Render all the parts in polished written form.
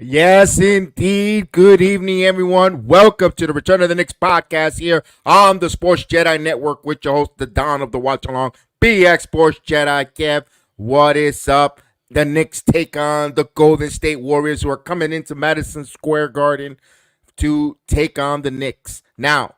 Yes, indeed. Good evening, everyone. Welcome to the Return of the Knicks podcast here on the Sports Jedi Network with your host, the Don of the Watch Along, BX Sports Jedi. Kev, what is up? The Knicks take on the Golden State Warriors, who are coming into Madison Square Garden to take on the Knicks. Now,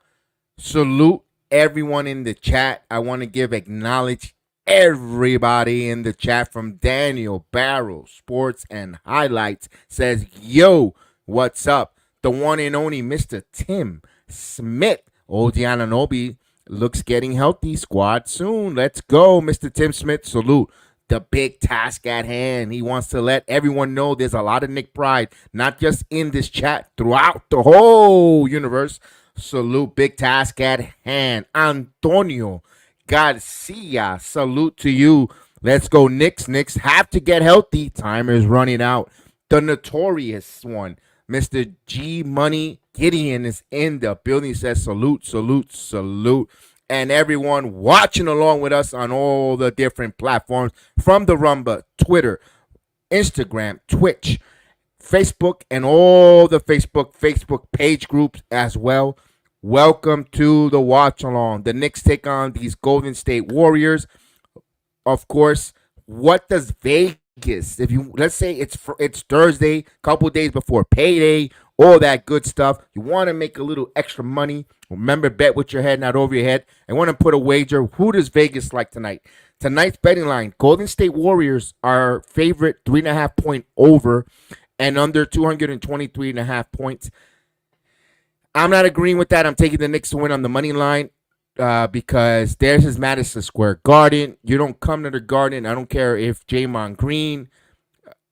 salute everyone in the chat. I want to acknowledge everybody in the chat. From Daniel Barrow Sports and Highlights says, yo, what's up? The one and only Mr. Tim Smith. Old Giannonobi looks getting healthy. Squad soon. Let's go, Mr. Tim Smith. Salute. The big task at hand. He wants to let everyone know there's a lot of Knick pride, not just in this chat, throughout the whole universe. Salute. Big task at hand. Antonio Garcia, salute to you. Let's go, Knicks. Knicks have to get healthy. Time is running out. The notorious one, Mr. G Money Gideon, is in the building. He says salute, salute, salute. And everyone watching along with us on all the different platforms, from the Rumba, Twitter, Instagram, Twitch, Facebook, and all the Facebook page groups as well. Welcome to the watch along. The Knicks take on these Golden State Warriors. Of course, what does Vegas, let's say it's Thursday, couple days before payday, all that good stuff. You want to make a little extra money. Remember, bet with your head, not over your head. I want to put a wager. Who does Vegas like tonight? Tonight's betting line, Golden State Warriors are favorite 3.5 point over and under 223.5 points. I'm not agreeing with that. I'm taking the Knicks to win on the money line because theirs is Madison Square Garden. You don't come to the Garden. I don't care if Draymond Green,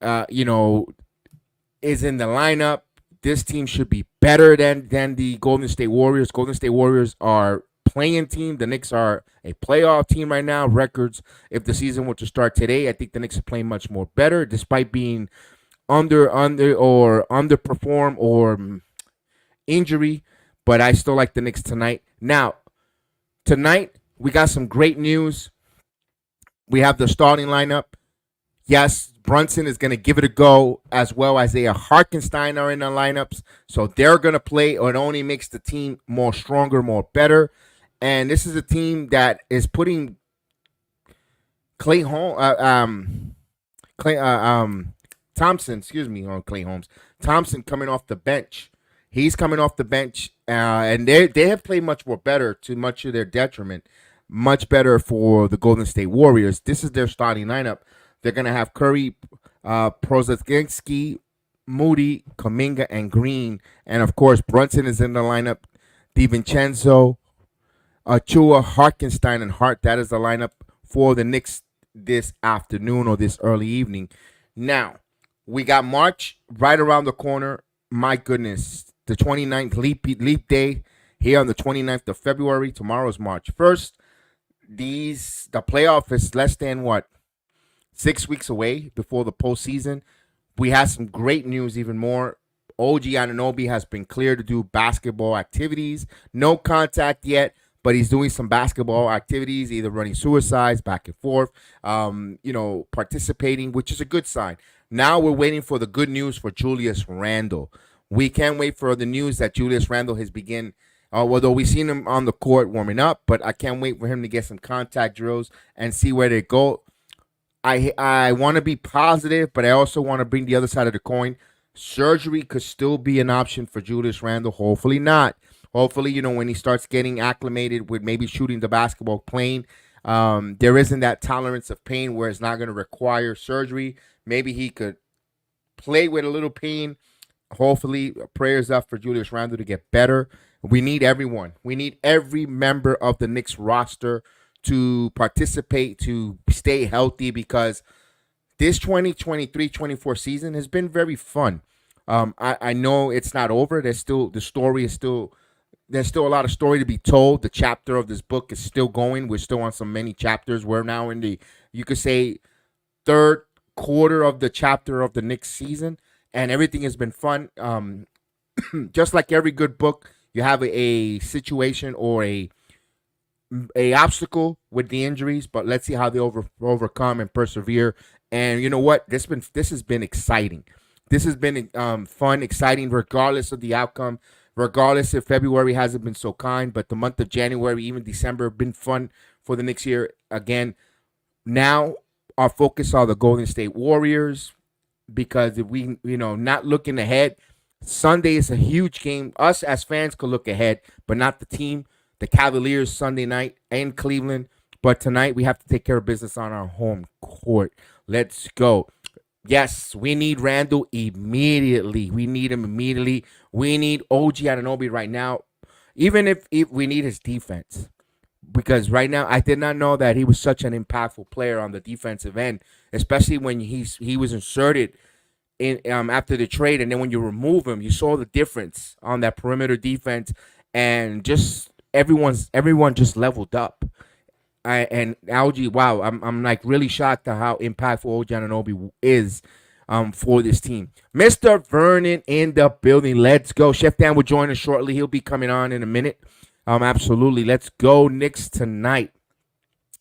is in the lineup. This team should be better than the Golden State Warriors. Golden State Warriors are playing team. The Knicks are a playoff team right now. Records, if the season were to start today, I think the Knicks are playing much more better, despite being underperform or injury. But I still like the Knicks tonight. Now, tonight we got some great news. We have the starting lineup. Yes, Brunson is going to give it a go, as well as Harkenstein are in the lineups. So they're going to play. It only makes the team more stronger, more better. And this is a team that is putting Clay Thompson, on Clay Holmes. Thompson coming off the bench. He's coming off the bench, and they have played much more better, to much of their detriment. Much better for the Golden State Warriors. This is their starting lineup. They're going to have Curry, Prozazinski, Moody, Kuminga, and Green. And, of course, Brunson is in the lineup. DiVincenzo, Achua, Harkenstein, and Hart. That is the lineup for the Knicks this afternoon or this early evening. Now, we got March right around the corner. My goodness, the 29th leap day here on the 29th of February. Tomorrow is March 1st. The playoff is less than 6 weeks away before the postseason. We had some great news, even more. OG Anunoby has been cleared to do basketball activities. No contact yet, but he's doing some basketball activities, either running suicides back and forth, participating, which is a good sign. Now we're waiting for the good news for Julius Randle. We can't wait for the news that Julius Randle has begun, although we've seen him on the court warming up, but I can't wait for him to get some contact drills and see where they go. I want to be positive, but I also want to bring the other side of the coin. Surgery could still be an option for Julius Randle. Hopefully not. Hopefully, when he starts getting acclimated with maybe shooting the basketball, playing, there isn't that tolerance of pain where it's not going to require surgery. Maybe he could play with a little pain. Hopefully, prayers up for Julius Randle to get better. We need everyone. We need every member of the Knicks roster to participate, to stay healthy, because this 2023-24 season has been very fun. I know it's not over. There's still a lot of story to be told. The chapter of this book is still going. We're still on many chapters. We're now in the, you could say, third quarter of the chapter of the Knicks season, and everything has been fun. Just like every good book, you have a situation or a obstacle with the injuries, but let's see how they overcome and persevere. And you know what? This has been exciting. This has been fun, exciting, regardless of the outcome. Regardless if February hasn't been so kind, but the month of January, even December, have been fun for the Knicks here. Again, now our focus are the Golden State Warriors, because if we, not looking ahead, Sunday is a huge game. Us as fans could look ahead, but not the team. The Cavaliers Sunday night in Cleveland. But tonight we have to take care of business on our home court. Let's go. Yes, we need Randle immediately. We need him immediately. We need OG Anunoby right now, even if we need his defense. Because right now, I did not know that he was such an impactful player on the defensive end, especially when he was inserted in after the trade. And then when you remove him, you saw the difference on that perimeter defense, and just everyone just leveled up. And OG, wow, I'm like really shocked at how impactful OG Anunoby is for this team. Mr. Vernon in the building. Let's go. Chef Dan will join us shortly. He'll be coming on in a minute. Absolutely. Let's go Knicks tonight.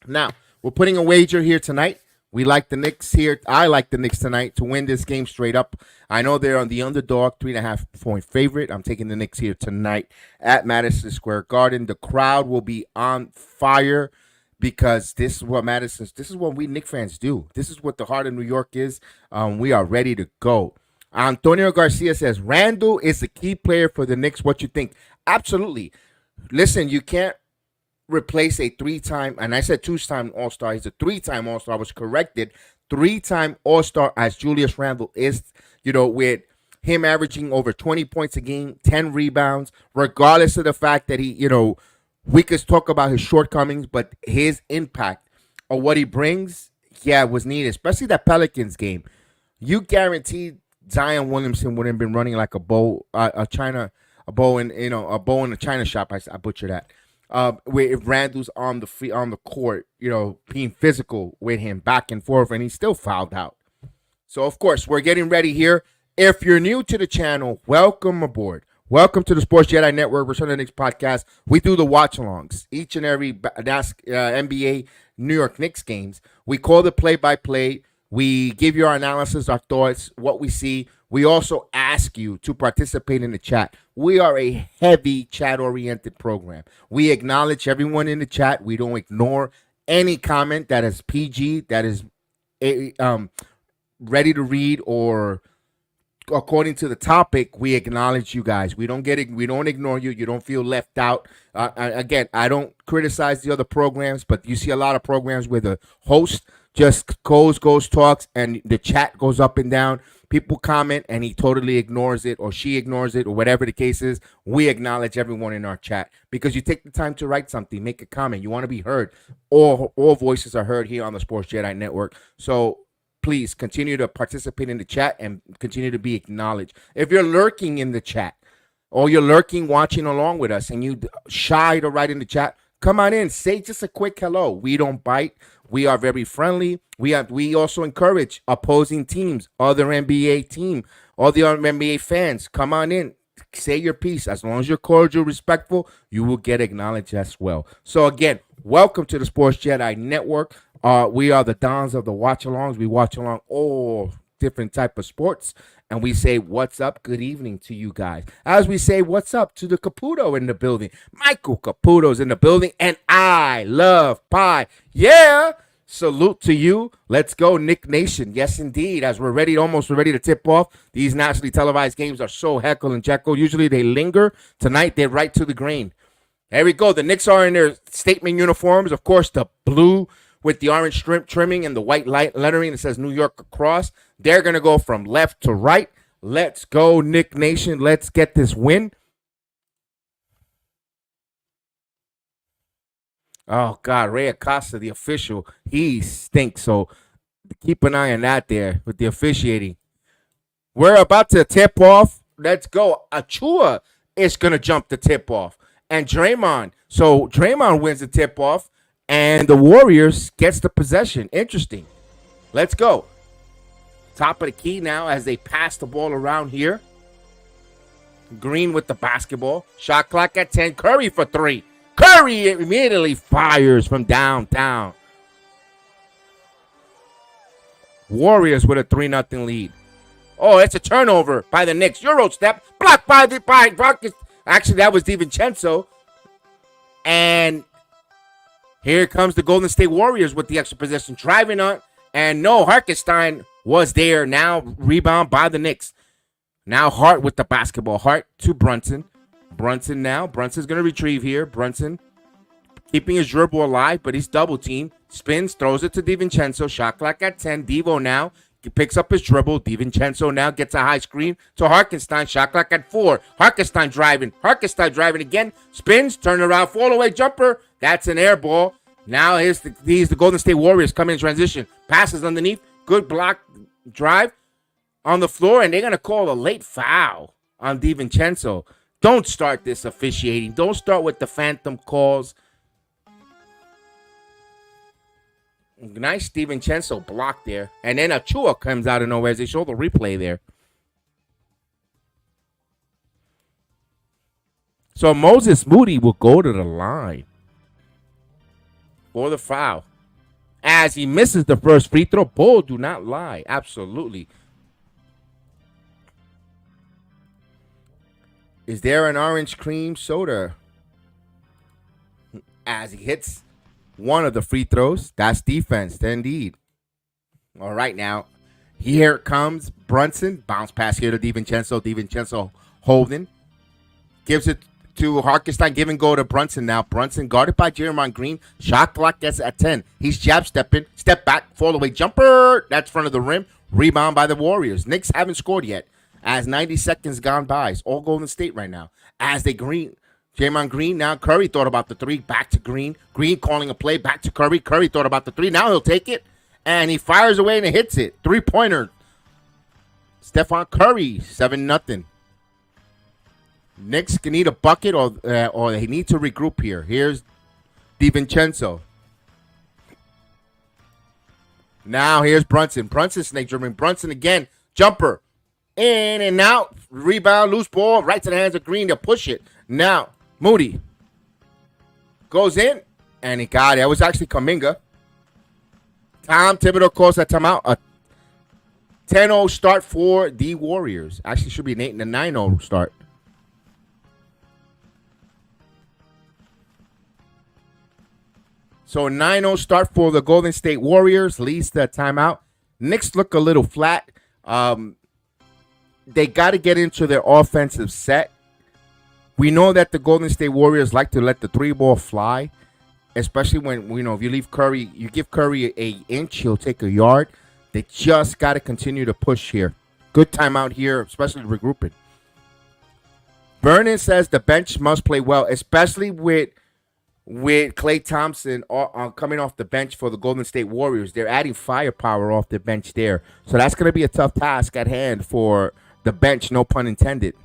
Now, we're putting a wager here tonight. We like the Knicks here. I like the Knicks tonight to win this game straight up. I know they're on the underdog, 3.5-point favorite. I'm taking the Knicks here tonight at Madison Square Garden. The crowd will be on fire, because this is what we Knicks fans do. This is what the heart of New York is. We are ready to go. Antonio Garcia says, Randle is the key player for the Knicks. What you think? Absolutely. Listen, you can't replace a three-time, and I said two-time All-Star. He's a three-time All-Star. I was corrected. Three-time All-Star as Julius Randle is, with him averaging over 20 points a game, 10 rebounds, regardless of the fact that he, we could talk about his shortcomings, but his impact or what he brings, was needed, especially that Pelicans game. You guaranteed Zion Williamson wouldn't have been running like a bow in a China shop. I butchered that. Where if Randall's on the court, being physical with him back and forth, and he still fouled out. So of course we're getting ready here. If you're new to the channel, welcome aboard. Welcome to the Sports Jedi Network, Return to the Knicks podcast. We do the watch-alongs each and every NBA New York Knicks games. We call the play-by-play. We give you our analysis, our thoughts, what we see. We also ask you to participate in the chat. We are a heavy chat-oriented program. We acknowledge everyone in the chat. We don't ignore any comment that is PG, that is ready to read, or according to the topic. We acknowledge you guys. We don't ignore you. You don't feel left out. Again, I don't criticize the other programs, but you see a lot of programs where the host just goes, talks, and the chat goes up and down. People comment, and he totally ignores it, or she ignores it, or whatever the case is. We acknowledge everyone in our chat because you take the time to write something, make a comment. You want to be heard. All voices are heard here on the Sports Jedi Network. So please continue to participate in the chat and continue to be acknowledged. If you're lurking in the chat, or you're lurking watching along with us, and you shy to write in the chat, come on in. Say just a quick hello. We don't bite. We are very friendly. We also encourage opposing teams, other NBA team, all the other NBA fans. Come on in. Say your piece. As long as you're cordial, respectful, you will get acknowledged as well. So again, welcome to the Sports Jedi Network. We are the dons of the watch-alongs. We watch along all different type of sports, and we say what's up, good evening to you guys. As we say what's up to the Caputo in the building. Michael Caputo's in the building, and I love pie. Yeah, salute to you. Let's go, Knick Nation. Yes, indeed. As we're almost ready to tip off. These nationally televised games are so heckle and jekyll. Usually they linger. Tonight they're right to the grain. There we go. The Knicks are in their statement uniforms. Of course, the blue with the orange strip trimming and the white lettering that says New York across. They're going to go from left to right. Let's go, Knick Nation. Let's get this win. Oh, God, Ray Acosta, the official, he stinks. So keep an eye on that there with the officiating. We're about to tip off. Let's go. Achua is going to jump the tip off. And Draymond. So Draymond wins the tip off. And the Warriors gets the possession. Interesting. Let's go. Top of the key now as they pass the ball around here. Green with the basketball. Shot clock at 10. Curry for 3. Curry immediately fires from downtown. Warriors with a 3-0 lead. Oh, it's a turnover by the Knicks. Euro step. Blocked by Rockets. Actually, that was DiVincenzo. And here comes the Golden State Warriors with the extra possession. Driving on. And no, Hartenstein was there. Now rebound by the Knicks. Now Hart with the basketball. Hart to Brunson. Brunson now. Brunson's going to retrieve here. Brunson keeping his dribble alive, but he's double teamed. Spins, throws it to DiVincenzo. Shot clock at 10. Devo now. He picks up his dribble. DiVincenzo now gets a high screen to Hartenstein. Shot clock at 4. Hartenstein driving. Hartenstein driving again. Spins, turn around, fall away jumper. That's an air ball. Now here's the Golden State Warriors coming in transition. Passes underneath. Good block drive on the floor, and they're going to call a late foul on DiVincenzo. Don't start this officiating. Don't start with the phantom calls. Nice DiVincenzo block there. And then Achua comes out of nowhere as they show the replay there. So Moses Moody will go to the line for the foul. As he misses the first free throw. Bull, do not lie. Absolutely. Is there an orange cream soda? As he hits one of the free throws. That's defense, indeed. All right, now. Here it comes. Brunson. Bounce pass here to DiVincenzo. DiVincenzo holding. Gives it to Hartenstein. Give and go to Brunson now. Brunson guarded by Draymond Green. Shot clock gets at 10. He's jab stepping. Step back. Fall away jumper. That's front of the rim. Rebound by the Warriors. Knicks haven't scored yet. As 90 seconds gone by. It's all Golden State right now. As they Draymond Green. Now Curry thought about the 3. Back to Green. Green calling a play. Back to Curry. Curry thought about the 3. Now he'll take it. And he fires away and he hits it. 3-pointer. Stephon Curry, 7-0. Knicks can need a bucket or they need to regroup here. Here's DiVincenzo. Now here's Brunson. Brunson snake dribbling. Brunson again. Jumper. In and out. Rebound. Loose ball. Right to the hands of Green to push it. Now, Moody goes in. And he got it. That was actually Kuminga. Tom Thibodeau calls that timeout. A 10-0 start for the Warriors. Actually, should be an 9-0 start. So a 9-0 start for the Golden State Warriors. Leads the timeout. Knicks look a little flat. They got to get into their offensive set. We know that the Golden State Warriors like to let the three ball fly, especially when, if you leave Curry, you give Curry an inch, he'll take a yard. They just got to continue to push here. Good timeout here, especially regrouping. Vernon says the bench must play well, especially with Klay Thompson coming off the bench for the Golden State Warriors. They're adding firepower off the bench there. So that's going to be a tough task at hand for the bench, no pun intended.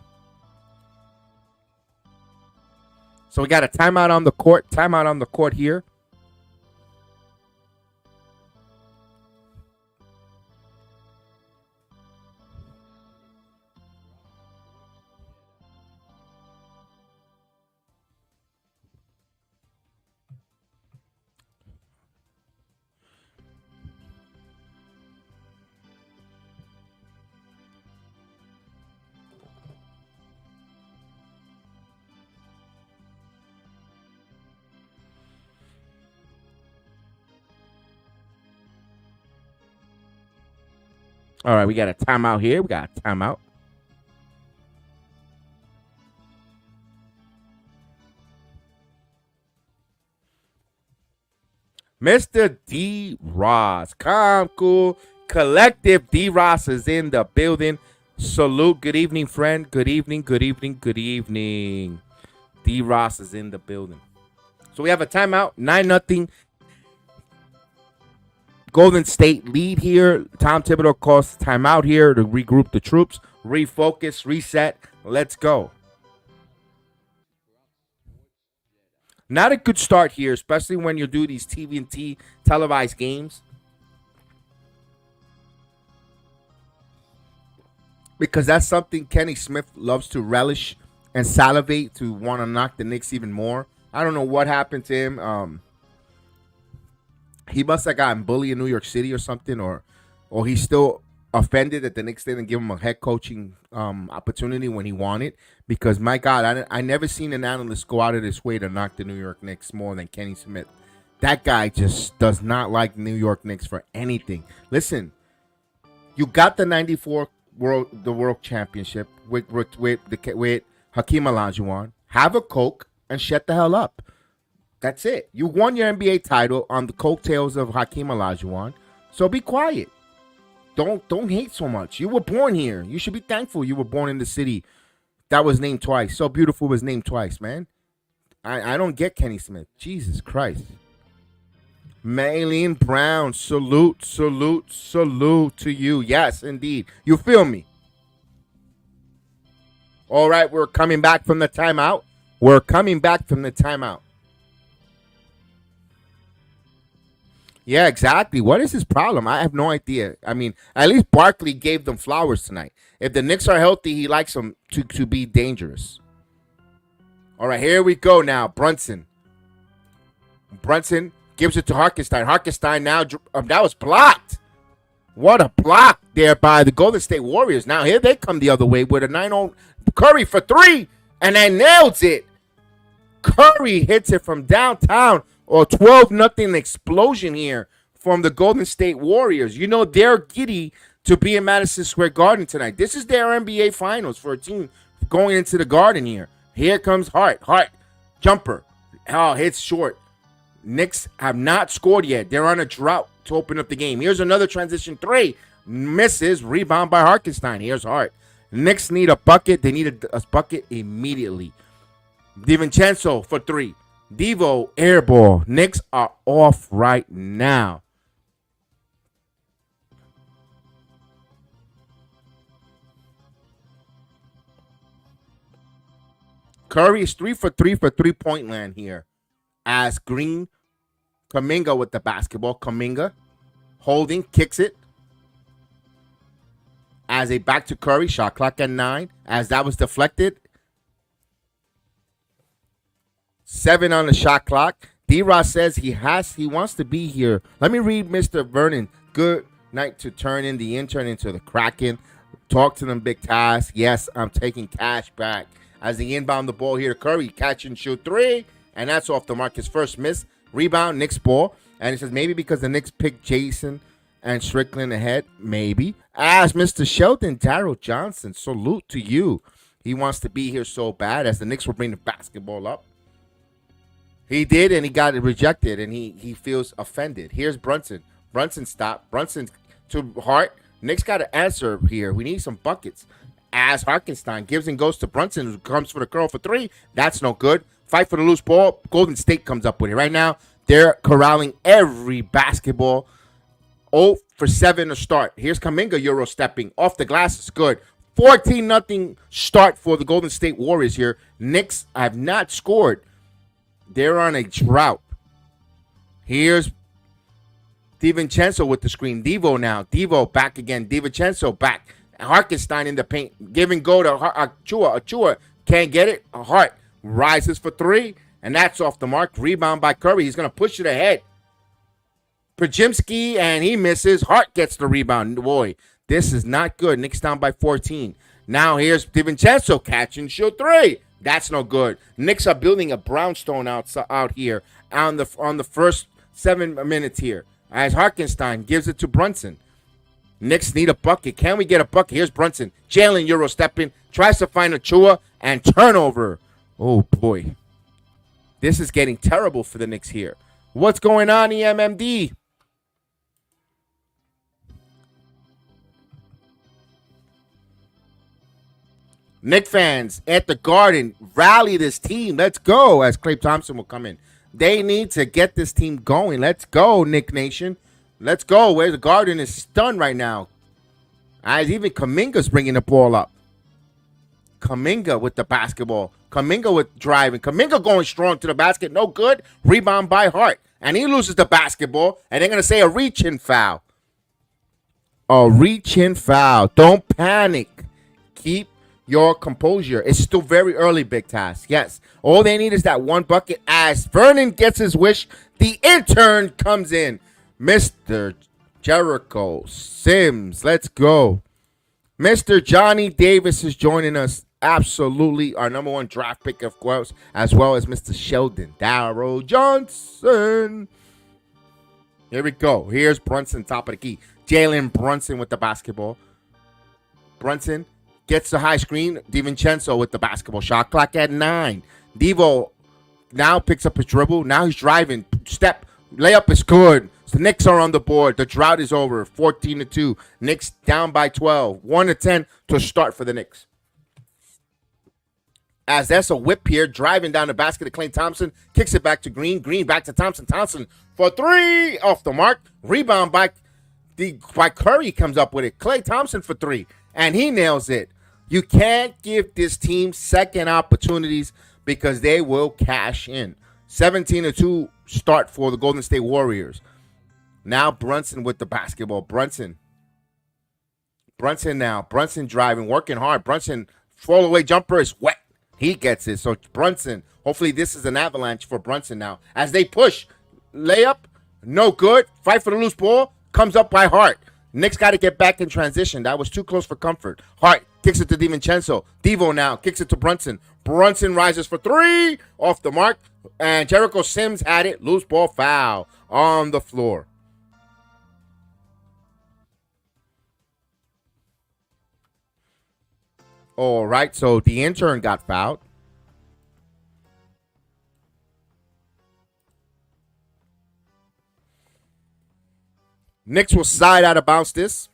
So we got a timeout on the court. Timeout on the court here. All right, we got a timeout here. We got a timeout. Mr. D. Ross. Calm, cool, collective. D. Ross is in the building. Salute. Good evening, friend. Good evening, good evening, good evening. D. Ross is in the building. So we have a timeout. 9-0. Golden State lead here. Tom Thibodeau calls timeout here to regroup the troops, refocus, reset. Let's go. Not a good start here, especially when you do these TNT televised games. Because that's something Kenny Smith loves to relish and salivate to want to knock the Knicks even more. I don't know what happened to him. He must have gotten bullied in New York City or something, or he's still offended that the Knicks didn't give him a head coaching opportunity when he wanted. Because, my God, I never seen an analyst go out of this way to knock the New York Knicks more than Kenny Smith. That guy just does not like New York Knicks for anything. Listen, you got the 94 World Championship with Hakeem Olajuwon. Have a Coke and shut the hell up. That's it. You won your NBA title on the coattails of Hakeem Olajuwon. So be quiet. Don't hate so much. You were born here. You should be thankful you were born in the city that was named twice. So Beautiful was named twice, man. I don't get Kenny Smith. Jesus Christ. MICHELIN Brown, salute, salute, salute to you. Yes, indeed. You feel me? All right, we're coming back from the timeout. We're coming back from the timeout. Yeah, exactly. What is his problem? I have no idea. I mean, at least Barkley gave them flowers tonight. If the Knicks are healthy, he likes them to be dangerous. All right, here we go now. Brunson gives it to Hartenstein. Hartenstein now, that was blocked. What a block there by the Golden State Warriors. Now here they come the other way with a 9-0 Curry for three, and then nails it. Curry hits it from downtown. Or 12-0 explosion here from the Golden State Warriors. You know they're giddy to be in Madison Square Garden tonight. This is their NBA Finals for a team going into the Garden here. Here comes Hart. Jumper. Oh, hits short. Knicks have not scored yet. They're on a drought to open up the game. Here's another transition three. Misses. Rebound by Hartenstein. Here's Hart. Knicks need a bucket. They need a bucket immediately. DiVincenzo for three. Devo, air ball. Knicks are off right now. Curry is 3 for 3 for 3-point land here. As Green, Kuminga with the basketball. Kuminga holding, kicks it. As a back to Curry, shot clock at 9. As that was deflected. 7 on the shot clock. D-Ross says he wants to be here. Let me read Mr. Vernon. Good night to turn in the intern into the Kraken. Talk to them, Big Task. Yes, I'm taking cash back. As he inbound the ball here to Curry, catch and shoot 3. And that's off the mark. His first miss. Rebound, Knicks ball. And he says maybe because the Knicks picked Jason and Strickland ahead. Maybe. As Mr. Sheldon Darryl Johnson, salute to you. He wants to be here so bad as the Knicks will bring the basketball up. He did, and he got it rejected, and he feels offended. Here's Brunson. Brunson stop. Brunson to Hart. Knicks got to answer here. We need some buckets. As Hartenstein gives and goes to Brunson, who comes for the curl for 3. That's no good. Fight for the loose ball. Golden State comes up with it. Right now, they're corralling every basketball. 0 for 7 to start. Here's Kuminga Euro stepping. Off the glass is good. 14-0 start for the Golden State Warriors here. Knicks have not scored. They're on a drought. Here's DiVincenzo with the screen. Devo now. Devo back again. DiVincenzo back. Hartenstein in the paint. Give and go to Achua. Achua can't get it. Hart rises for 3, and that's off the mark. Rebound by Curry. He's going to push it ahead. Pajimski, and he misses. Hart gets the rebound. Boy, this is not good. Knicks down by 14. Now here's DiVincenzo. Catch and shoot 3. That's no good. Knicks are building a brownstone out here on the first 7 minutes here. As Hartenstein gives it to Brunson. Knicks need a bucket. Can we get a bucket? Here's Brunson. Jalen Euro stepping. Tries to find Achua and turnover. Oh, boy. This is getting terrible for the Knicks here. What's going on, EMMD? Knicks fans at the Garden, rally this team. Let's go, as Klay Thompson will come in. They need to get this team going. Let's go, Knick Nation. Let's go. Where the Garden is stunned right now. As even Kuminga's bringing the ball up. Kuminga with the basketball. Kuminga with driving. Kuminga going strong to the basket. No good. Rebound by Hart. And he loses the basketball. And they're going to say a reach-in foul. A reach-in foul. Don't panic. Keep your composure. It's still very early, Big Task. Yes. All they need is that one bucket. As Vernon gets his wish, the intern comes in. Mr. Jericho Sims. Let's go. Mr. Johnny Davis is joining us. Absolutely. Our number 1 draft pick, of course, as well as Mr. Sheldon Darryl Johnson. Here we go. Here's Brunson, top of the key. Jalen Brunson with the basketball. Brunson gets the high screen. DiVincenzo with the basketball. Shot clock at 9. Devo now picks up his dribble. Now he's driving. Step. Layup is good. The Knicks are on the board. The drought is over. 14-2. Knicks down by 12. 1-10 to start for the Knicks. As that's a whip here. Driving down the basket to Klay Thompson. Kicks it back to Green. Green back to Thompson. Thompson for 3. Off the mark. Rebound by Curry comes up with it. Klay Thompson for 3. And he nails it. You can't give this team second opportunities because they will cash in. 17-2 start for the Golden State Warriors. Now Brunson with the basketball. Brunson now. Brunson driving, working hard. Brunson, fall away jumper is wet. He gets it. So Brunson, hopefully this is an avalanche for Brunson now. As they push, layup, no good. Fight for the loose ball, comes up by Hart. Knicks got to get back in transition. That was too close for comfort. Hart kicks it to DiVincenzo. Devo now kicks it to Brunson. Brunson rises for 3. Off the mark. And Jericho Sims had it. Loose ball foul on the floor. All right, so the intern got fouled. Knicks will side out of bounce this.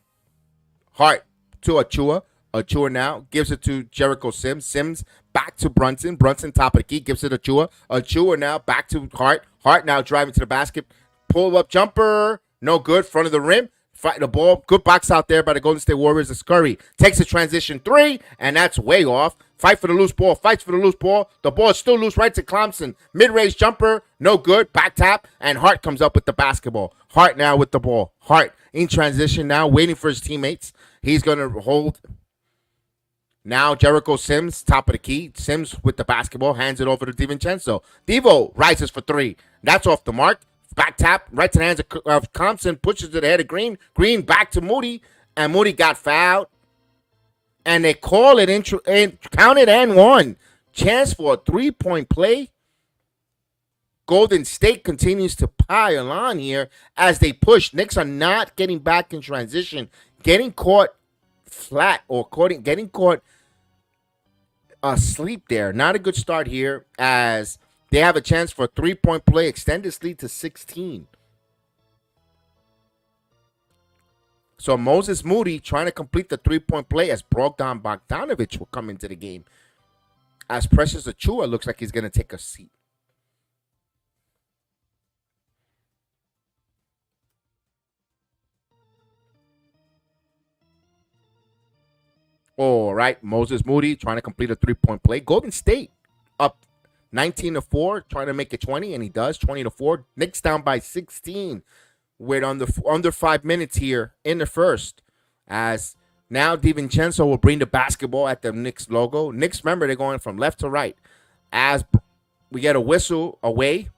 Hart to Achua. Achua now gives it to Jericho Sims. Sims back to Brunson. Brunson top of the key gives it to Achua. Achua now back to Hart. Hart now driving to the basket. Pull up jumper. No good. Front of the rim. Fight the ball. Good box out there by the Golden State Warriors. As Curry takes a transition three, and that's way off. Fight for the loose ball. Fights for the loose ball. The ball is still loose. Right to Clemson. Mid-range jumper. No good. Back tap. And Hart comes up with the basketball. Hart now with the ball. Hart in transition now, waiting for his teammates. He's going to hold. Now Jericho Sims, top of the key. Sims with the basketball. Hands it over to DiVincenzo. Devo rises for three. That's off the mark. Back tap, right to the hands of Thompson, pushes to the head of Green. Green back to Moody, and Moody got fouled. And they call it counted and one. Chance for a three-point play. Golden State continues to pile on here as they push. Knicks are not getting back in transition, getting caught flat or getting caught asleep there. Not a good start here as they have a chance for a three-point play, extend this lead to 16. So Moses Moody trying to complete the three-point play as Bogdan Bogdanovic will come into the game. As Precious Achiuwa looks like he's going to take a seat. All right, Moses Moody trying to complete a three-point play. Golden State up 19-4, trying to make it 20, and he does, 20-4. Knicks down by 16 with under 5 minutes here in the first. As now DiVincenzo will bring the basketball at the Knicks logo. Knicks, remember, they're going from left to right. As we get a whistle away,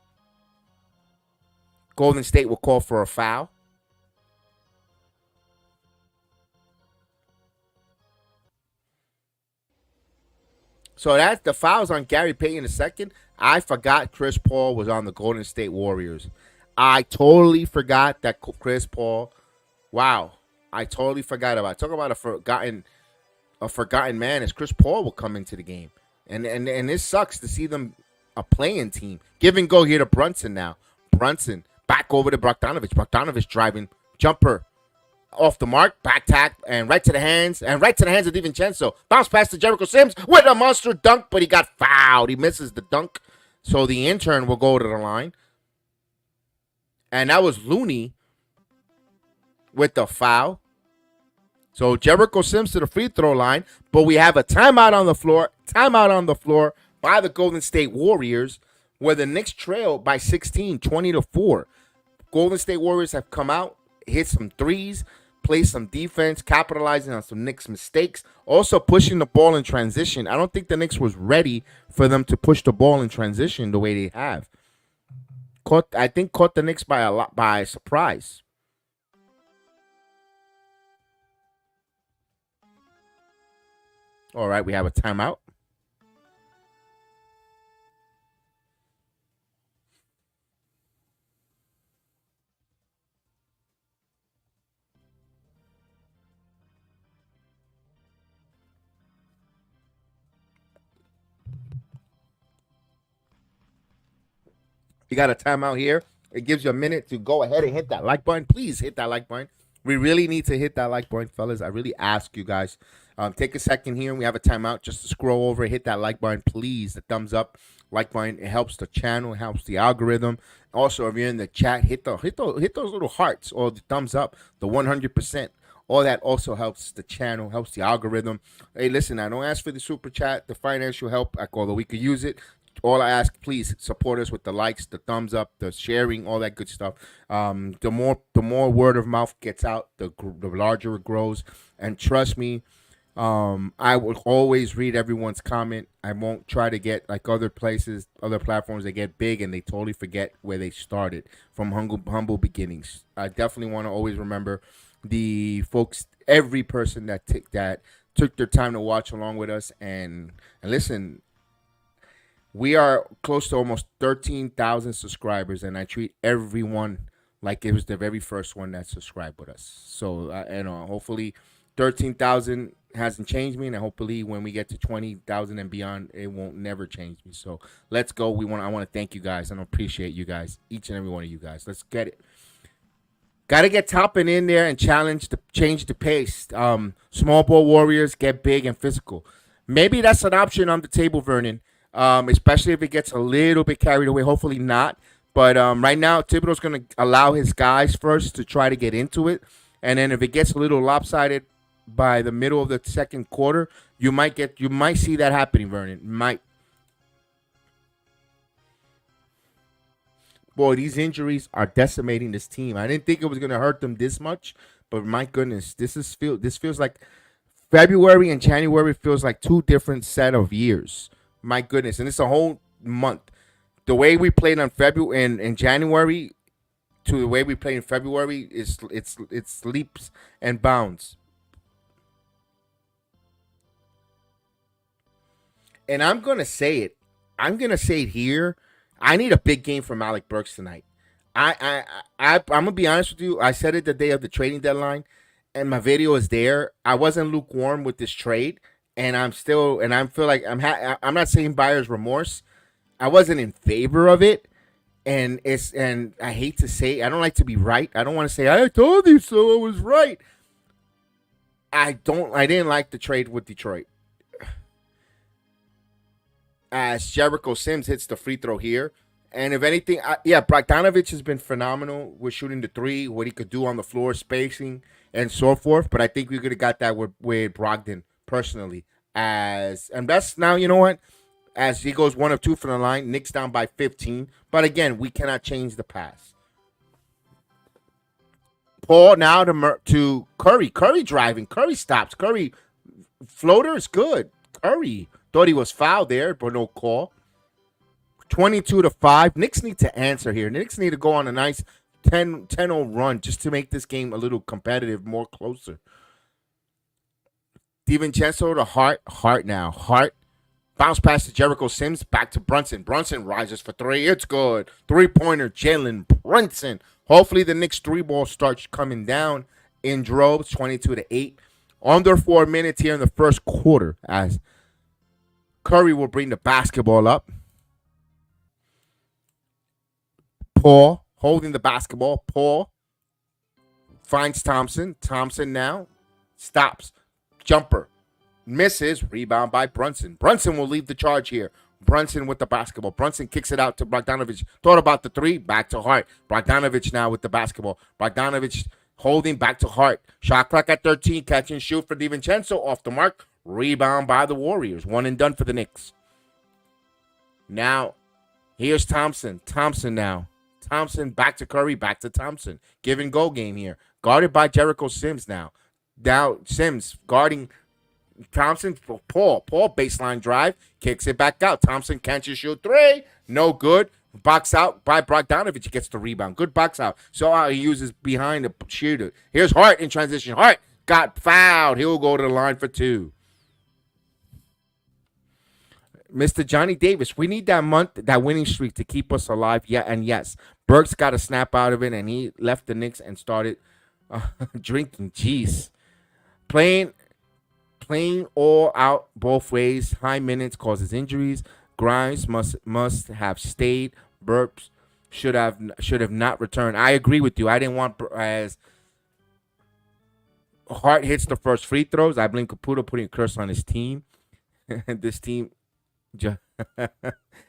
Golden State will call for a foul. So that's the fouls on Gary Payton II. I forgot Chris Paul was on the Golden State Warriors. I totally forgot that Chris Paul. Wow, I totally forgot about it. Talk about a forgotten man as Chris Paul will come into the game, and this sucks to see them a playing team. Give and go here to Brunson now. Brunson back over to Bogdanovic. Bogdanovic driving jumper. Off the mark, back tack, and right to the hands of DiVincenzo. Bounce pass to Jericho Sims with a monster dunk, but he got fouled. He misses the dunk, so the intern will go to the line. And that was Looney with the foul. So Jericho Sims to the free throw line, but we have a timeout on the floor. Timeout on the floor by the Golden State Warriors, where the Knicks trail by 16, 20-4. Golden State Warriors have come out, hit some threes, play some defense, capitalizing on some Knicks mistakes, also pushing the ball in transition. I don't think the Knicks was ready for them to push the ball in transition the way they have. Caught the Knicks by surprise. All right, we have a timeout. You got a timeout here. It gives you a minute to go ahead and hit that like button. Please hit that like button. We really need to hit that like button, fellas. I really ask you guys. Take a second here. We have a timeout just to scroll over, hit that like button, please. The thumbs up, like button. It helps the channel, it helps the algorithm. Also, if you're in the chat, hit those little hearts or the thumbs up, the 100%. All that also helps the channel, helps the algorithm. Hey, listen, I don't ask for the super chat, the financial help, although we could use it. All I ask, please support us with the likes, the thumbs up, the sharing, all that good stuff. The more word of mouth gets out, the larger it grows. And trust me, I will always read everyone's comment. I won't try to get like other places, other platforms. They get big and they totally forget where they started from humble beginnings. I definitely want to always remember the folks, every person that took their time to watch along with us and listen. We are close to almost 13,000 subscribers, and I treat everyone like it was the very first one that subscribed with us. So, hopefully 13,000 hasn't changed me, and hopefully when we get to 20,000 and beyond, it won't never change me. So let's go. I want to thank you guys, and I appreciate you guys, each and every one of you guys. Let's get it. Got to get Toppin in there and change the pace. Small ball warriors get big and physical. Maybe that's an option on the table, Vernon. Especially if it gets a little bit carried away. Hopefully not. But right now, Thibodeau's going to allow his guys first to try to get into it. And then if it gets a little lopsided by the middle of the second quarter, you might see that happening, Vernon. Might. Boy, these injuries are decimating this team. I didn't think it was going to hurt them this much, but my goodness, this feels like February and January feels like two different set of years. My goodness, and it's a whole month. The way we played on February and in January to the way we played in February is it's leaps and bounds. And I'm gonna say it. I'm gonna say it here. I need a big game from Alec Burks tonight. I'm gonna be honest with you. I said it the day of the trading deadline, and my video is there. I wasn't lukewarm with this trade, and I feel like I'm not saying buyer's remorse. I wasn't in favor of it, and I hate to say, I don't like to be right. I don't want to say I told you so. I was right. I didn't like the trade with Detroit. As Jericho Sims hits the free throw here. And if anything, yeah, Bogdanovich has been phenomenal with shooting the three, what he could do on the floor, spacing, and so forth. But I think we could have got that with Brogdon personally. And that's now, you know what? As he goes 1 of 2 from the line, Knicks down by 15. But again, we cannot change the pass. Paul now to Curry. Curry driving. Curry stops. Curry floater is good. Curry thought he was fouled there, but no call. 22-5. Knicks need to answer here. Knicks need to go on a nice 10-0 run just to make this game a little competitive, more closer. DiVincenzo to Hart. Hart now. Hart. Bounce pass to Jericho Sims. Back to Brunson. Brunson rises for three. It's good. Three-pointer. Jalen Brunson. Hopefully the Knicks 3-ball starts coming down in droves. 22-8. Under 4 minutes here in the first quarter as Curry will bring the basketball up. Paul holding the basketball. Paul finds Thompson. Thompson now stops. Jumper. Misses. Rebound by Brunson. Brunson will lead the charge here. Brunson with the basketball. Brunson kicks it out to Bogdanovich. Thought about the three. Back to Hart. Bogdanovich now with the basketball. Bogdanovich holding back to Hart. Shot clock at 13. Catch and shoot for DiVincenzo. Off the mark. Rebound by the Warriors. One and done for the Knicks. Now, here's Thompson. Thompson now. Thompson back to Curry. Back to Thompson. Give and go game here. Guarded by Jericho Sims now. Now Sims guarding Thompson for Paul. Paul baseline drive. Kicks it back out. Thompson can't you shoot three. No good. Box out by Bogdanovich. He gets the rebound. Good box out. So he uses behind the shooter. Here's Hart in transition. Hart got fouled. He'll go to the line for two. Mr. Johnny Davis, we need that winning streak to keep us alive. Yeah, and yes, Burks got a snap out of it, and he left the Knicks and started drinking. Jeez. Playing all out both ways. High minutes causes injuries. Grimes must have stayed. Burks should have not returned. I agree with you. I didn't want as Hart hits the first free throws. I blame Caputo putting a curse on his team. This team.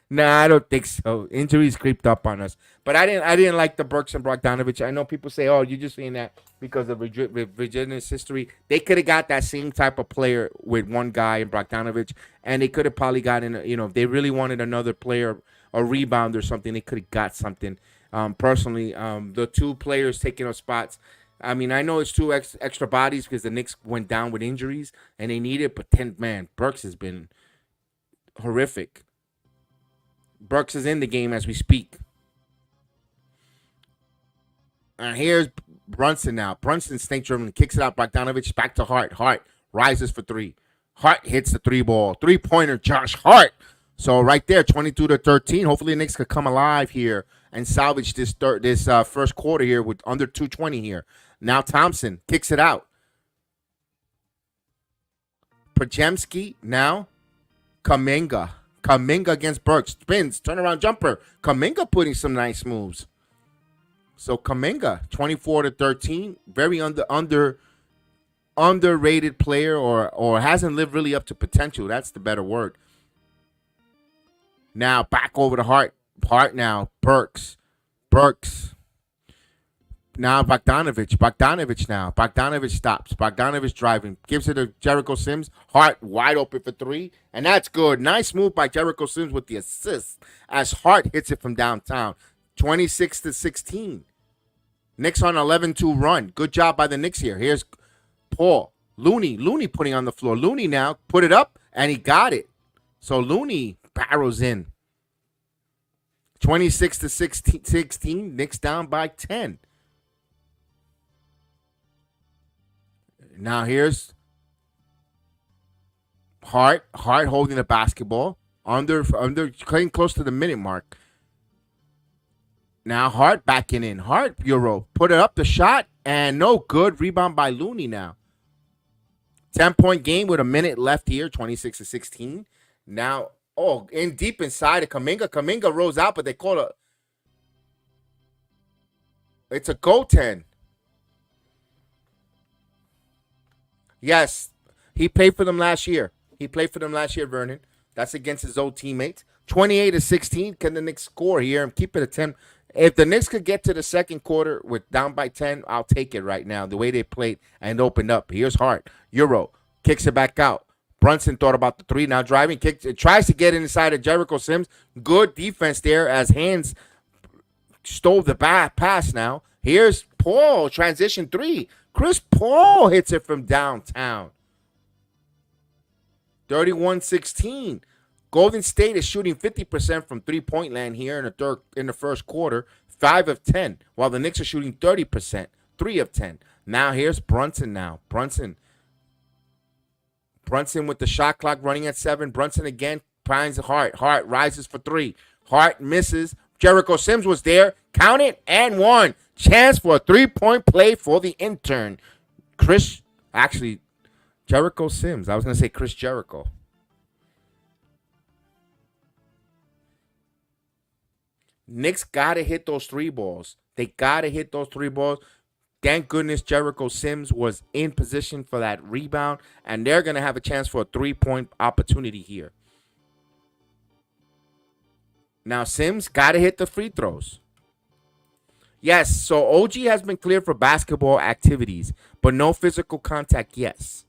Nah, I don't think so. Injuries creeped up on us, but I didn't like the Burks and Bogdanovich. I know people say, "Oh, you're just saying that because of Virginia's history." They could have got that same type of player with one guy in Bogdanovich, and they could have probably gotten, if they really wanted another player, a rebound or something, they could have got something. Personally, the two players taking up spots. I mean, I know it's two extra bodies because the Knicks went down with injuries and they need it, but Burks has been horrific. Burks is in the game as we speak. And here's Brunson now. Brunson snake dribbling, kicks it out. Bogdanovich back to Hart. Hart rises for three. Hart hits the three ball. 3-pointer, Josh Hart. So right there, 22-13. Hopefully the Knicks could come alive here and salvage this first quarter here with under 2:20 here. Now Thompson kicks it out. Pajemski now. Kuminga against Burks. Spins, turnaround jumper. Kuminga putting some nice moves. So Kuminga, 24-13, very underrated player or hasn't lived really up to potential. That's the better word. Now back over to Hart. Hart now. Burks. Now Bogdanovich now. Bogdanovich stops. Bogdanovich driving. Gives it to Jericho Sims. Hart wide open for three. And that's good. Nice move by Jericho Sims with the assist as Hart hits it from downtown. 26-16. Knicks on 11-2 run. Good job by the Knicks here. Here's Paul. Looney putting on the floor. Looney now put it up, and he got it. So Looney barrels in. 26-16. Knicks down by 10. Now here's Hart holding the basketball under getting close to the minute mark. Now Hart backing in. Hart Euro put it up the shot and no good. Rebound by Looney now. 10-point game with a minute left here. 26-16. Now in deep inside of Kuminga. Kuminga rolls out, but they call it's a goaltend. Yes, he played for them last year. Vernon. That's against his old teammates. 28-16. Can the Knicks score here and keep it at 10? If the Knicks could get to the second quarter with down by 10, I'll take it right now. The way they played and opened up. Here's Hart. Euro kicks it back out. Brunson thought about the three. Now driving. Tries to get inside of Jericho Sims. Good defense there as Hands stole the pass now. Here's Paul. Transition three. Chris Paul hits it from downtown. 31-16. Golden State is shooting 50% from three-point land here in the first quarter, 5 of 10, while the Knicks are shooting 30%, 3 of 10. Now here's Brunson now. Brunson with the shot clock running at 7. Brunson again finds Hart. Hart rises for 3. Hart misses. Jericho Sims was there. Count it and one. Chance for a three-point play for the intern. Jericho Sims. I was going to say Chris Jericho. Knicks got to hit those three balls. They got to hit those three balls. Thank goodness Jericho Sims was in position for that rebound, and they're going to have a chance for a three-point opportunity here. Now Sims got to hit the free throws. Yes, so OG has been cleared for basketball activities, but no physical contact, yes.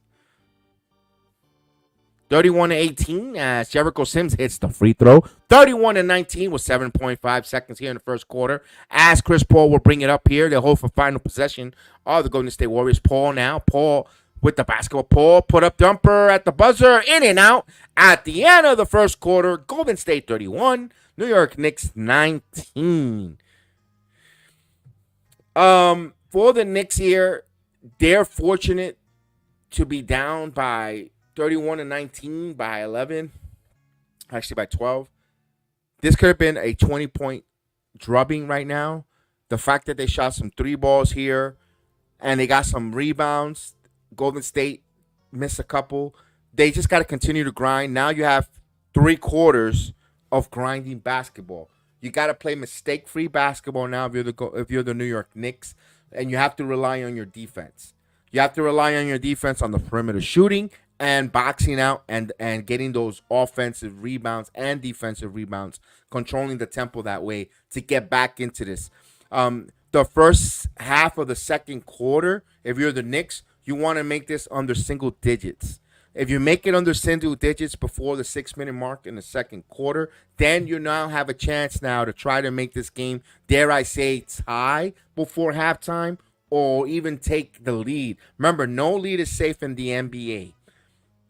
31-18 as Jericho Sims hits the free throw. 31-19 with 7.5 seconds here in the first quarter. As Chris Paul will bring it up here, they'll hold for final possession of the Golden State Warriors. Paul with the basketball. Paul put up jumper at the buzzer, in and out. At the end of the first quarter, Golden State 31, New York Knicks 19. For the Knicks here, they're fortunate to be down by 31-19 by 11, actually by 12. This could have been a 20-point drubbing right now. The fact that they shot some three balls here and they got some rebounds. Golden State missed a couple. They just got to continue to grind. Now you have 3 quarters of grinding basketball. You got to play mistake-free basketball now if you're the New York Knicks, and you have to rely on your defense. You have to rely on your defense on the perimeter shooting and boxing out and getting those offensive rebounds and defensive rebounds, controlling the tempo that way to get back into this. The first half of the second quarter, if you're the Knicks, you want to make this under single digits. If you make it under single digits before the 6-minute mark in the second quarter, then you now have a chance now to try to make this game, dare I say, tie before halftime or even take the lead. Remember, no lead is safe in the NBA,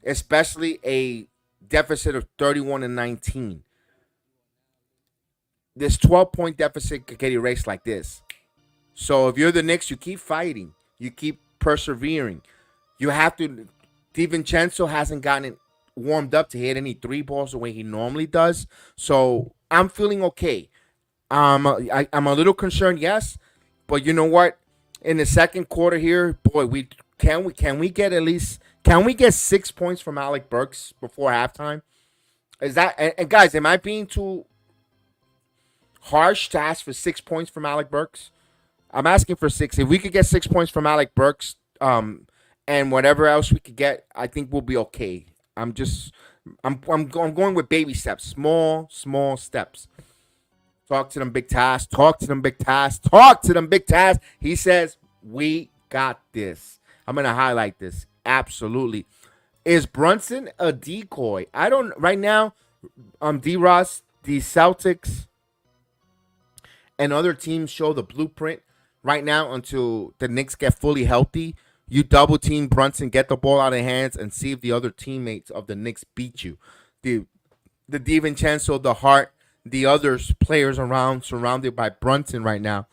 especially a deficit of 31-19. This 12-point deficit could get erased like this. So if you're the Knicks, you keep fighting. You keep persevering. You have to. DiVincenzo hasn't gotten warmed up to hit any three balls the way he normally does. So I'm feeling okay. I'm a little concerned, yes. But you know what? In the second quarter here, boy, can we get 6 points from Alec Burks before halftime? Is that and guys, am I being too harsh to ask for 6 points from Alec Burks? I'm asking for 6. If we could get 6 points from Alec Burks, and whatever else we could get, I think we'll be okay. I'm going with baby steps, small steps. Talk to them, Big Task. Talk to them, Big Task. Talk to them, Big Task. He says, we got this. I'm going to highlight this. Absolutely. Is Brunson a decoy? I don't, right now, D-Ross, the Celtics, and other teams show the blueprint right now until the Knicks get fully healthy. You double team Brunson, get the ball out of hands, and see if the other teammates of the Knicks beat you. The DiVincenzo, the Hart, the others players around surrounded by Brunson right now.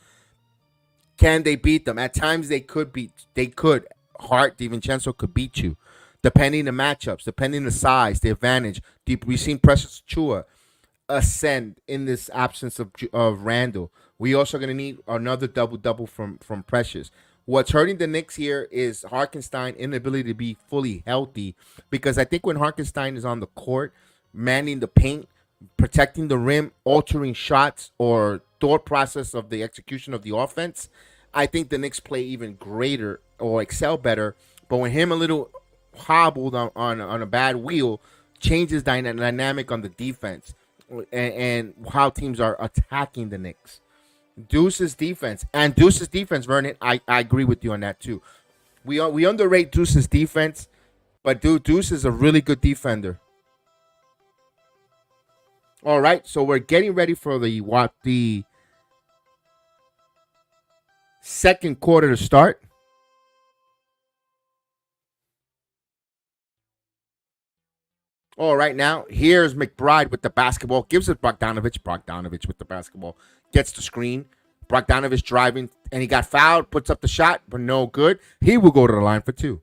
Can they beat them? At times they could beat. They could. Hart, DiVincenzo could beat you, depending the matchups, depending the size, the advantage. We've seen Precious Chua ascend in this absence of Randall. We also going to need another double from Precious. What's hurting the Knicks here is Hartenstein inability to be fully healthy, because I think when Hartenstein is on the court, manning the paint, protecting the rim, altering shots or thought process of the execution of the offense, I think the Knicks play even greater or excel better. But when him a little hobbled on a bad wheel, changes dynamic on the defense and how teams are attacking the Knicks. Deuce's defense, Vernon, I agree with you on that too. We underrate Deuce's defense, but Deuce is a really good defender. All right, so we're getting ready for the second quarter to start. All right, now here's McBride with the basketball. Gives it Bogdanovich. Bogdanovich with the basketball. Gets the screen. Bogdanovich driving, and he got fouled. Puts up the shot, but no good. He will go to the line for two.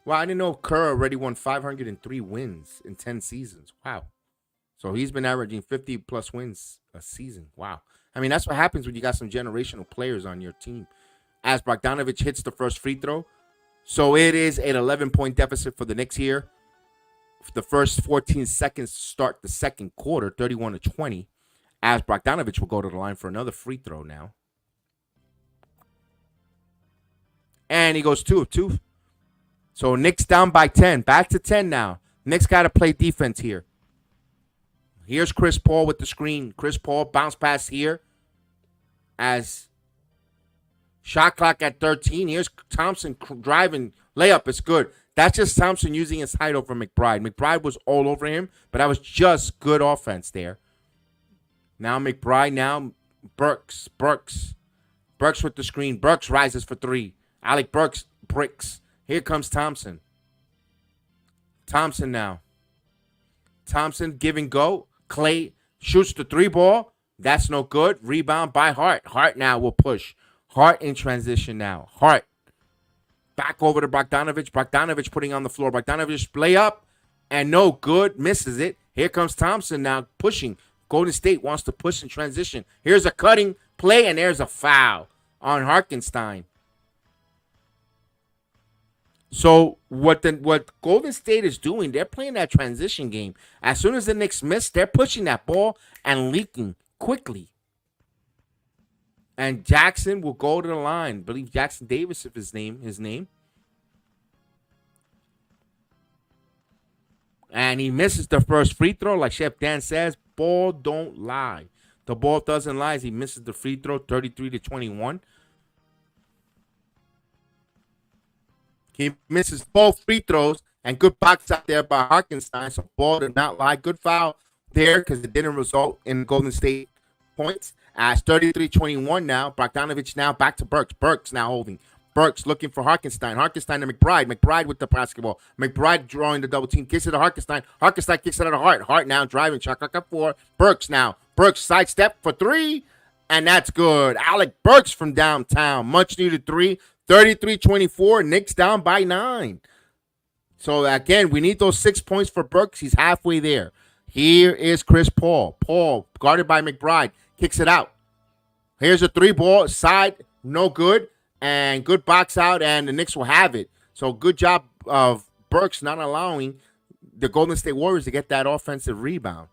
Well, I didn't know Kerr already won 503 wins in 10 seasons. Wow. So he's been averaging 50 plus wins a season. Wow. I mean, that's what happens when you got some generational players on your team. As Bogdanovich hits the first free throw. So it is an 11-point deficit for the Knicks here. The first 14 seconds to start the second quarter, 31-20. As Bogdanovich will go to the line for another free throw now. And he goes 2 of 2. So Knicks down by 10. Back to 10 now. Knicks got to play defense here. Here's Chris Paul with the screen. Chris Paul bounce pass here. As shot clock at 13. Here's Thompson driving. Layup is good. That's just Thompson using his height over McBride. McBride was all over him, but that was just good offense there. Now McBride, now Burks. Burks with the screen. Burks rises for 3. Alec Burks bricks. Here comes Thompson. Thompson now. Thompson give and go. Clay shoots the 3 ball. That's no good. Rebound by Hart. Hart now will push. Hart in transition now. Hart. Back over to Bogdanovich. Bogdanovich putting on the floor. Bogdanovich layup. And no good. Misses it. Here comes Thompson now pushing. Golden State wants to push in transition. Here's a cutting play, and there's a foul on Hartenstein. So what Golden State is doing, they're playing that transition game. As soon as the Knicks miss, they're pushing that ball and leaking quickly. And Jackson will go to the line. I believe Jackson Davis is his name. And he misses the first free throw. Like Chef Dan says, ball don't lie. The ball doesn't lie as he misses the free throw, 33-21. He misses both free throws, and good box out there by Hartenstein. So ball did not lie. Good foul there because it didn't result in Golden State points. As 33-21 now. Bogdanovich now back to Burks. Burks now holding. Burks looking for Hartenstein. Hartenstein to McBride. McBride with the basketball. McBride drawing the double team. Kicks it to Hartenstein. Hartenstein kicks it to Hart. Hart now driving. Shot clock at 4. Burks now. Burks sidestep for 3. And that's good. Alec Burks from downtown. Much needed 3. 33-24. Knicks down by 9. So, again, we need those 6 points for Burks. He's halfway there. Here is Chris Paul. Paul, guarded by McBride, kicks it out. Here's a 3 ball. Side, no good. And good box out, and the Knicks will have it. So, good job of Burks not allowing the Golden State Warriors to get that offensive rebound.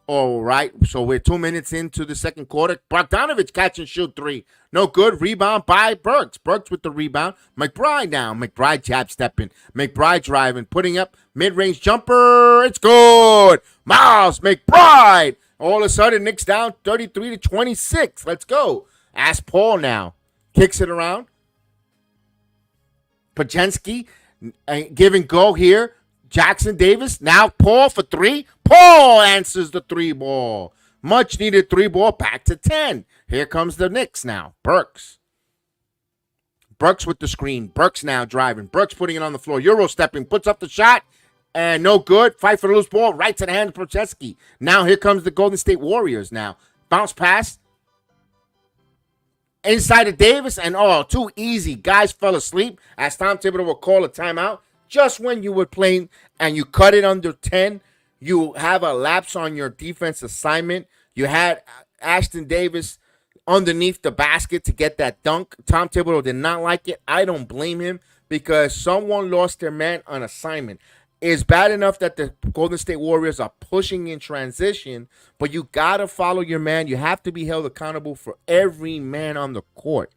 All right, so we're 2 minutes into the second quarter. Bogdanovich catch and shoot three. No good. Rebound by Burks. Burks with the rebound. McBride now. McBride jab stepping. McBride driving. Putting up mid-range jumper. It's good. Miles McBride. All of a sudden, Knicks down 33-26. Let's go. Ask Paul now. Kicks it around. Pajensky. Give and go here. Jackson Davis. Now Paul for three. Paul answers the three ball. Much needed three ball. Back to 10. Here comes the Knicks now. Burks. Burks with the screen. Burks now driving. Burks putting it on the floor. Euro stepping. Puts up the shot. And no good. Fight for the loose ball. Right to the hand of Procheski. Now here comes the Golden State Warriors now. Bounce pass. Inside of Davis. And too easy. Guys fell asleep as Tom Thibodeau will call a timeout. Just when you were playing and you cut it under 10, you have a lapse on your defense assignment. You had Ashton Davis underneath the basket to get that dunk. Tom Thibodeau did not like it. I don't blame him because someone lost their man on assignment. It's bad enough that the Golden State Warriors are pushing in transition, but you got to follow your man. You have to be held accountable for every man on the court.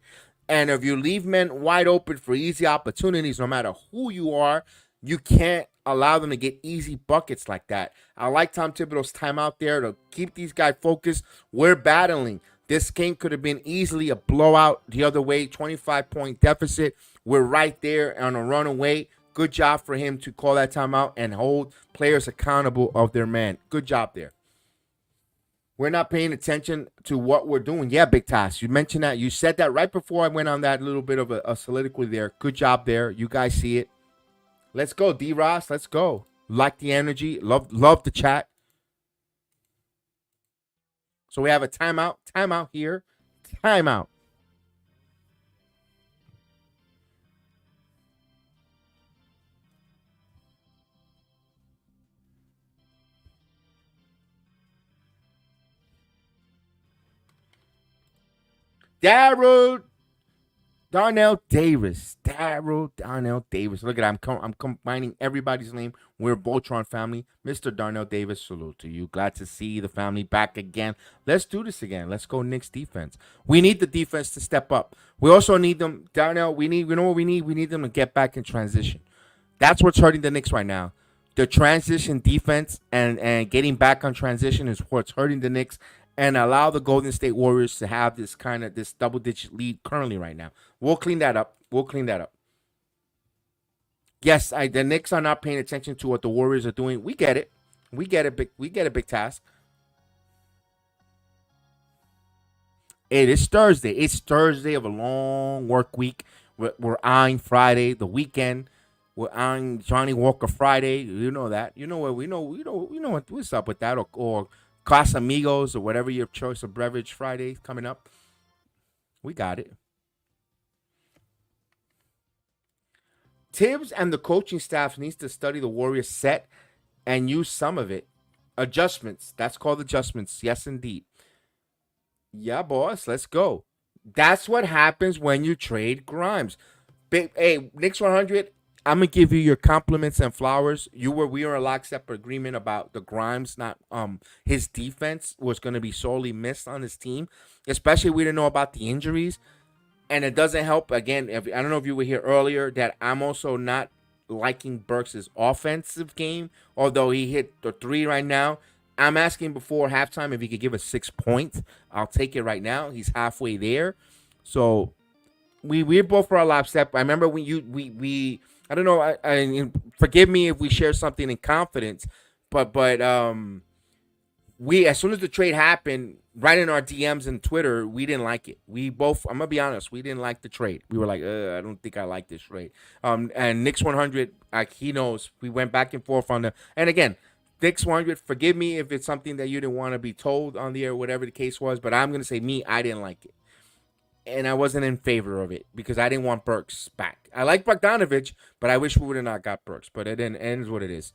And if you leave men wide open for easy opportunities, no matter who you are, you can't allow them to get easy buckets like that. I like Tom Thibodeau's timeout there to keep these guys focused. We're battling. This game could have been easily a blowout the other way, 25-point deficit. We're right there on a runaway. Good job for him to call that timeout and hold players accountable of their man. Good job there. We're not paying attention to what we're doing. Yeah, Big Task. You mentioned that. You said that right before I went on that little bit of a soliloquy there. Good job there. You guys see it. Let's go, D-Ross. Let's go. Like the energy. Love the chat. So we have a timeout. Timeout here. Timeout. Darnell Davis. Look at that. I'm combining everybody's name. We're Voltron family. Mr. Darnell Davis, salute to you. Glad to see the family back again. Let's do this again. Let's go Knicks defense. We need the defense to step up. We also need them, Darnell, you know what we need? We need them to get back in transition. That's what's hurting the Knicks right now. The transition defense and getting back on transition is what's hurting the Knicks. And allow the Golden State Warriors to have this double-digit lead currently right now. We'll clean that up. Yes, the Knicks are not paying attention to what the Warriors are doing. We get it. We get a big task. It is Thursday. It's Thursday of a long work week. We're eyeing Friday, the weekend. We're eyeing Johnny Walker Friday. You know that. You know what we know. What's up with that or Casamigos or whatever your choice of beverage Friday coming up. We got it. Tibbs and the coaching staff needs to study the Warriors set and use some of it. Adjustments. That's called adjustments. Yes, indeed. Yeah, boss. Let's go. That's what happens when you trade Grimes. Hey, Knicks 100. I'm gonna give you your compliments and flowers. We were in lockstep agreement about the Grimes, not his defense was gonna be sorely missed on his team, especially we didn't know about the injuries, and it doesn't help. Again, I don't know if you were here earlier that I'm also not liking Burks' offensive game, although he hit the three right now. I'm asking before halftime if he could give us 6 points. I'll take it right now. He's halfway there, so we're both for a lockstep. I remember when we. I don't know. I forgive me if we share something in confidence, but we as soon as the trade happened, right in our DMs and Twitter, we didn't like it. We both. I'm gonna be honest. We didn't like the trade. We were like, I don't think I like this trade. And Knicks 100, he knows. We went back and forth on the. And again, Knicks 100. Forgive me if it's something that you didn't want to be told on the air, whatever the case was. But I'm gonna say I didn't like it. And I wasn't in favor of it because I didn't want Burks back. I like Bogdanovich, but I wish we would have not got Burks. But it ends what it is.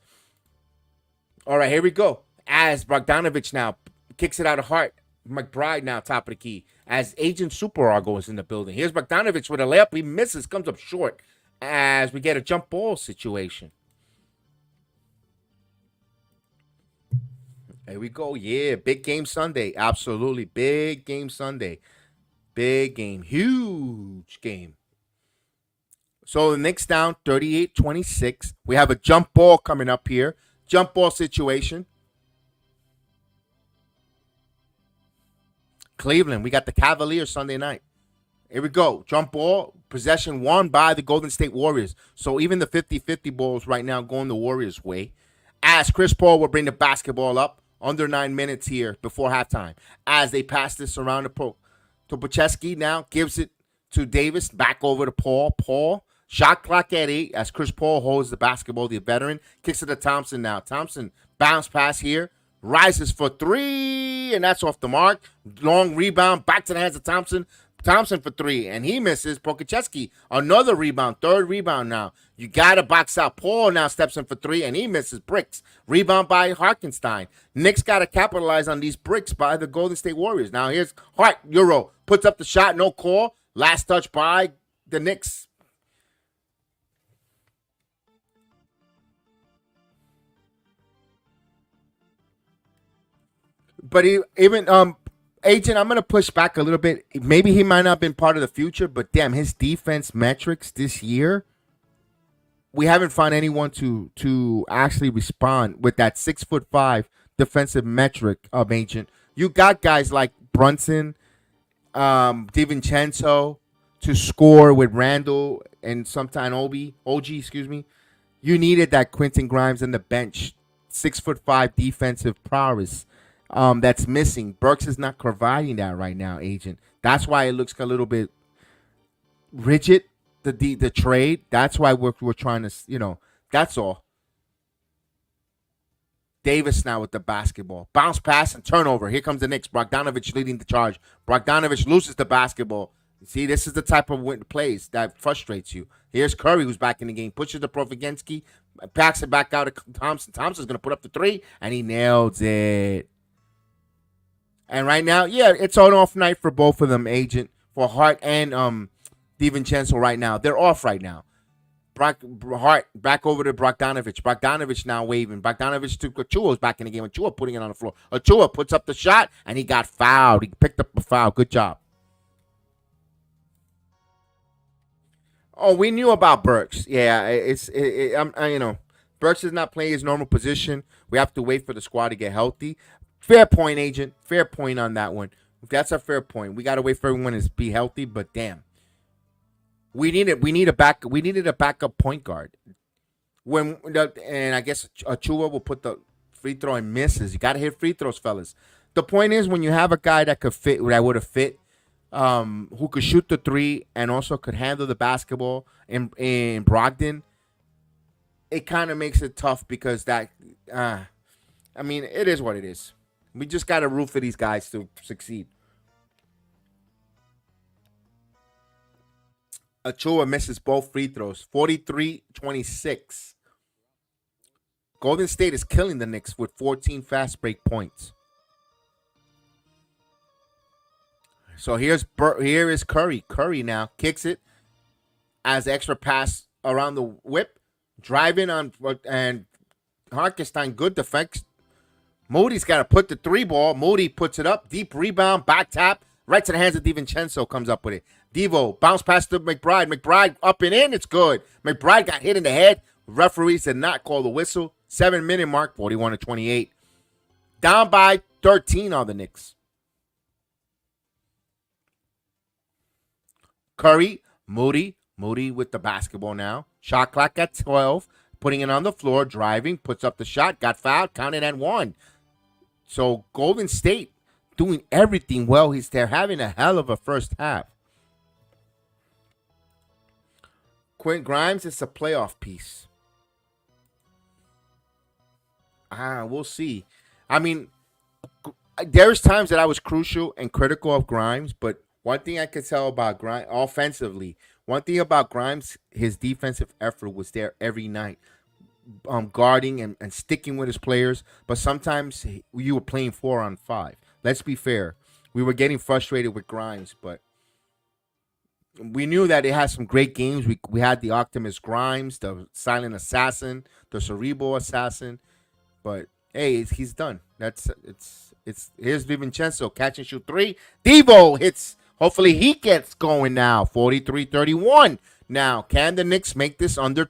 All right, here we go. As Bogdanovich now kicks it out of Hart. McBride now top of the key. As Agent Super Argo is in the building. Here's Bogdanovich with a layup. He misses, comes up short. As we get a jump ball situation. There we go. Yeah, big game Sunday. Absolutely. Big game Sunday. Big game. Huge game. So the Knicks down 38-26. We have a jump ball coming up here. Jump ball situation. Cleveland. We got the Cavaliers Sunday night. Here we go. Jump ball. Possession won by the Golden State Warriors. So even the 50-50 balls right now going the Warriors' way. As Chris Paul will bring the basketball up. Under 9 minutes here before halftime. As they pass this around to Pocheski now. Gives it to Davis. Back over to Paul. Paul. Shot clock at 8 as Chris Paul holds the basketball. The veteran. Kicks it to Thompson now. Thompson bounce pass here. Rises for 3. And that's off the mark. Long rebound. Back to the hands of Thompson. Thompson for 3, and he misses. Pokuševski, another rebound, third rebound now. You got to box out. Paul now steps in for 3, and he misses. Bricks. Rebound by Hartenstein. Knicks got to capitalize on these bricks by the Golden State Warriors. Now here's Hart. Euro puts up the shot, no call. Last touch by the Knicks. But Agent, I'm going to push back a little bit. Maybe he might not have been part of the future, but damn, his defense metrics this year, we haven't found anyone to actually respond with that 6'5" defensive metric of Agent. You got guys like Brunson, DiVincenzo to score with Randall and sometime OG, excuse me. You needed that Quentin Grimes on the bench, 6'5" defensive prowess. That's missing. Burks is not providing that right now, Agent. That's why it looks a little bit rigid. The trade. That's why we're trying to, that's all. Davis now with the basketball. Bounce pass and turnover. Here comes the Knicks. Bogdanovich leading the charge. Bogdanovich loses the basketball. See, this is the type of plays that frustrates you. Here's Curry, who's back in the game. Pushes the Profigenski. Packs it back out to Thompson. Thompson's going to put up the 3, and he nails it. And right now, yeah, it's an off night for both of them, Agent, for Hart and DiVincenzo right now. They're off right now. Hart back over to Bogdanovich. Bogdanovich now waving. Bogdanovich to Achua's back in the game. Achua putting it on the floor. Achua puts up the shot, and he got fouled. He picked up a foul. Good job. Oh, we knew about Burks. Yeah, Burks is not playing his normal position. We have to wait for the squad to get healthy. Fair point, Agent. Fair point on that one. That's a fair point. We got to wait for everyone to be healthy, but damn. We needed a backup point guard. And I guess Achua will put the free throw and misses. You got to hit free throws, fellas. The point is when you have a guy that would have fit, who could shoot the 3 and also could handle the basketball in Brogdon, it kind of makes it tough because it is what it is. We just got to root for these guys to succeed. Achua misses both free throws, 43-26. Golden State is killing the Knicks with 14 fast break points. So here is Curry. Curry now kicks it as extra pass around the whip, driving on and Hartenstein, good defense. Moody's got to put the 3 ball. Moody puts it up. Deep rebound. Back tap. Right to the hands of DiVincenzo comes up with it. Devo. Bounce pass to McBride. McBride up and in. It's good. McBride got hit in the head. Referees did not call the whistle. 7-minute mark. 41-28. Down by 13 on the Knicks. Curry. Moody with the basketball now. Shot clock at 12. Putting it on the floor. Driving. Puts up the shot. Got fouled. Counted at 1. So Golden State doing everything well. They're having a hell of a first half. Quentin Grimes is a playoff piece. We'll see. I mean, there's times that I was crucial and critical of Grimes, but one thing I could tell about Grimes offensively, his defensive effort was there every night. Guarding and sticking with his players, but sometimes you were playing 4-on-5. Let's be fair. We were getting frustrated with Grimes, but we knew that it had some great games. We had the Optimus Grimes, the silent assassin, the cerebral assassin, but Hey, he's done. That's it's here's DiVincenzo catch and shoot three. Devo hits. Hopefully he gets going now. 43-31. Now, can the Knicks make this under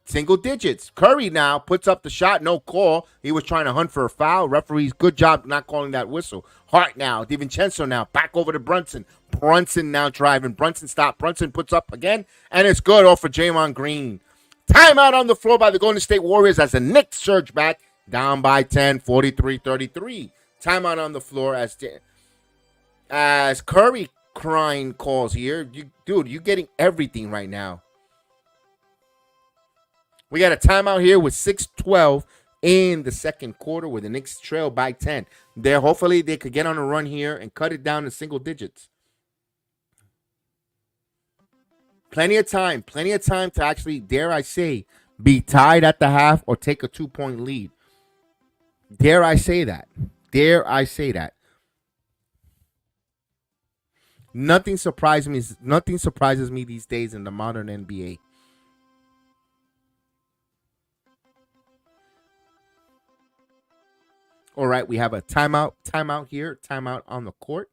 single digits? Curry now puts up the shot. No call. He was trying to hunt for a foul. Referees, good job not calling that whistle. Hart now. DiVincenzo now. Back over to Brunson. Brunson now driving. Brunson stop. Brunson puts up again. And it's good off for Draymond Green. Timeout on the floor by the Golden State Warriors as the Knicks surge back. Down by 10, 43-33. Timeout on the floor as Curry crying calls here. Dude, you're getting everything right now. We got a timeout here with 6:12 in the second quarter where the Knicks trail by 10. Hopefully they could get on a run here and cut it down to single digits. Plenty of time to actually, dare I say, be tied at the half or take a 2-point lead. Dare I say that? Nothing surprises me these days in the modern NBA. All right, we have a timeout here, timeout on the court.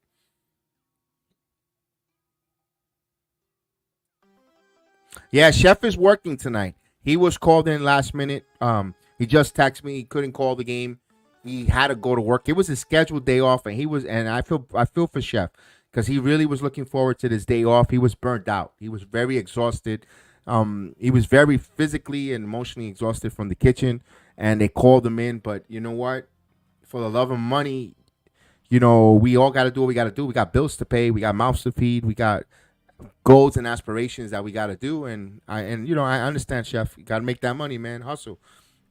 Yeah, Chef is working tonight. He was called in last minute. He just texted me he couldn't call the game. He had to go to work. It was his scheduled day off, and I feel for Chef because he really was looking forward to this day off. He was burnt out. He was very exhausted. He was very physically and emotionally exhausted from the kitchen, and they called him in. But you know what? For the love of money, we all got to do what we got to do. We got bills to pay. We got mouths to feed. We got goals and aspirations that we got to do. And I understand, Chef. You got to make that money, man. Hustle.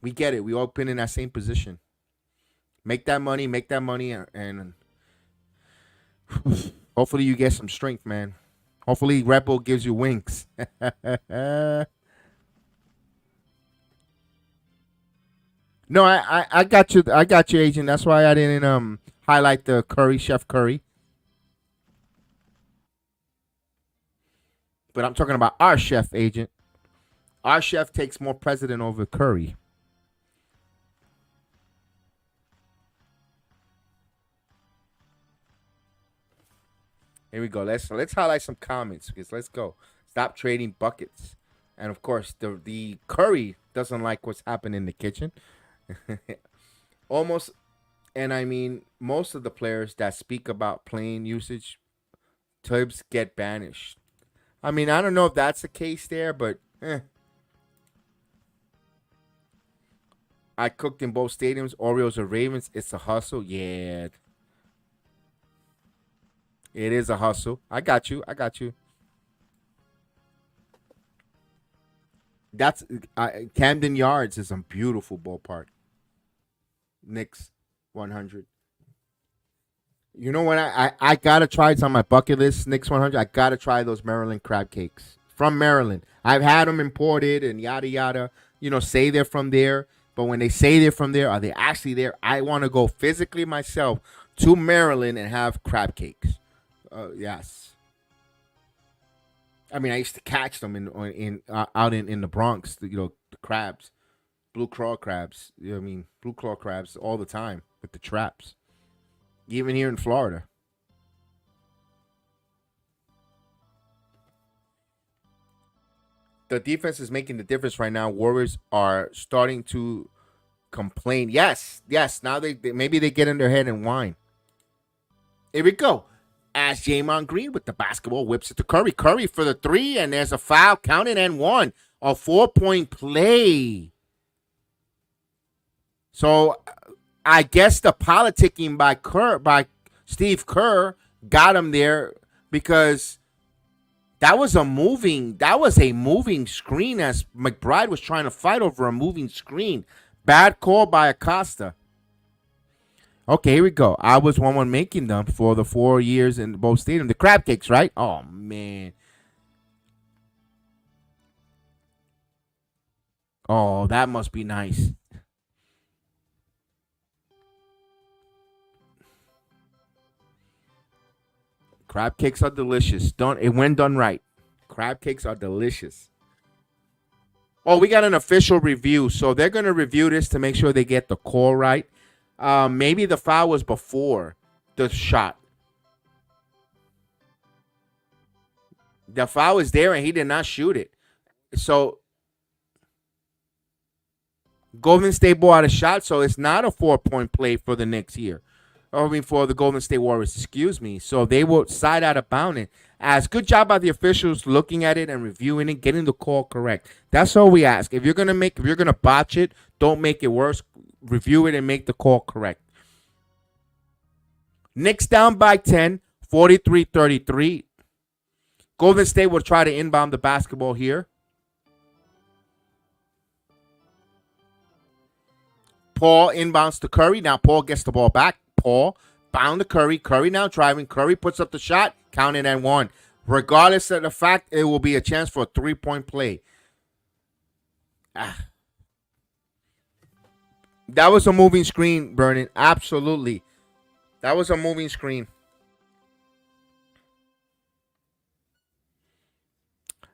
We get it. We all been in that same position. Make that money, and hopefully you get some strength, man. Hopefully Red Bull gives you wings. No, I got you. I got you, agent. That's why I didn't highlight the Chef Curry. But I'm talking about our chef, agent. Our chef takes more precedent over Curry. Here we go. Let's highlight some comments because let's go. Stop trading buckets. And of course, the Curry doesn't like what's happening in the kitchen. Almost, and I mean, most of the players that speak about playing usage, Tibbs get banished. I mean, I don't know if that's the case there, but I cooked in both stadiums, Orioles or Ravens. It's a hustle. Yeah, it is a hustle. I got you. That's Camden Yards is a beautiful ballpark. Knicks 100. You know what? I gotta try. It's on my bucket list. Knicks 100. I gotta try those Maryland crab cakes from Maryland. I've had them imported and yada yada. Say they're from there, but when they say they're from there, are they actually there? I want to go physically myself to Maryland and have crab cakes. Yes. I mean, I used to catch them out in the Bronx. The crabs, blue claw crabs. Blue claw crabs all the time with the traps. Even here in Florida. The defense is making the difference right now. Warriors are starting to complain. Yes. Now they maybe they get in their head and whine. Here we go. As Draymond Green with the basketball whips it to Curry. Curry for the three, and there's a foul counted and one. A 4-point play. So I guess the politicking by Steve Kerr got him there because that was a moving screen as McBride was trying to fight over a moving screen. Bad call by Acosta. Okay, here we go. I was one making them for the 4 years in both stadiums. The crab cakes, right? Oh man. Oh, that must be nice. Crab cakes are delicious. When done right. Crab cakes are delicious. Oh, we got an official review. So they're going to review this to make sure they get the call right. Maybe the foul was before the shot. The foul is there and he did not shoot it. So Golden State ball out a shot, so it's not a 4-point play for the Knicks here. I mean, for the Golden State Warriors, excuse me. So they will side out of bounding. As good job by the officials looking at it and reviewing it, getting the call correct. That's all we ask. If you're gonna botch it, don't make it worse. Review it and make the call correct. Knicks down by 10, 43-33. Golden State will try to inbound the basketball here. Paul inbounds to Curry. Now Paul gets the ball back. Paul bound to Curry. Curry now driving. Curry puts up the shot. Counted and one. Regardless of the fact, it will be a chance for a 3-point play. That was a moving screen, Vernon. Absolutely. That was a moving screen.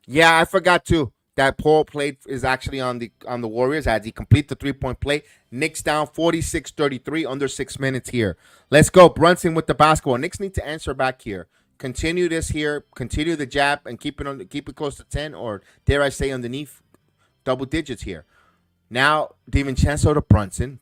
Yeah, I forgot too that Paul played is actually on the Warriors as he complete the 3-point play. Knicks down 46-33, under 6 minutes here. Let's go. Brunson with the basketball. Knicks need to answer back here. Continue this here. Continue the jab and keep it close to 10, or dare I say underneath double digits here. Now DiVincenzo to Brunson.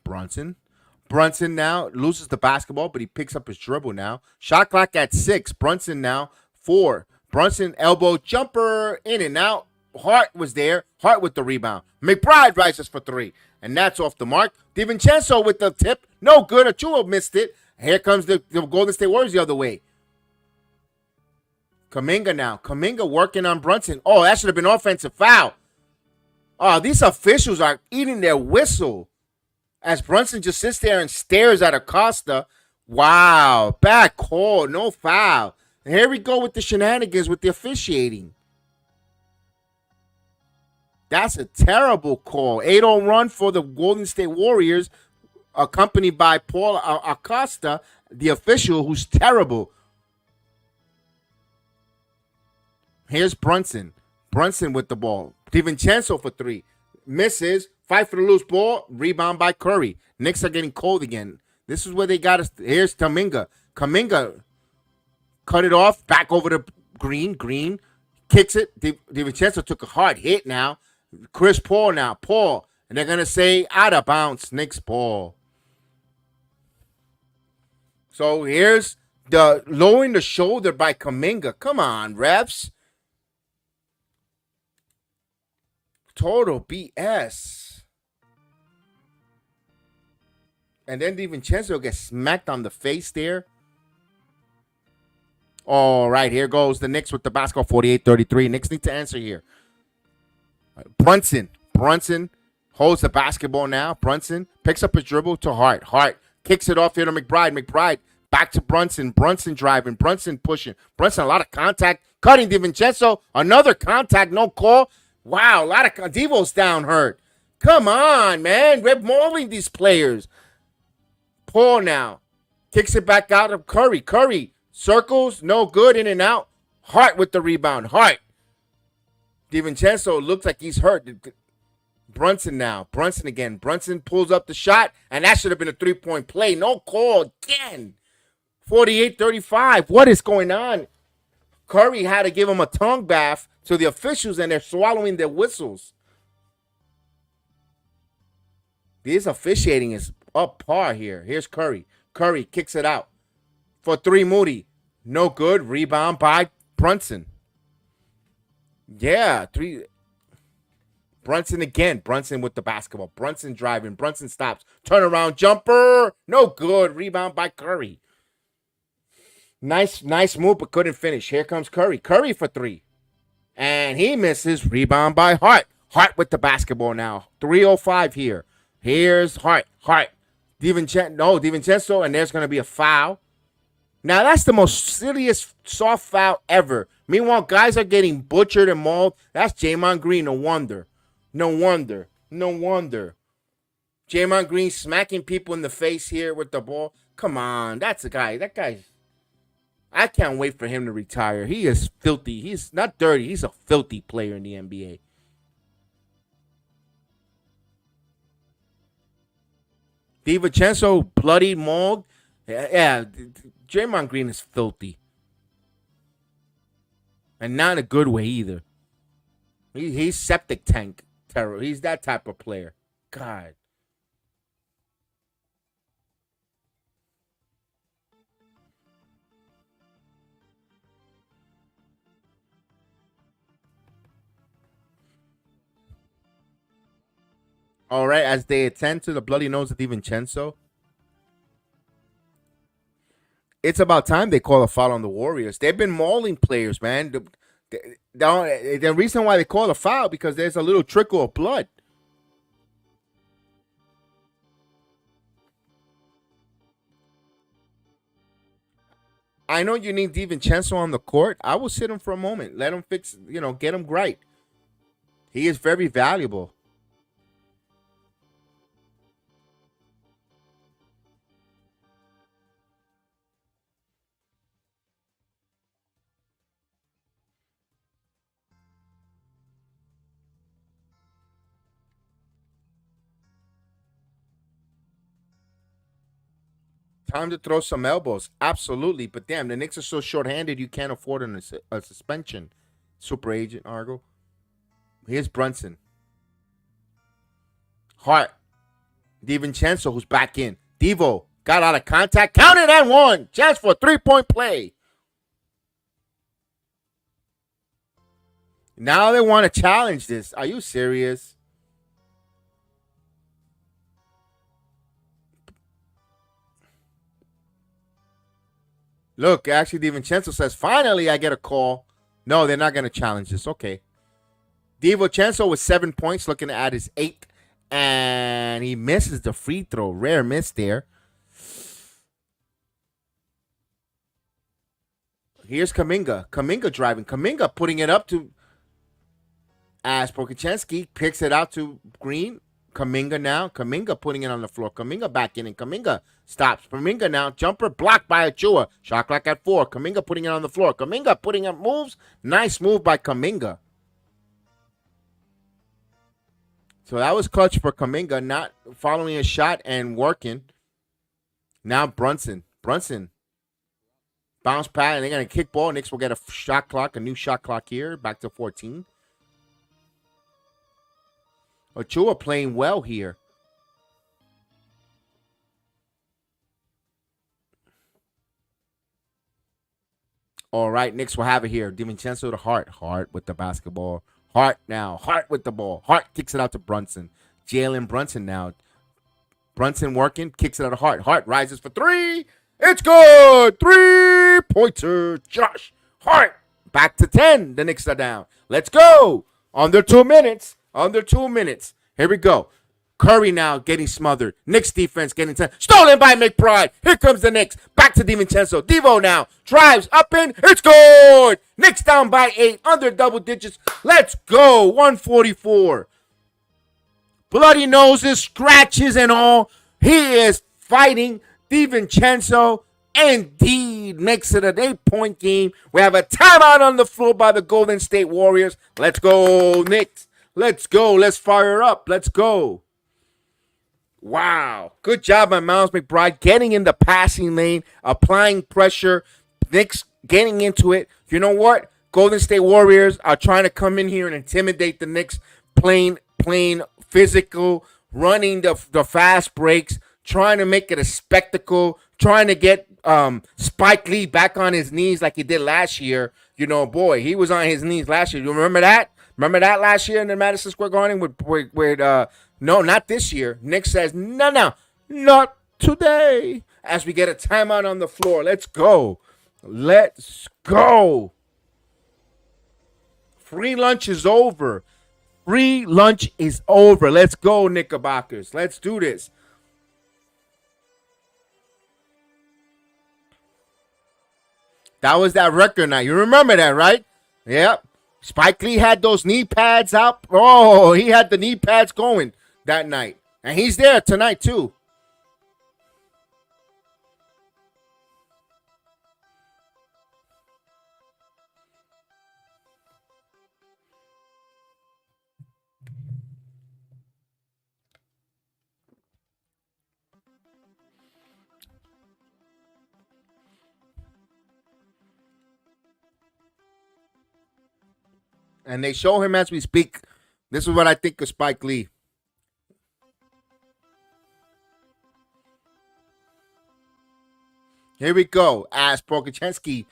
Brunson now loses the basketball, but he picks up his dribble now. Shot clock at 6. Brunson now 4. Brunson elbow jumper in and out. Hart was there. Hart with the rebound. McBride rises for 3. And that's off the mark. DiVincenzo with the tip. No good. Achua missed it. Here comes the Golden State Warriors the other way. Kuminga now. Kuminga working on Brunson. Oh, that should have been offensive foul. Oh, these officials are eating their whistle as Brunson just sits there and stares at Acosta. Wow. Bad call. No foul. And here we go with the shenanigans with the officiating. That's a terrible call. 8-0 run for the Golden State Warriors, accompanied by Paul Acosta, the official, who's terrible. Here's Brunson. Brunson with the ball. DiVincenzo for 3. Misses. Fight for the loose ball. Rebound by Curry. Knicks are getting cold again. This is where they got us. Here's Kuminga. Kuminga cut it off. Back over to Green. Green kicks it. DiVincenzo took a hard hit now. Chris Paul now. Paul. And they're going to say out of bounds. Knicks ball. So here's the lowering the shoulder by Kuminga. Come on, refs. Total BS. And then DiVincenzo gets smacked on the face there. All right, here goes the Knicks with the basketball, 48-33. Knicks need to answer here. Brunson holds the basketball now. Brunson picks up his dribble to Hart. Hart kicks it off here to McBride. McBride back to Brunson. Brunson driving. Brunson pushing. Brunson, a lot of contact. Cutting DiVincenzo. Another contact, no call. Wow, a lot of Devo's down hurt. Come on, man. We're mauling these players. Paul now kicks it back out of Curry. Curry circles, no good, in and out. Hart with the rebound. Hart. DiVincenzo looks like he's hurt. Brunson now. Brunson again. Brunson pulls up the shot, and that should have been a 3-point play. No call again. 48-35. What is going on? Curry had to give him a tongue bath to the officials, and they're swallowing their whistles. This officiating is up par here. Here's Curry. Curry kicks it out for 3. Moody. No good. Rebound by Brunson. Yeah, 3. Brunson again. Brunson with the basketball. Brunson driving. Brunson stops. Turnaround jumper. No good. Rebound by Curry. Nice move, but couldn't finish. Here comes Curry. Curry for 3. And he misses. Rebound by Hart. Hart with the basketball now. 3:05 here. Here's Hart. DiVincenzo, and there's going to be a foul. Now, that's the most silliest soft foul ever. Meanwhile, guys are getting butchered and mauled. That's Draymond Green. No wonder. Draymond Green smacking people in the face here with the ball. Come on. That's a guy. That guy's. I can't wait for him to retire. He is filthy. He's not dirty. He's a filthy player in the NBA. DiVincenzo, bloody mauled. Yeah, Draymond Green is filthy. And not in a good way either. He's septic tank terror. He's that type of player. God. All right, as they attend to the bloody nose of DiVincenzo, it's about time they call a foul on the Warriors. They've been mauling players, man. The reason why they call a foul because there's a little trickle of blood. I know you need DiVincenzo on the court. I will sit him for a moment. Let him fix, get him right. He is very valuable. Time to throw some elbows. Absolutely. But damn, the Knicks are so short-handed you can't afford a suspension. Super agent, Argo. Here's Brunson. Hart. DiVincenzo, who's back in. Devo got out of contact. Counted and one. Chance for a three-point play. Now they want to challenge this. Are you serious? Look, actually, DiVincenzo says, finally I get a call. No, they're not going to challenge this. Okay. DiVincenzo with 7 points, looking at his eighth. And he misses the free throw. Rare miss there. Here's Kuminga. Kuminga driving. Kuminga putting it up to as Pokachensky picks it out to Green. Kuminga now. Kuminga putting it on the floor. Kuminga back in, and Kuminga stops. Kuminga now. Jumper blocked by Achua. Shot clock at 4. Kuminga putting it on the floor. Kuminga putting up moves. Nice move by Kuminga. So that was clutch for Kuminga, not following a shot and working. Now Brunson. Brunson. Bounce pad, and they're going to kick ball. Knicks will get a shot clock, a new shot clock here. Back to 14. Achua playing well here. All right, Knicks will have it here. DiVincenzo to Hart. Hart with the basketball. Hart now. Hart with the ball. Hart kicks it out to Brunson. Jalen Brunson now. Brunson working. Kicks it out to Hart. Hart rises for three. It's good. 3-pointer. Josh Hart. Back to 10. The Knicks are down. Let's go. Under 2 minutes. Under 2 minutes. Here we go. Curry now getting smothered. Knicks defense getting stolen by McBride. Here comes the Knicks. Back to DiVincenzo. Devo now drives up in. It's good. Knicks down by 8. Under double digits. Let's go. 144. Bloody noses, scratches, and all. He is fighting. DiVincenzo indeed makes it an 8-point game. We have a timeout on the floor by the Golden State Warriors. Let's go, Knicks. Let's go. Let's fire up. Let's go. Wow. Good job by Miles McBride getting in the passing lane, applying pressure. Knicks getting into it. You know what? Golden State Warriors are trying to come in here and intimidate the Knicks, playing physical, running the fast breaks, trying to make it a spectacle, trying to get Spike Lee back on his knees like he did last year. Boy, he was on his knees last year. You remember that? Remember that last year in the Madison Square Garden with no, not this year. Nick says, no, not today. As we get a timeout on the floor. Let's go. Let's go. Free lunch is over. Free lunch is over. Let's go, Knickerbockers. Let's do this. That was that record night. You remember that, right? Yep. Spike Lee had those knee pads out. Oh, he had the knee pads going that night. And he's there tonight, too. And they show him as we speak. This is what I think of Spike Lee. Here we go. As Prokachensky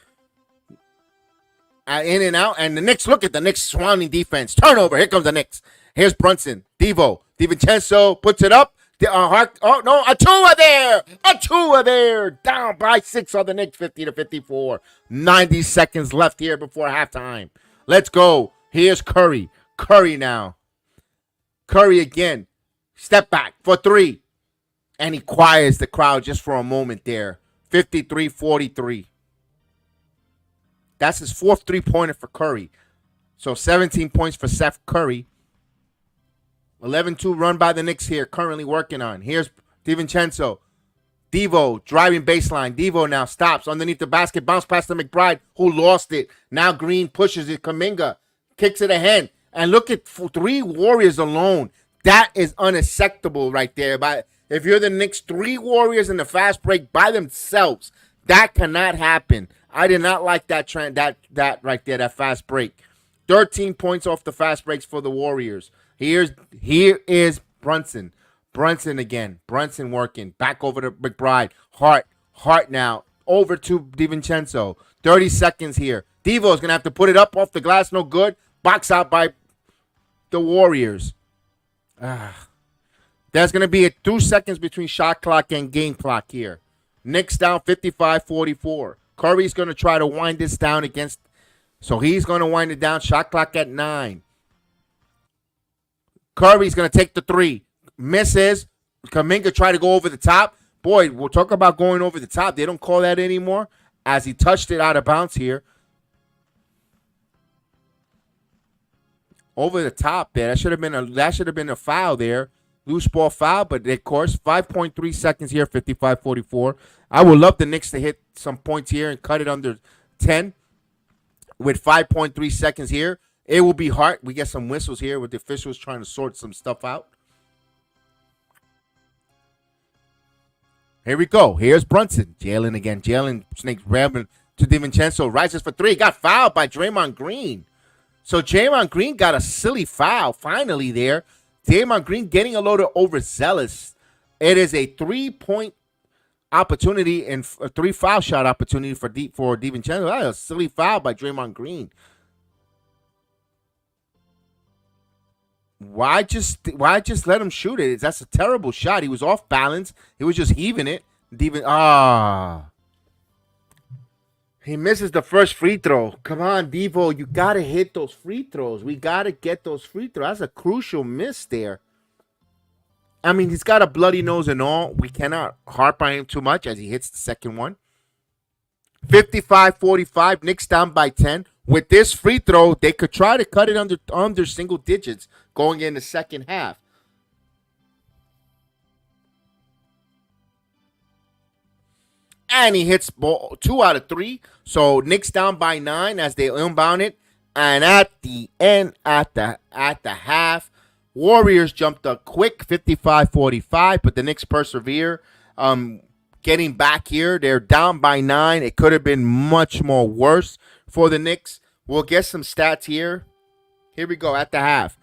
in and out. And the Knicks, look at the Knicks surrounding defense. Turnover. Here comes the Knicks. Here's Brunson. DiVincenzo puts it up. Oh, no. Atua there. Atua there. Down by 6 on the Knicks. 50-54. 90 seconds left here before halftime. Let's go. Here's Curry. Curry now. Curry again. Step back for 3. And he quiets the crowd just for a moment there. 53-43. That's his 4th 3-pointer for Curry. So 17 points for Seth Curry. 11-2 run by the Knicks here, currently working on. Here's DiVincenzo. Devo driving baseline. Devo now stops underneath the basket. Bounce past to McBride, who lost it. Now Green pushes it. Kuminga kicks it ahead. And look at 3 Warriors alone. That is unacceptable right there. But if you're the Knicks, 3 Warriors in the fast break by themselves, that cannot happen. I did not like that trend, that right there, that fast break. 13 points off the fast breaks for the Warriors. Here is Brunson. Brunson again. Brunson working. Back over to McBride. Hart now. Over to DiVincenzo. 30 seconds here. Devo's going to have to put it up off the glass. No good. Box out by the Warriors. There's going to be 2 seconds between shot clock and game clock here. Knicks down 55-44. Curry's going to try to wind this down against. So he's going to wind it down. Shot clock at 9. Curry's going to take the 3. Misses. Kuminga try to go over the top. Boy, we'll talk about going over the top. They don't call that anymore as he touched it out of bounds here. Over the top there. That should have been a foul there. Loose ball foul, but of course, 5.3 seconds here, 55-44. I would love the Knicks to hit some points here and cut it under 10 with 5.3 seconds here. It will be hard. We get some whistles here with the officials trying to sort some stuff out. Here we go. Here's Brunson. Jalen again. Jalen snakes ramming to DiVincenzo. Rises for 3. Got fouled by Draymond Green. So Draymond Green got a silly foul finally there. Draymond Green getting a little overzealous. It is a 3-point opportunity and a 3 foul shot opportunity for DiVincenzo. That is a silly foul by Draymond Green. Why just let him shoot it? That's a terrible shot. He was off balance. He was just heaving it. He misses the first free throw. Come on, Devo. You got to hit those free throws. We got to get those free throws. That's a crucial miss there. I mean, he's got a bloody nose and all. We cannot harp on him too much as he hits the second one. 55-45. Knicks down by 10. With this free throw, they could try to cut it under single digits going in the second half. And he hits 2 out of 3. So Knicks down by 9 as they inbound it. And at the end, at the half, Warriors jumped up quick, 55-45, but the Knicks persevere. Getting back here, they're down by 9. It could have been much more worse for the Knicks. We'll get some stats here. Here we go at the half.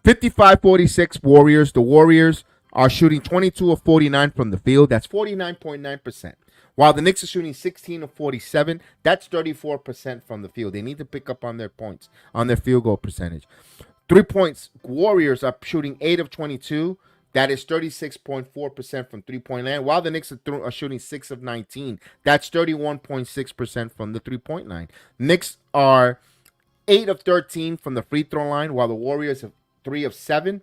55-46 Warriors. The Warriors are shooting 22 of 49 from the field. That's 49.9%. While the Knicks are shooting 16 of 47, that's 34% from the field. They need to pick up on their points, on their field goal percentage. 3 points, Warriors are shooting 8 of 22. That is 36.4% from three-point line, while the Knicks are shooting 6 of 19. That's 31.6% from the three-point line. Knicks are 8 of 13 from the free throw line, while the Warriors have 3 of 7.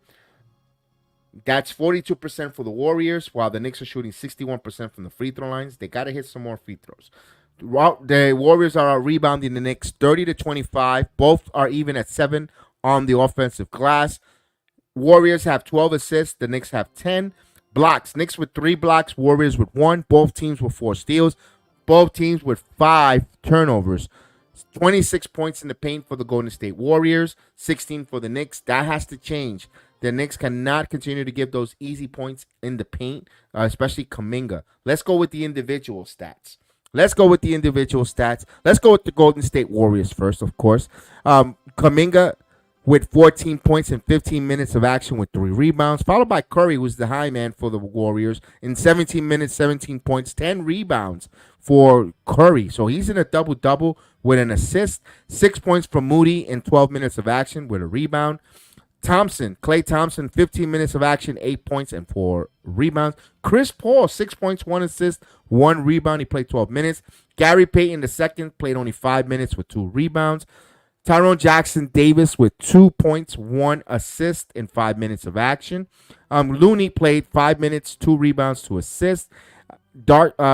That's 42% for the Warriors, while the Knicks are shooting 61% from the free throw lines. They got to hit some more free throws. The Warriors are rebounding the Knicks 30-25. Both are even at 7 on the offensive glass. Warriors have 12 assists. The Knicks have 10. Blocks. Knicks with 3 blocks. Warriors with 1. Both teams with 4 steals. Both teams with 5 turnovers. 26 points in the paint for the Golden State Warriors. 16 for the Knicks. That has to change. The Knicks cannot continue to give those easy points in the paint, especially Kuminga. Let's go with the individual stats. Let's go with the individual stats. Let's go with the Golden State Warriors first, of course. Kuminga with 14 points and 15 minutes of action with 3 rebounds, followed by Curry, who's the high man for the Warriors, in 17 minutes, 17 points, 10 rebounds for Curry. So he's in a double-double with an assist, 6 points from Moody in 12 minutes of action with a rebound. Klay Thompson, 15 minutes of action, 8 points and 4 rebounds. Chris Paul, 6 points, 1 assist, 1 rebound. He played 12 minutes. Gary Payton II played only 5 minutes with 2 rebounds. Tyrone Jackson Davis with 2 points, 1 assist in 5 minutes of action. Looney played 5 minutes, 2 rebounds, 2 assists. Sarkic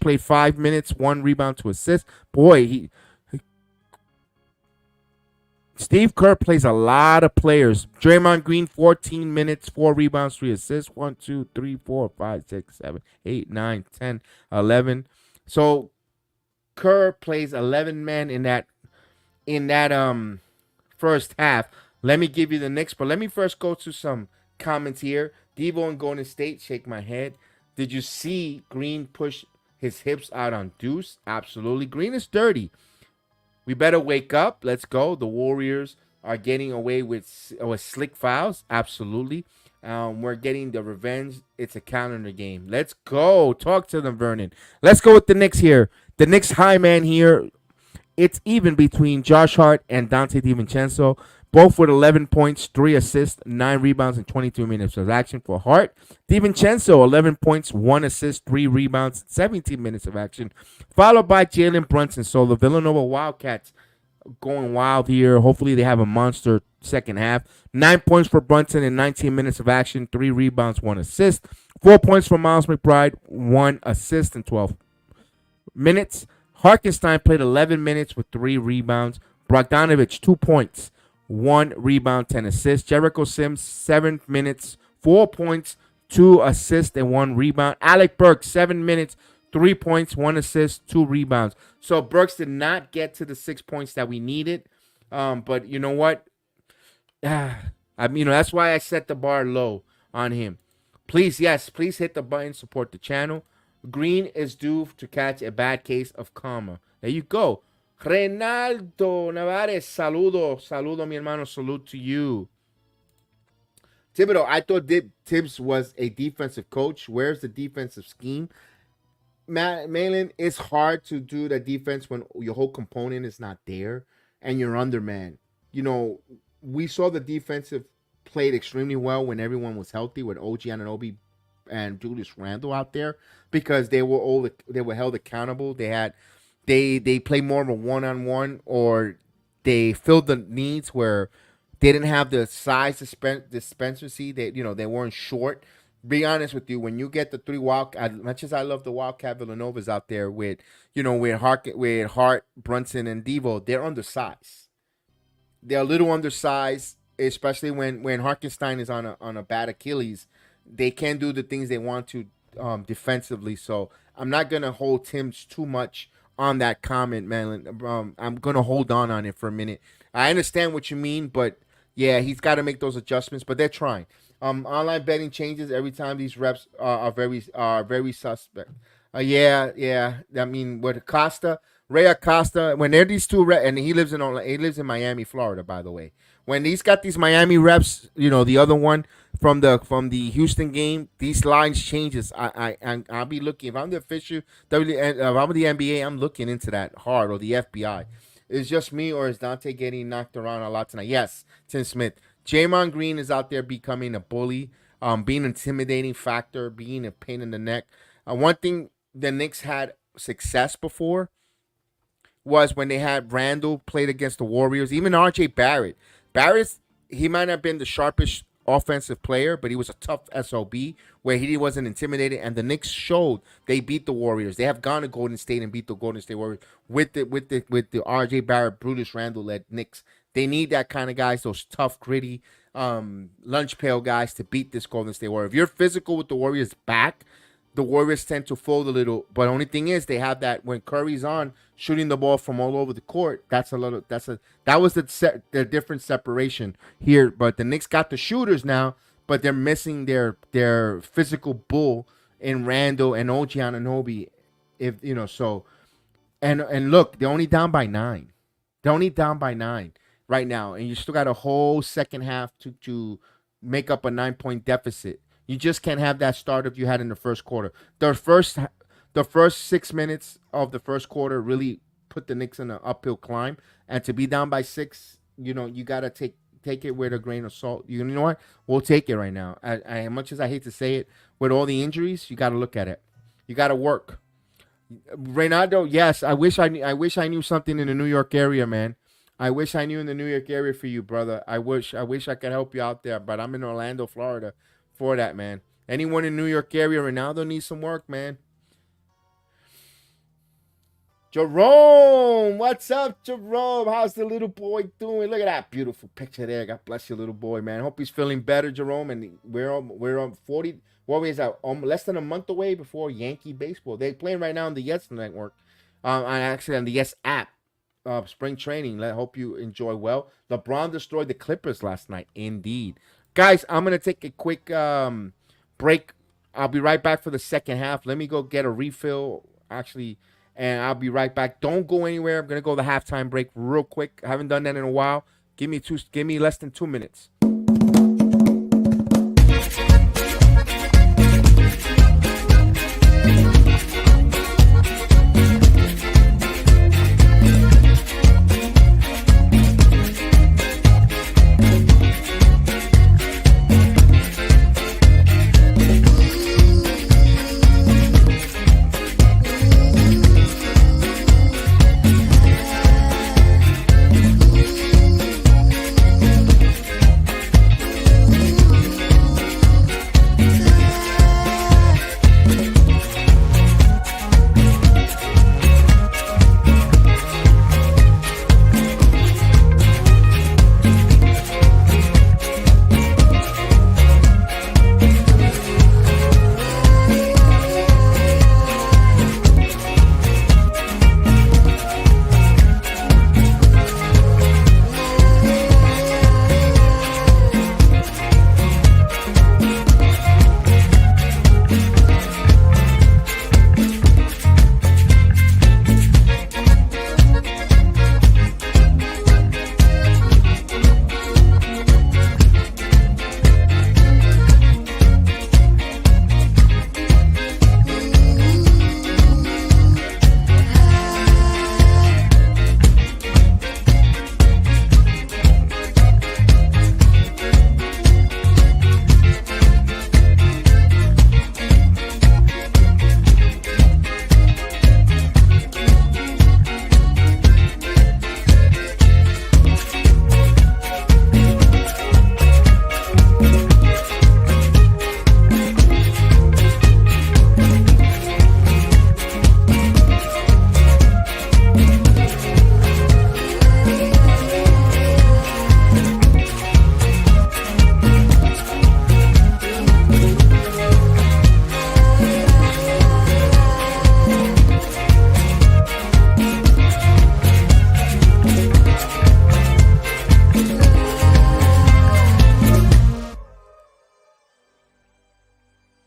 played 5 minutes, 1 rebound, 2 assists. Boy, Steve Kerr plays a lot of players. Draymond Green, 14 minutes, 4 rebounds, 3 assists. 1, 2, 3, 4, 5, 6, 7, 8, 9, 10, 11. So Kerr plays 11 men in that first half. Let me give you the Knicks, but let me first go to some comments here. Devo and Golden State, shake my head. Did you see Green push his hips out on Deuce? Absolutely. Green is dirty. We better wake up. Let's go. The Warriors are getting away with slick fouls. Absolutely. We're getting the revenge. It's a calendar game. Let's go. Talk to them, Vernon. Let's go with the Knicks here. The Knicks high man here. It's even between Josh Hart and Dante DiVincenzo. Both with 11 points, 3 assists, 9 rebounds, and 22 minutes of action for Hart. DiVincenzo, 11 points, 1 assist, 3 rebounds, 17 minutes of action. Followed by Jalen Brunson. So the Villanova Wildcats going wild here. Hopefully they have a monster second half. 9 points for Brunson in 19 minutes of action, 3 rebounds, 1 assist. 4 points for Miles McBride, 1 assist in 12 minutes. Hartenstein played 11 minutes with 3 rebounds. Bogdanovich, 2 points. 1 rebound, 10 assists. Jericho Sims, 7 minutes, 4 points, 2 assists, and 1 rebound. Alec Burks, 7 minutes, 3 points, 1 assist, 2 rebounds. So Burks did not get to the 6 points that we needed. But you know what? That's why I set the bar low on him. Please hit the button, support the channel. Green is due to catch a bad case of karma. There you go. Reinaldo Navarez, saludo, mi hermano, salute to you. Thibodeau, I thought Tibbs was a defensive coach. Where's the defensive scheme? Malin, it's hard to do the defense when your whole component is not there and you're underman. We saw the defensive played extremely well when everyone was healthy with OG Anunoby and Julius Randle out there because they were held accountable. They play more of a one-on-one, or they filled the needs where they didn't have the size dispensacy. They weren't short. Be honest with you, when you get the 3 as much as I love the Wildcat Villanovas out there with Hart, Brunson, and Devo, they're undersized. They're a little undersized, especially when Hartenstein is on a bad Achilles. They can't do the things they want to defensively. So I'm not gonna hold Tim's too much on that comment, man. I'm gonna hold on it for a minute. I understand what you mean, but yeah, he's got to make those adjustments. But they're trying. Online betting changes every time. These reps are very suspect. Yeah. I mean, with Ray Acosta, when they're these two and he lives in Miami, Florida, by the way. When he's got these Miami reps, the other one from the Houston game, these lines changes. I'll be looking. If I'm the official if I'm the NBA, I'm looking into that hard, or the FBI. Is just me, or is Dante getting knocked around a lot tonight? Yes, Tim Smith. Draymond Green is out there becoming a bully, being an intimidating factor, being a pain in the neck. One thing the Knicks had success before was when they had Randall played against the Warriors. Even R.J. Barrett, he might not have been the sharpest offensive player, but he was a tough SOB where he wasn't intimidated. And the Knicks showed they beat the Warriors. They have gone to Golden State and beat the Golden State Warriors with the R.J. Barrett, Brutus Randle led Knicks. They need that kind of guys, those tough, gritty, lunch pail guys to beat this Golden State Warrior. If you're physical with the Warriors back, the Warriors tend to fold a little. But only thing is, they have that when Curry's on shooting the ball from all over the court. That was the different separation here. But the Knicks got the shooters now, but they're missing their physical bull in Randall and OG Anunoby. If you know, so and look, they're only down by 9. They're only down by 9 right now, and you still got a whole second half to make up a 9-point deficit. You just can't have that start if you had in the first quarter. The first 6 minutes of the first quarter really put the Knicks in an uphill climb, and to be down by 6, you gotta take it with a grain of salt. You know what? We'll take it right now. As much as I hate to say it, with all the injuries, you got to look at it. You got to work. Reynaldo, yes, I wish I knew something in the New York area, man. I wish I knew in the New York area for you, brother. I wish I could help you out there, but I'm in Orlando, Florida for that, man. Anyone in New York area, Reynaldo needs some work, man. Jerome, what's up, Jerome? How's the little boy doing? Look at that beautiful picture there. God bless your little boy, man. Hope he's feeling better, Jerome. And we're on 40. What is that? Less than a month away before Yankee baseball. They're playing right now on the Yes Network. Actually on the Yes app. Spring training. I hope you enjoy well. LeBron destroyed the Clippers last night. Indeed, guys. I'm gonna take a quick break. I'll be right back for the second half. Let me go get a refill. Actually, and I'll be right back. Don't go anywhere. I'm gonna go to the halftime break real quick. I haven't done that in a while. Give me less than 2 minutes.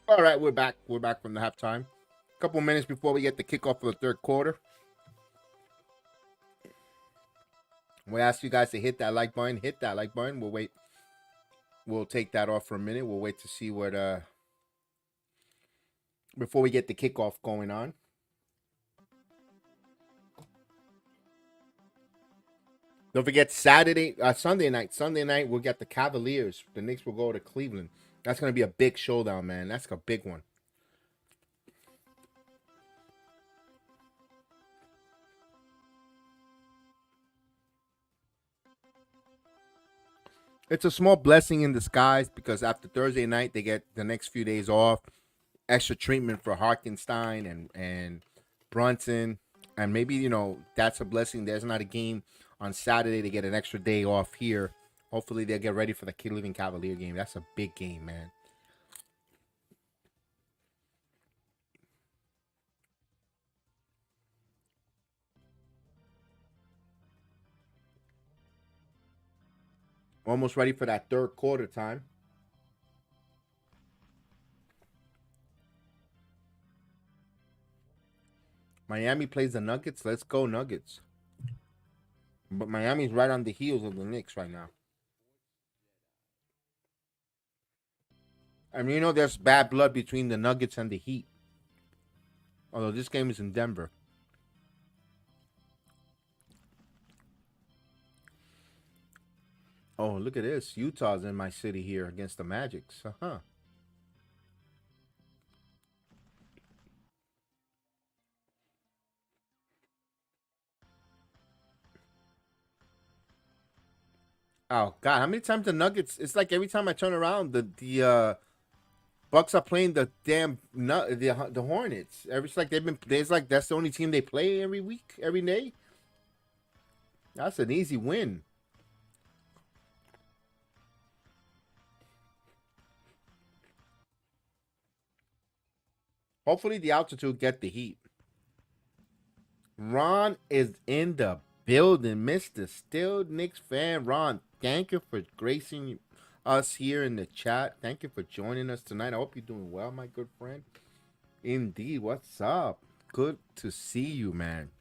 All right, we're back. We're back from the halftime. A couple minutes before we get the kickoff for the third quarter. We ask you guys to hit that like button. Hit that like button. We'll wait. We'll take that off for a minute. We'll wait to see what before we get the kickoff going on. Don't forget Sunday night. Sunday night we'll get the Cavaliers. The Knicks will go to Cleveland. That's gonna be a big showdown, man. That's a big one. It's a small blessing in disguise because after Thursday night they get the next few days off, extra treatment for Harkenstein and Brunson, and maybe that's a blessing. There's not a game on Saturday. They get an extra day off here. Hopefully they'll get ready for the Cleveland Cavalier game. That's a big game, man. Almost ready for that third quarter time. Miami plays the Nuggets. Let's go Nuggets. But Miami's right on the heels of the Knicks right now. I mean, there's bad blood between the Nuggets and the Heat. Although this game is in Denver. Oh, look at this. Utah's in my city here against the Magics. Uh-huh. Oh God, how many times the Nuggets? It's like every time I turn around, the Bucks are playing the damn the Hornets. It's like they've been. It's like that's the only team they play every week, every day. That's an easy win. Hopefully, the altitude get the heat. Ron is in the building, Mister Still Knicks fan. Ron, thank you for gracing us here in the chat. Thank you for joining us tonight. I hope you're doing well, my good friend. Indeed, what's up? Good to see you, man.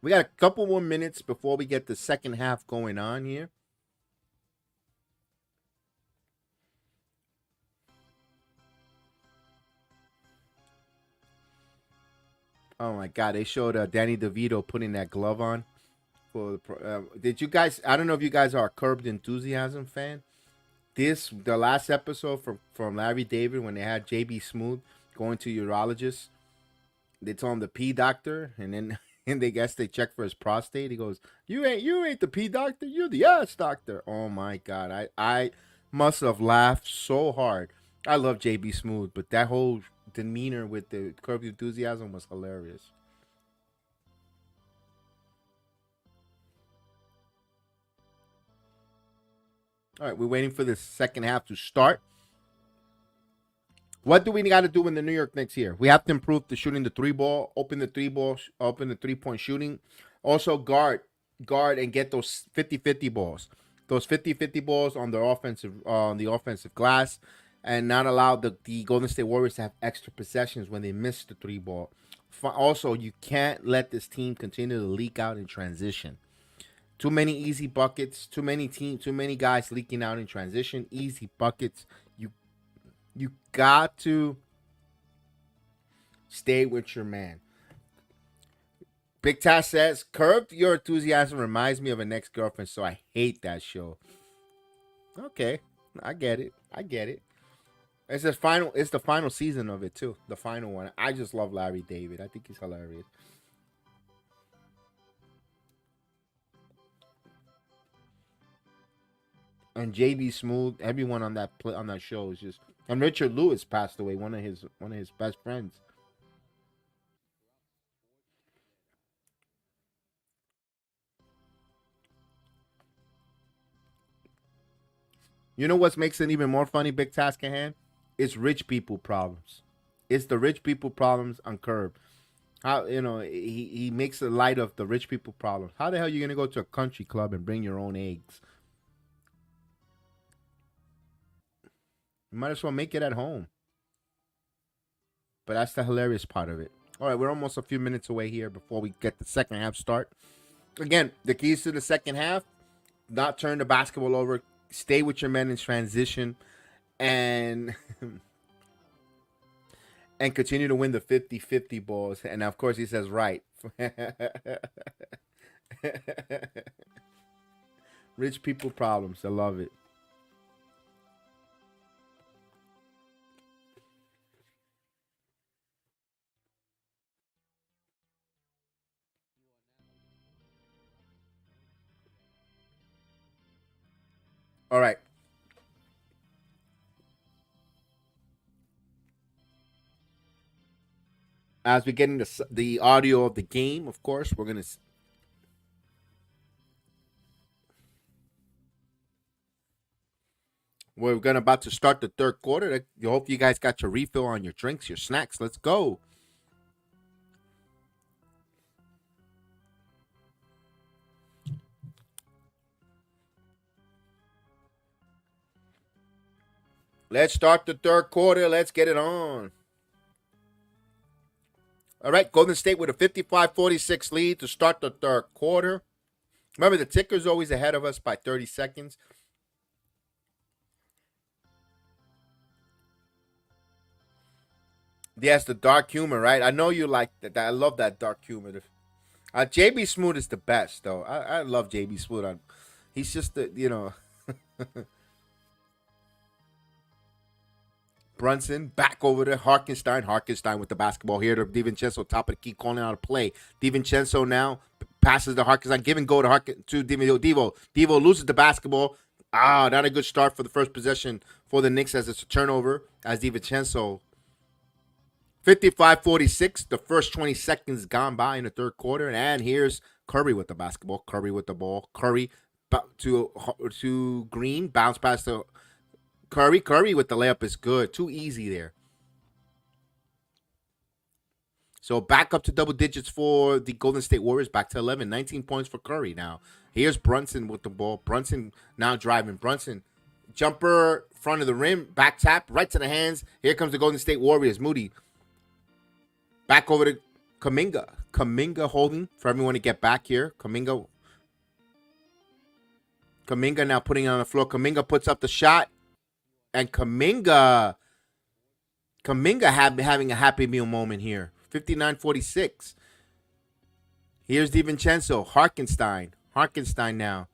We got a couple more minutes before we get the second half going on here. Oh my God! They showed Danny DeVito putting that glove on. Did you guys? I don't know if you guys are a Curbed Enthusiasm fan. The last episode from Larry David when they had JB Smooth going to urologist. They told him the P doctor, and then and they check for his prostate. He goes, "You ain't the P doctor. You're the ass doctor." Oh my God! I must have laughed so hard. I love JB Smooth, but that whole demeanor with the Curb Your Enthusiasm was hilarious. All right, we're waiting for the second half to start. What do we got to do in the New York Knicks here? We have to improve the shooting the three ball, open the 3-point shooting. Also guard and get those 50-50 balls. Those 50-50 balls on the offensive glass and not allow the Golden State Warriors to have extra possessions when they miss the three ball. Also, you can't let this team continue to leak out in transition. Too many easy buckets, too many guys leaking out in transition, easy buckets. You got to stay with your man. Big Tash says, Curb Your Enthusiasm reminds me of an ex-girlfriend, so I hate that show. Okay. I get it. It's the final season of it too. The final one. I just love Larry David. I think he's hilarious. And JB Smooth, everyone on that show is just. And Richard Lewis passed away, one of his best friends. You know what makes it even more funny, Big Task in Hand? It's rich people problems. It's the rich people problems on Curb. How he makes a light of the rich people problems. How the hell are you gonna go to a country club and bring your own eggs? You might as well make it at home. But that's the hilarious part of it. All right, we're almost a few minutes away here before we get the second half start. Again, the keys to the second half: not turn the basketball over, stay with your men in transition, and and continue to win the 50-50 balls. And of course, he says right. Rich people problems. I love it. All right. As we get into the audio of the game, of course, we're gonna about to start the third quarter. I hope you guys got your refill on your drinks, your snacks. Let's go. Let's start the third quarter. Let's get it on. All right, Golden State with a 55-46 lead to start the third quarter. Remember, the ticker's always ahead of us by 30 seconds. Yes, the dark humor, right? I know you like that. I love that dark humor. JB Smoot is the best, though. I love JB Smoot. He's just the. Brunson back over to Harkenstein. Harkenstein with the basketball here to DiVincenzo, top of the key, calling out a play. DiVincenzo now passes to Harkenstein, give and go to Devo. Devo loses the basketball. Not a good start for the first possession for the Knicks as it's a turnover as DiVincenzo. 55-46, the first 20 seconds gone by in the third quarter. And here's Curry with the basketball. Curry with the ball. Curry to Green, bounce pass to Curry. Curry with the layup is good. Too easy there. So back up to double digits for the Golden State Warriors. Back to 11. 19 points for Curry now. Here's Brunson with the ball. Brunson now driving. Brunson, jumper, front of the rim, back tap, right to the hands. Here comes the Golden State Warriors. Moody. Back over to Kuminga. Kuminga holding for everyone to get back here. Kuminga now putting it on the floor. Kuminga puts up the shot. And Kuminga having a happy meal moment here. 59-46. Here's DiVincenzo. Harkenstein now.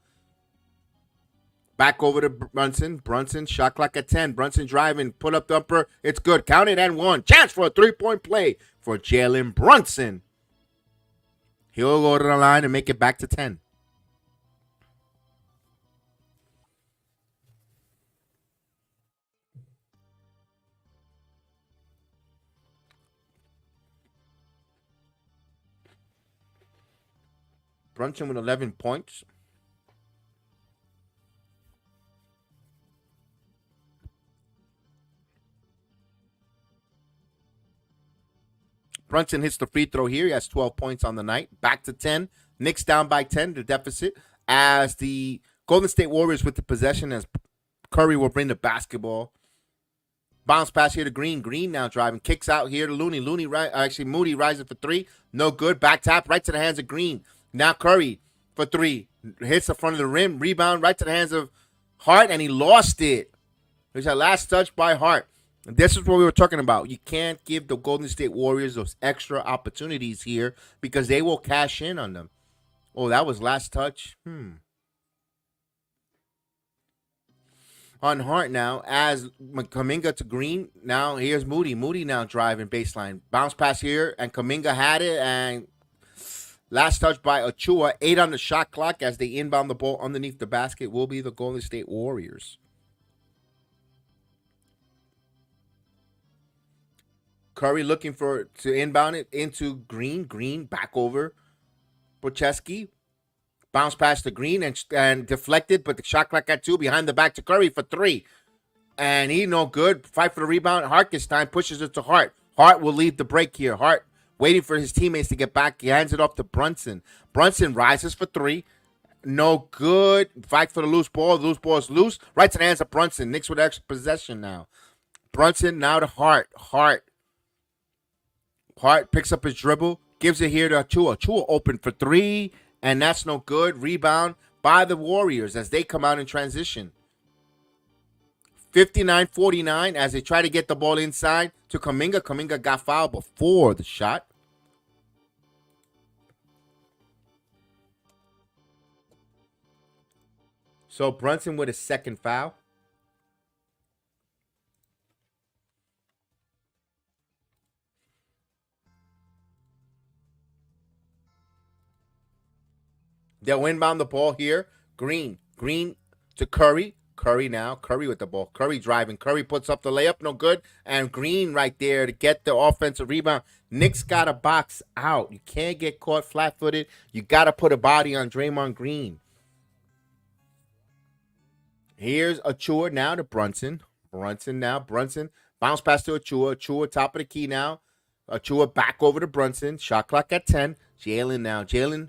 Back over to Brunson. Brunson, shot clock at 10. Brunson driving, put up the upper. It's good. Count it and one. Chance for a three-point play for Jalen Brunson. He'll go to the line and make it back to 10. Brunson with 11 points. Brunson hits the free throw here. He has 12 points on the night. Back to 10. Knicks down by 10, the deficit. As the Golden State Warriors with the possession as Curry will bring the basketball. Bounce pass here to Green. Green now driving. Kicks out here to Looney. Moody rising for three. No good. Back tap right to the hands of Green. Now Curry for three. Hits the front of the rim. Rebound right to the hands of Hart, and he lost it. It was a last touch by Hart. This is what we were talking about. You can't give the Golden State Warriors those extra opportunities here because they will cash in on them. Oh, that was last touch. On Hart now as Kuminga to Green. Now here's Moody. Moody now driving baseline. Bounce pass here, and Kuminga had it, and last touch by Achua. 8 on the shot clock as they inbound the ball underneath the basket will be the Golden State Warriors. Curry looking to inbound it into Green. Green back over Bocheski. Bounce pass to Green and deflected, but the shot clock at 2. Behind the back to Curry for 3. And he no good. Fight for the rebound. Harkenstein pushes it to Hart. Hart will lead the break here. Hart waiting for his teammates to get back. He hands it off to Brunson. Brunson rises for 3. No good. Fight for the loose ball. The loose ball is loose. Right to the hands of Brunson. Knicks with extra possession now. Brunson now to Hart. Hart picks up his dribble. Gives it here to Achua. Achua open for 3. And that's no good. Rebound by the Warriors as they come out in transition. 59-49 as they try to get the ball inside to Kuminga. Kuminga got fouled before the shot. So Brunson with his second foul. They'll inbound the ball here. Green to Curry. Curry now. Curry with the ball. Curry driving. Curry puts up the layup. No good. And Green right there to get the offensive rebound. Knicks got to box out. You can't get caught flat-footed. You got to put a body on Draymond Green. Here's Achua now to Brunson. Brunson. Bounce pass to Achua. Achua top of the key now. Achua back over to Brunson. Shot clock at 10. Jalen now. Jalen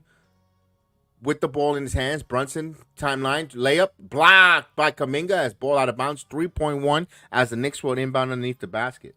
with the ball in his hands. Brunson, timeline, layup, blocked by Kuminga as ball out of bounds. 3.1 as the Knicks will inbound underneath the basket.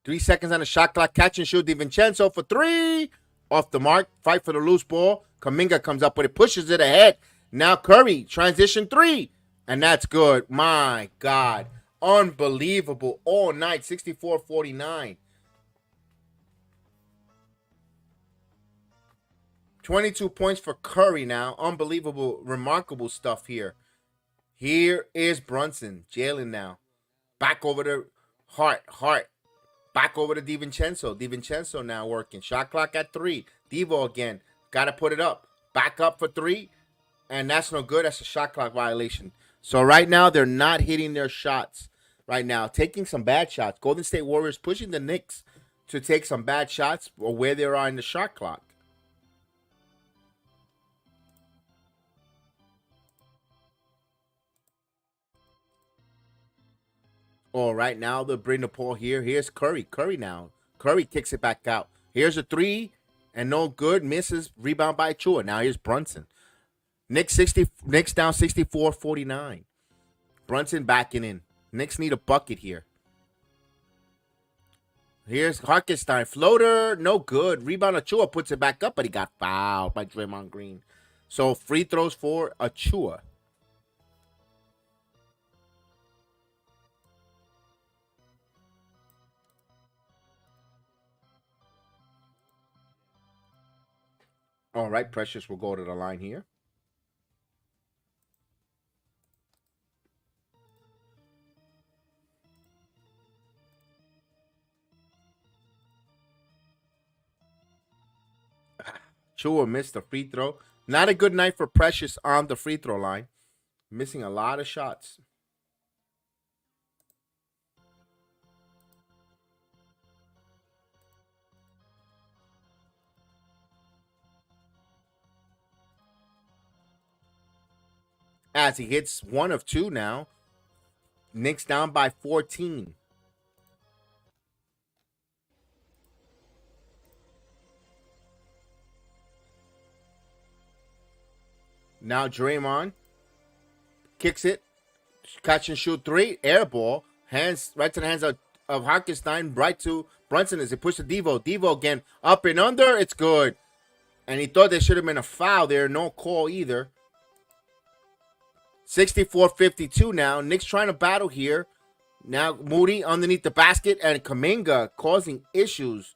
3 seconds on the shot clock. Catch and shoot. DiVincenzo for three. Off the mark. Fight for the loose ball. Kuminga comes up with it. Pushes it ahead. Now Curry. Transition three. And that's good. My God. Unbelievable. All night. 64-49. 22 points for Curry now. Unbelievable, remarkable stuff here. Here is Brunson. Jalen now. Back over to Hart. Back over to DiVincenzo. DiVincenzo now working. Shot clock at 3. Devo again. Got to put it up. Back up for 3. And that's no good. That's a shot clock violation. So right now, they're not hitting their shots. Right now, taking some bad shots. Golden State Warriors pushing the Knicks to take some bad shots or where they are in the shot clock. All right, now they'll bring the ball here. Here's Curry. Curry now. Curry kicks it back out. Here's a 3, and no good. Misses. Rebound by Chua. Now here's Brunson. Knicks down 64-49. Brunson backing in. Knicks need a bucket here. Here's Hartenstein. Floater. No good. Rebound Achua puts it back up, but he got fouled by Draymond Green. So free throws for Achua. All right, Precious will go to the line here. Chua missed the free throw. Not a good night for Precious on the free throw line. Missing a lot of shots. As he hits 1 of 2 now. Knicks down by 14. Now Draymond kicks it. Catch and shoot 3. Air ball. Hands right to the hands of Hartenstein. Right to Brunson as he pushes Devo. Devo again. Up and under. It's good. And he thought there should have been a foul there. No call either. 64-52 now. Knicks trying to battle here. Now Moody underneath the basket and Kuminga causing issues.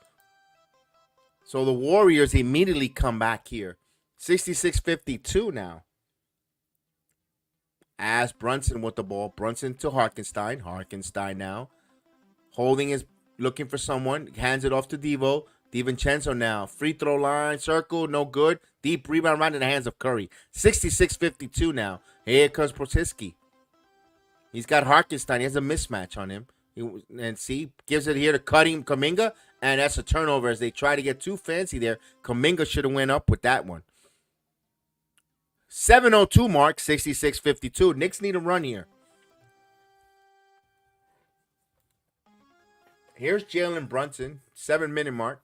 So the Warriors immediately come back here. 66-52 now. As Brunson with the ball. Brunson to Hartenstein. Hartenstein now. Holding his, looking for someone. Hands it off to Devo. DiVincenzo now. Free throw line. Circle. No good. Deep rebound right in the hands of Curry. 66-52 now. Here comes Protiski. He's got Hartenstein. He has a mismatch on him. And see, gives it here to cutting Kuminga. And that's a turnover as they try to get too fancy there. Kuminga should have went up with that one. 7:02 mark, 66-52. Knicks need a run here. Here's Jalen Brunson, 7-minute mark.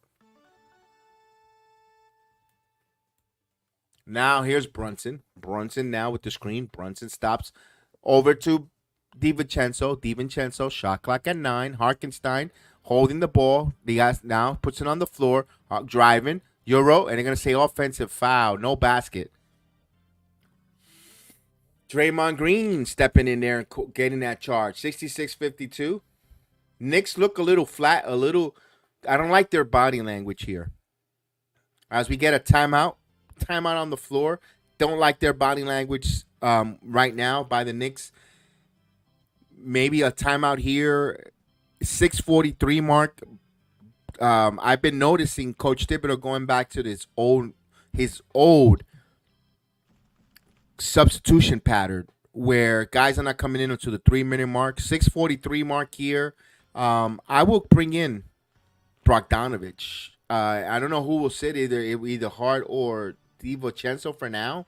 Now here's Brunson. Brunson now with the screen. Brunson stops over to DiVincenzo. DiVincenzo, shot clock at 9. Hartenstein holding the ball. The guy now puts it on the floor. Driving. Euro, and they're going to say offensive foul. No basket. Draymond Green stepping in there and getting that charge. 66-52. Knicks look a little flat, I don't like their body language here. As we get a timeout on the floor. Don't like their body language right now by the Knicks. Maybe a timeout here. 6:43 mark. I've been noticing Coach Thibodeau going back to his old substitution pattern where guys are not coming in until the 3-minute mark. 6:43 mark here. I will bring in Bogdanovic. I don't know who will sit, either Hart or DiVincenzo for now.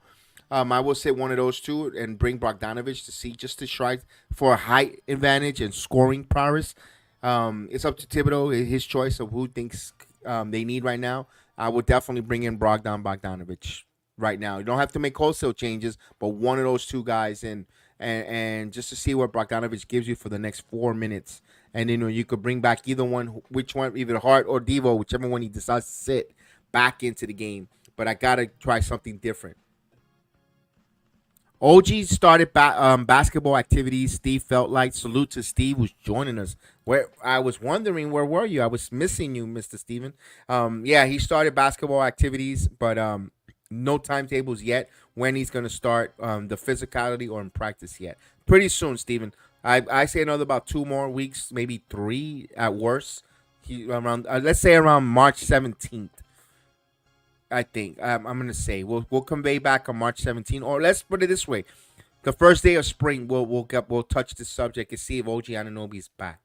I will sit one of those two and bring Bogdanovic just to try for a height advantage and scoring prowess. It's up to Thibodeau, his choice of who thinks they need right now. I would definitely bring in Bogdanovic right now. You don't have to make wholesale changes, but one of those two guys in and just to see what Bogdanovic gives you for the next 4 minutes and then you could bring back either one, which one, either Hart or Devo, whichever one he decides to sit back into the game. But I gotta try something different. OG started basketball activities. Steve felt like salute to Steve who's joining us. Where I was wondering where were you? I was missing you, Mr. Steven. Yeah, he started basketball activities, but no timetables yet when he's gonna start the physicality or in practice yet. Pretty soon, Steven. I say another about 2 more weeks, maybe 3 at worst. He around let's say around March 17th. I think I'm gonna say we'll convey back on March 17th, or let's put it this way: the first day of spring, we'll touch this subject and see if OG Anunoby is back.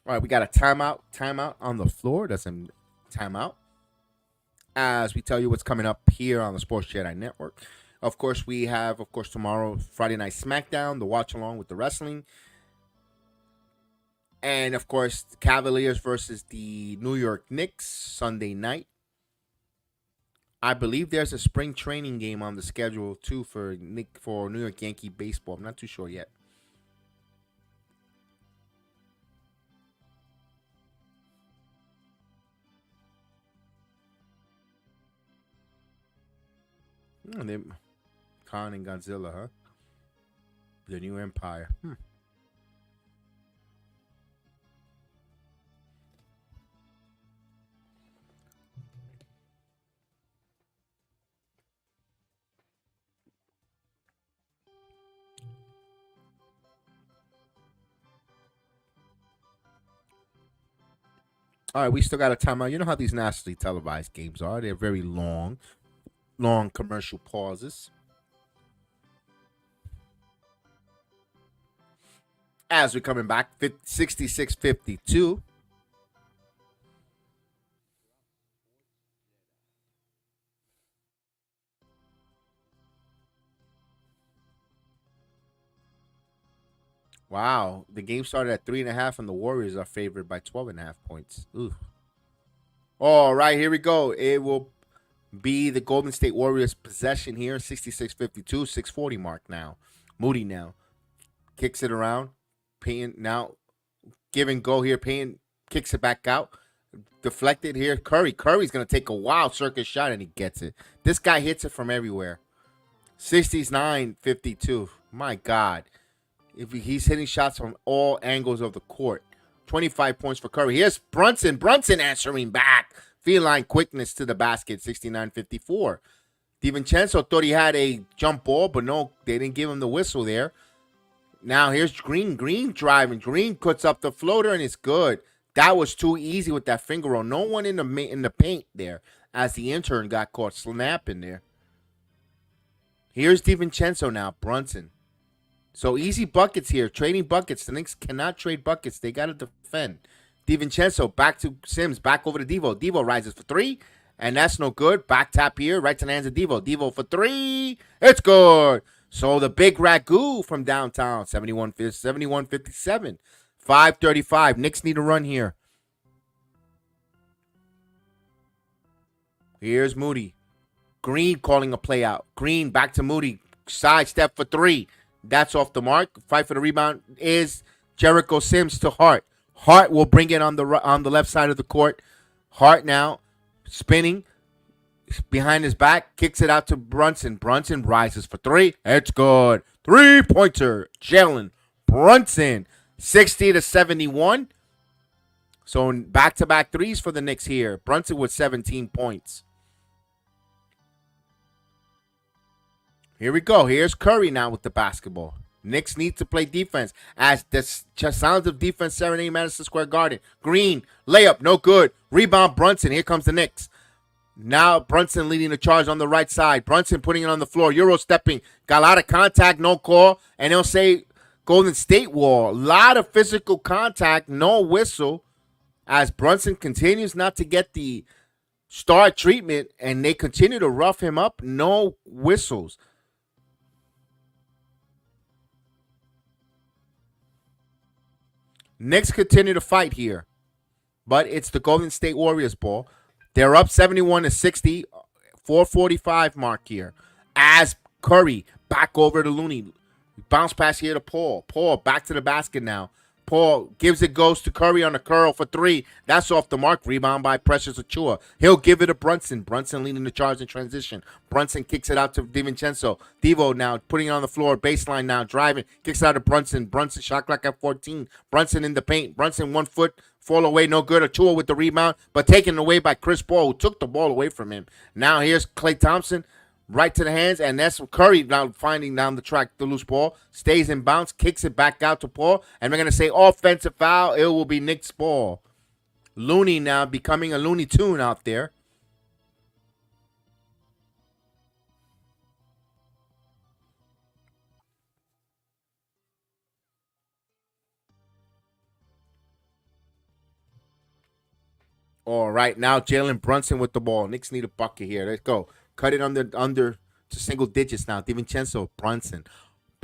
All right, we got a timeout on the floor. Doesn't timeout as we tell you what's coming up here on the Sports Jedi Network. Of course, we have tomorrow Friday Night SmackDown, the watch along with the wrestling. And of course, the Cavaliers versus the New York Knicks Sunday night. I believe there's a spring training game on the schedule too for New York Yankee baseball. I'm not too sure yet. They Khan and Godzilla, huh? The new empire. All right, we still got a timeout. You know how these nationally televised games are. They're very long commercial pauses. As we're coming back, 66-52. Wow, the game started at 3.5, and the Warriors are favored by 12.5 points. Ooh. All right, here we go. It will be the Golden State Warriors possession here, 66-52, 6:40 mark now. Moody now kicks it around. Payne now give and go here. Payne kicks it back out. Deflected here. Curry's going to take a wild circus shot, and he gets it. This guy hits it from everywhere. 69-52. My God. If he's hitting shots from all angles of the court. 25 points for Curry. Here's Brunson. Brunson answering back. Feline quickness to the basket. 69-54. DiVincenzo thought he had a jump ball, but no, they didn't give him the whistle there. Now here's Green. Green driving. Green puts up the floater, and it's good. That was too easy with that finger roll. No one in the paint there as the intern got caught snapping there. Here's DiVincenzo now. Brunson. So easy buckets here. Trading buckets. The Knicks cannot trade buckets. They got to defend. DiVincenzo back to Sims. Back over to Devo. Devo rises for 3. And that's no good. Back tap here. Right to the hands of Devo. Devo for 3. It's good. So the big ragu from downtown. 71-57. 5:35. Knicks need a run here. Here's Moody. Green calling a play out. Green back to Moody. Side step for 3. That's off the mark. Fight for the rebound is Jericho Sims to Hart. Hart will bring it on the left side of the court. Hart now spinning behind his back, kicks it out to Brunson. Brunson rises for 3. It's good. 3-pointer. Jalen Brunson. 60-71. So back-to-back threes for the Knicks here. Brunson with 17 points. Here we go. Here's Curry now with the basketball. Knicks need to play defense as the sounds of defense serenade Madison Square Garden. Green, layup, no good. Rebound, Brunson. Here comes the Knicks. Now Brunson leading the charge on the right side. Brunson putting it on the floor. Euro stepping. Got a lot of contact, no call. And they'll say Golden State wall. A lot of physical contact, no whistle. As Brunson continues not to get the star treatment and they continue to rough him up, no whistles. Knicks continue to fight here, but it's the Golden State Warriors ball. They're up 71-60, 4:45 mark here. As Curry back over to Looney. Bounce pass here to Paul. Paul back to the basket now. Paul gives it, goes to Curry on the curl for three. That's off the mark. Rebound by Precious Achiuwa. He'll give it to Brunson. Brunson leading the charge in transition. Brunson kicks it out to DiVincenzo. Devo now putting it on the floor. Baseline now driving. Kicks it out to Brunson. Brunson shot clock at 14. Brunson in the paint. Brunson 1 foot. Fall away, no good. Achiuwa with the rebound, but taken away by Chris Paul, who took the ball away from him. Now here's Klay Thompson. Right to the hands, and that's Curry now finding down the track the loose ball. Stays in bounce, kicks it back out to Paul, and we're going to say offensive foul. It will be Knicks ball. Looney now becoming a Looney Tune out there. All right, now Jalen Brunson with the ball. Knicks need a bucket here. Let's go. Cut it under to single digits now. DiVincenzo, Brunson.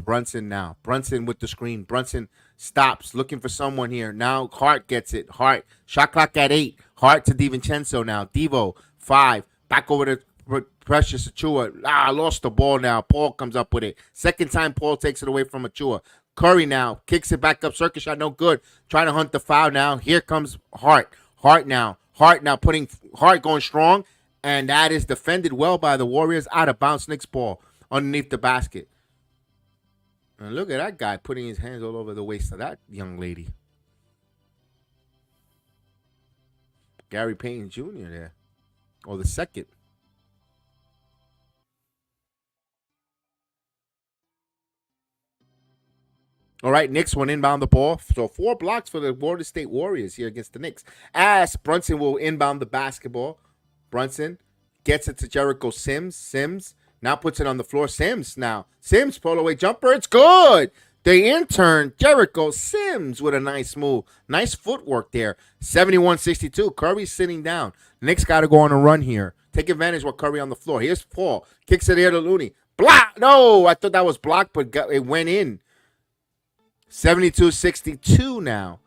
Brunson now. Brunson with the screen. Brunson stops, looking for someone here. Now Hart gets it. Hart. Shot clock at 8. Hart to DiVincenzo now. Devo, 5. Back over to Precious Achiuwa. Lost the ball now. Paul comes up with it. Second time Paul takes it away from Achiuwa. Curry now. Kicks it back up. Circuit shot, no good. Trying to hunt the foul now. Here comes Hart. Hart now putting Hart going strong. And that is defended well by the Warriors. Out of bounds, Knicks ball underneath the basket. And look at that guy putting his hands all over the waist of that young lady. Gary Payton Jr. there. Or the second. All right, Knicks will inbound the ball. So 4 blocks for the Golden State Warriors here against the Knicks. As Brunson will inbound the basketball. Brunson gets it to Jericho Sims. Sims now puts it on the floor. Sims pull away jumper. It's good. The intern, Jericho Sims, with a nice move. Nice footwork there. 71-62. Curry's sitting down. Knicks got to go on a run here. Take advantage with Curry on the floor. Here's Paul. Kicks it here to Looney. Block. No, I thought that was blocked, but it went in. 72-62 now.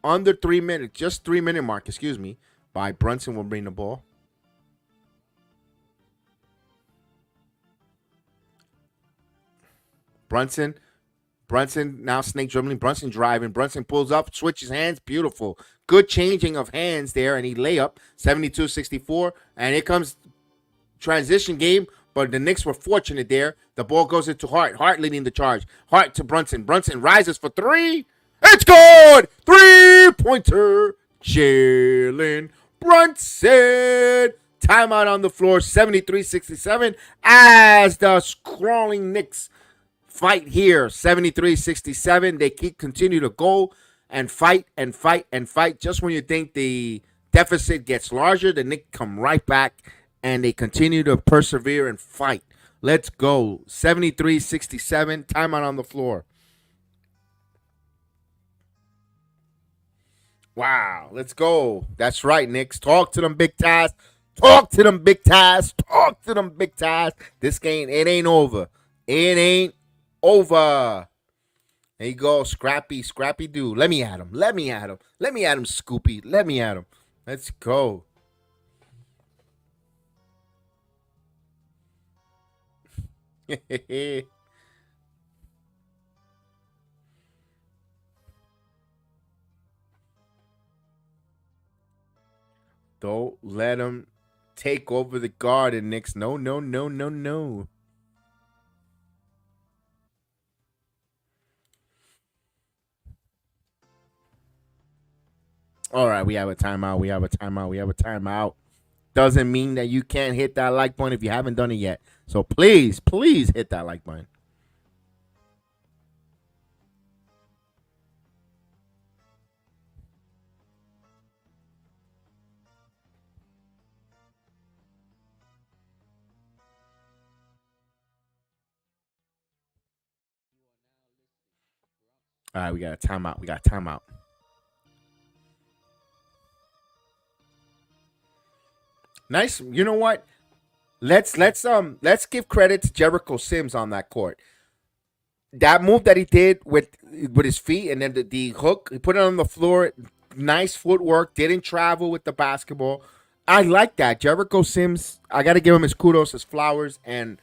Under 3 minutes. Just 3 minute mark, by Brunson will bring the ball. Brunson now snake dribbling. Brunson driving. Brunson pulls up, switches hands. Beautiful. Good changing of hands there, and he layup. 72-64. And here comes transition game, but the Knicks were fortunate there. The ball goes into Hart. Hart leading the charge. Hart to Brunson. Brunson rises for 3. It's good! 3-pointer. Jalen Brunson. Timeout on the floor. 73-67 as the crawling Knicks fight here. 73-67. They continue to go and fight and fight and fight. Just when you think the deficit gets larger, the Knicks come right back and they continue to persevere and fight. Let's go. 73-67. Timeout on the floor. Wow, let's go. That's right, Knicks. Talk to them big ties. Talk to them big ties. Talk to them big ties. This game, it ain't over. It ain't over. There you go, Scrappy dude. Let me at him, Scoopy. Let me at him. Let's go. Don't let him take over the garden, Knicks. No. All right, we have a timeout. Doesn't mean that you can't hit that like button if you haven't done it yet. So please hit that like button. All right, we got a timeout. Nice. You know what? Let's give credit to Jericho Sims on that court. That move that he did with his feet and then the hook, he put it on the floor. Nice footwork. Didn't travel with the basketball. I like that. Jericho Sims, I got to give him his kudos, his flowers, and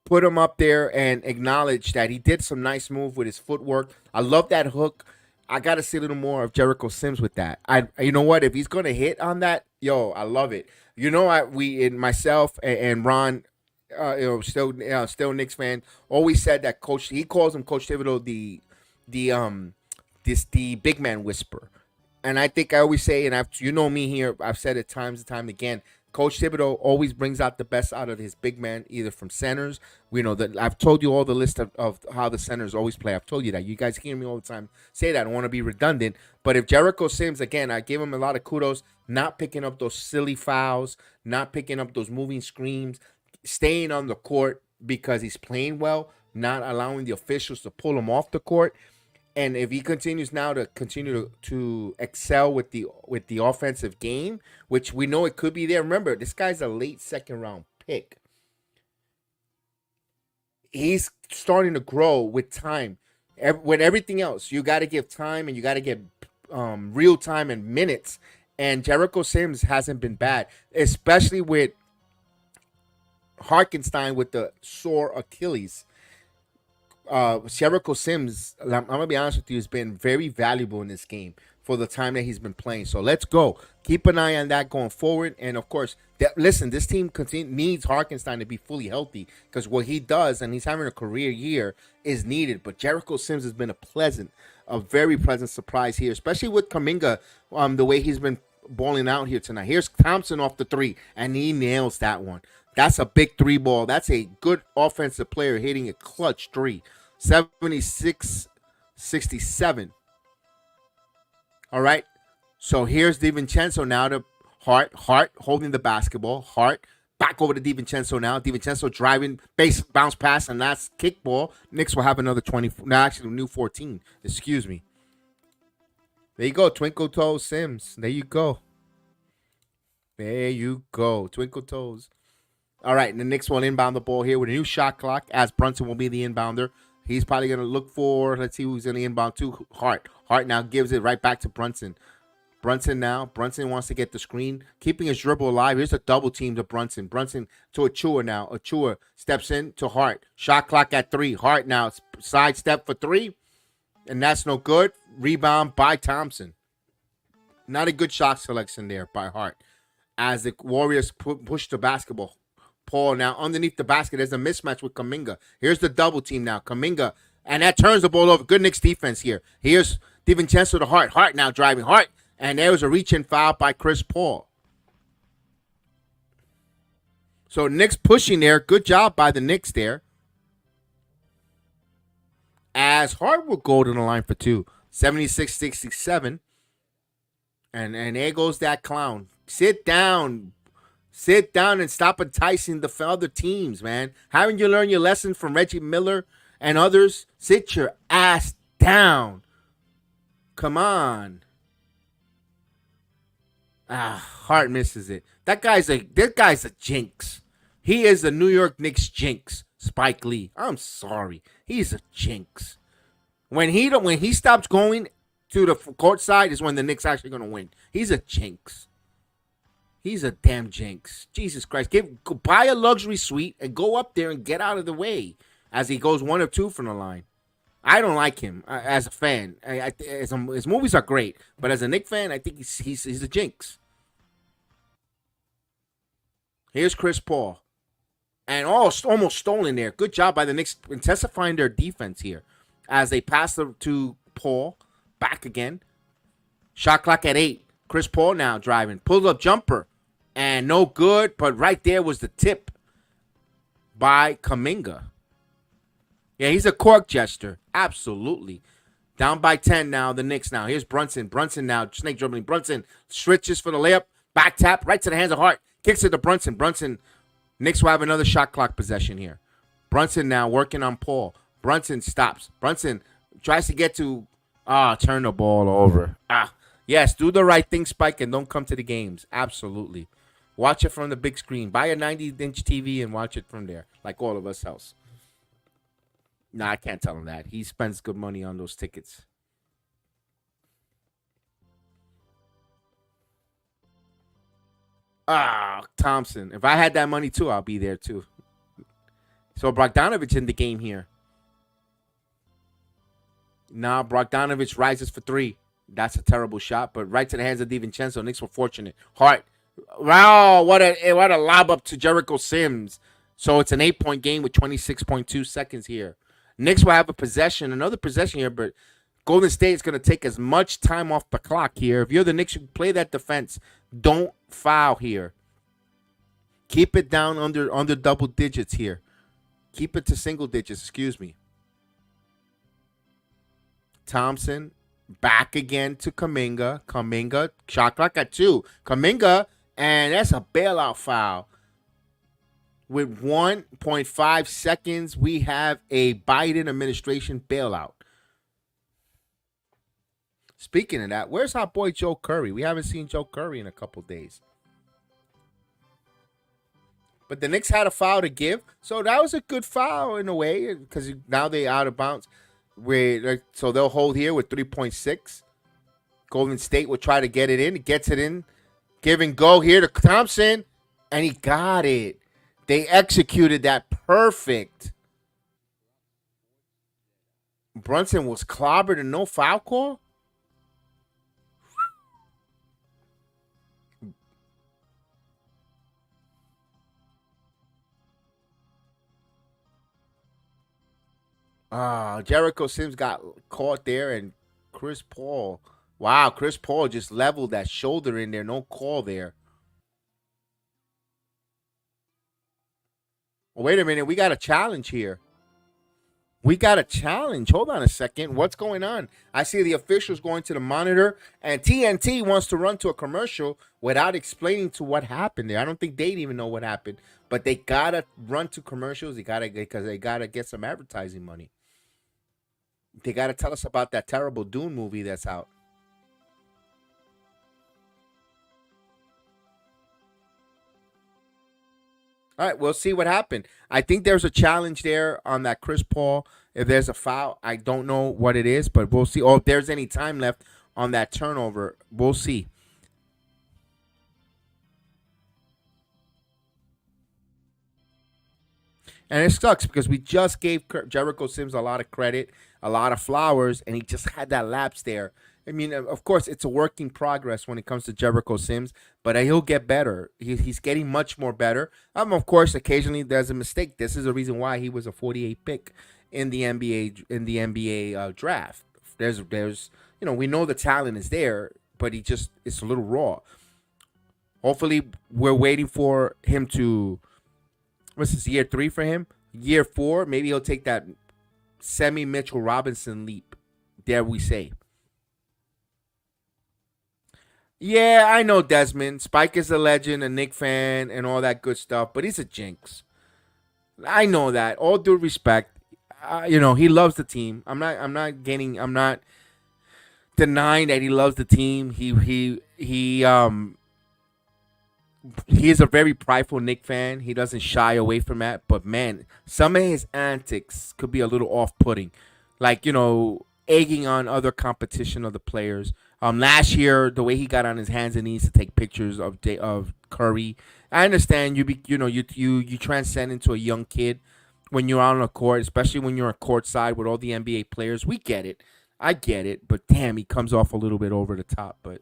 put him up there and acknowledge that he did some nice move with his footwork. I love that hook. I got to see a little more of Jericho Sims with that. You know what? If he's going to hit on that, yo, I love it. You know, we in myself and Ron, still Knicks fan, always said that Coach. He calls him Coach Thibodeau the the big man whisper. And I think I always say, and you know me here, I've said it times and time again. Coach Thibodeau always brings out the best out of his big man, either from centers. We know that I've told you all the list of how the centers always play. I've told you that. You guys hear me all the time say that. I don't want to be redundant. But if Jericho Sims, again, I give him a lot of kudos, not picking up those silly fouls, not picking up those moving screens, staying on the court because he's playing well, not allowing the officials to pull him off the court. And if he continues now to continue to excel with the offensive game, which we know it could be there. Remember, this guy's a late second round pick. He's starting to grow with time. With everything else, you got to give time and you got to get real time and minutes. And Jericho Sims hasn't been bad, especially with Harkenstein with the sore Achilles. Jericho Sims, I'm gonna be honest with you, has been very valuable in this game for the time that he's been playing. So let's go. Keep an eye on that going forward. And of course, listen, this team needs Harkenstein to be fully healthy because what he does, and he's having a career year, is needed. But Jericho Sims has been a very pleasant surprise here, especially with Kuminga, the way he's been balling out here tonight. Here's Thompson off the three, and he nails that one. That's a big three ball. That's a good offensive player hitting a clutch three. 76-67. All right. So here's DiVincenzo now to Hart. Hart holding the basketball. Hart back over to DiVincenzo now. DiVincenzo driving, base bounce pass, and that's kickball. Knicks will have another 20. No, actually, new 14. Excuse me. There you go. Twinkle Toes Sims. There you go. There you go. Twinkle Toes. All right. And the Knicks will inbound the ball here with a new shot clock as Brunson will be the inbounder. He's probably going to look for, let's see who's going to inbound to, Hart. Hart now gives it right back to Brunson. Brunson wants to get the screen, keeping his dribble alive. Here's a double team to Brunson. Brunson to Achua now. Achua steps in to Hart. Shot clock at 3. Hart now side step for 3, and that's no good. Rebound by Thompson. Not a good shot selection there by Hart. As the Warriors push the basketball. Paul now underneath the basket. There's a mismatch with Kuminga. Here's the double team now. Kuminga. And that turns the ball over. Good Knicks defense here. Here's DiVincenzo to Hart. Hart now driving. Hart. And there was a reach-in foul by Chris Paul. So Knicks pushing there. Good job by the Knicks there. As Hart will go to the line for 2. 76-67. And there goes that clown. Sit down. Sit down and stop enticing the other teams, man. Haven't you learned your lesson from Reggie Miller and others? Sit your ass down. Come on. Hart misses it. That guy's a jinx. He is a New York Knicks jinx, Spike Lee. I'm sorry. He's a jinx. When he stops going to the court side is when the Knicks actually going to win. He's a jinx. He's a damn jinx. Jesus Christ. Buy a luxury suite and go up there and get out of the way as he goes 1 or 2 from the line. I don't like him as a fan. His movies are great, but as a Knicks fan, I think he's a jinx. Here's Chris Paul. And almost stolen there. Good job by the Knicks intensifying their defense here as they pass to Paul. Back again. Shot clock at 8. Chris Paul now driving. Pulled up jumper. And no good, but right there was the tip by Kuminga. Yeah, he's a cork jester. Absolutely. Down by 10 now, the Knicks now. Here's Brunson. Brunson now, snake dribbling. Brunson switches for the layup. Back tap, right to the hands of Hart. Kicks it to Brunson. Brunson, Knicks will have another shot clock possession here. Brunson now working on Paul. Brunson stops. Brunson tries to get to, turn the ball over. Yes, do the right thing, Spike, and don't come to the games. Absolutely. Watch it from the big screen. Buy a 90-inch TV and watch it from there, like all of us else. Nah, I can't tell him that. He spends good money on those tickets. Ah, Thompson. If I had that money too, I'll be there too. So Bogdanovich in the game here. Now Bogdanovich rises for three. That's a terrible shot, but right to the hands of DiVincenzo. Knicks were fortunate. Hart. Wow, what a lob up to Jericho Sims. So it's an 8-point game with 26.2 seconds here. Knicks will have a possession, another possession here, but Golden State is going to take as much time off the clock here. If you're the Knicks, you play that defense. Don't foul here. Keep it down under double digits here. Keep it to single digits, excuse me. Thompson back again to Kuminga. Kuminga, shot clock at 2. Kuminga, and that's a bailout foul. With 1.5 seconds, we have a Biden administration bailout. Speaking of that, where's our boy Joe Curry? We haven't seen Joe Curry in a couple days. But the Knicks had a foul to give, so that was a good foul in a way because now they out of bounds. So they'll hold here with 3.6. Golden State will try to get it in. It gets it in. Give and go here to Thompson, and he got it. They executed that perfect. Brunson was clobbered and no foul call? Jericho Sims got caught there, and Chris Paul. Wow, Chris Paul just leveled that shoulder in there. No call there. Oh, wait a minute. We got a challenge here. We got a challenge. Hold on a second. What's going on? I see the officials going to the monitor, and TNT wants to run to a commercial without explaining to what happened there. I don't think they even know what happened, but they gotta run to commercials. Because they gotta get some advertising money. They gotta tell us about that terrible Dune movie that's out. All right, we'll see what happened. I think there's a challenge there on that Chris Paul. If there's a foul, I don't know what it is, but we'll see. Oh, if there's any time left on that turnover, we'll see. And it sucks because we just gave Jericho Sims a lot of credit, a lot of flowers, and he just had that lapse there. I mean, of course, it's a work in progress when it comes to Jericho Sims, but he'll get better. He's getting much more better. Of course, occasionally there's a mistake. This is the reason why he was a 48 pick in the NBA draft. There's we know the talent is there, but it's a little raw. Hopefully, we're waiting for him to. What's this, year 3 for him? Year 4, maybe he'll take that semi Mitchell Robinson leap. Dare we say? Yeah, I know Desmond. Spike is a legend, a Knick fan, and all that good stuff, but he's a jinx. I know that. All due respect, he loves the team. I'm not denying that he loves the team. He is a very prideful Knick fan. He doesn't shy away from that. But man, some of his antics could be a little off-putting, like egging on other competition of the players. Last year, the way he got on his hands and knees to take pictures of Curry. I understand you transcend into a young kid when you're on a court, especially when you're on courtside with all the NBA players. We get it, I get it, but damn, he comes off a little bit over the top. But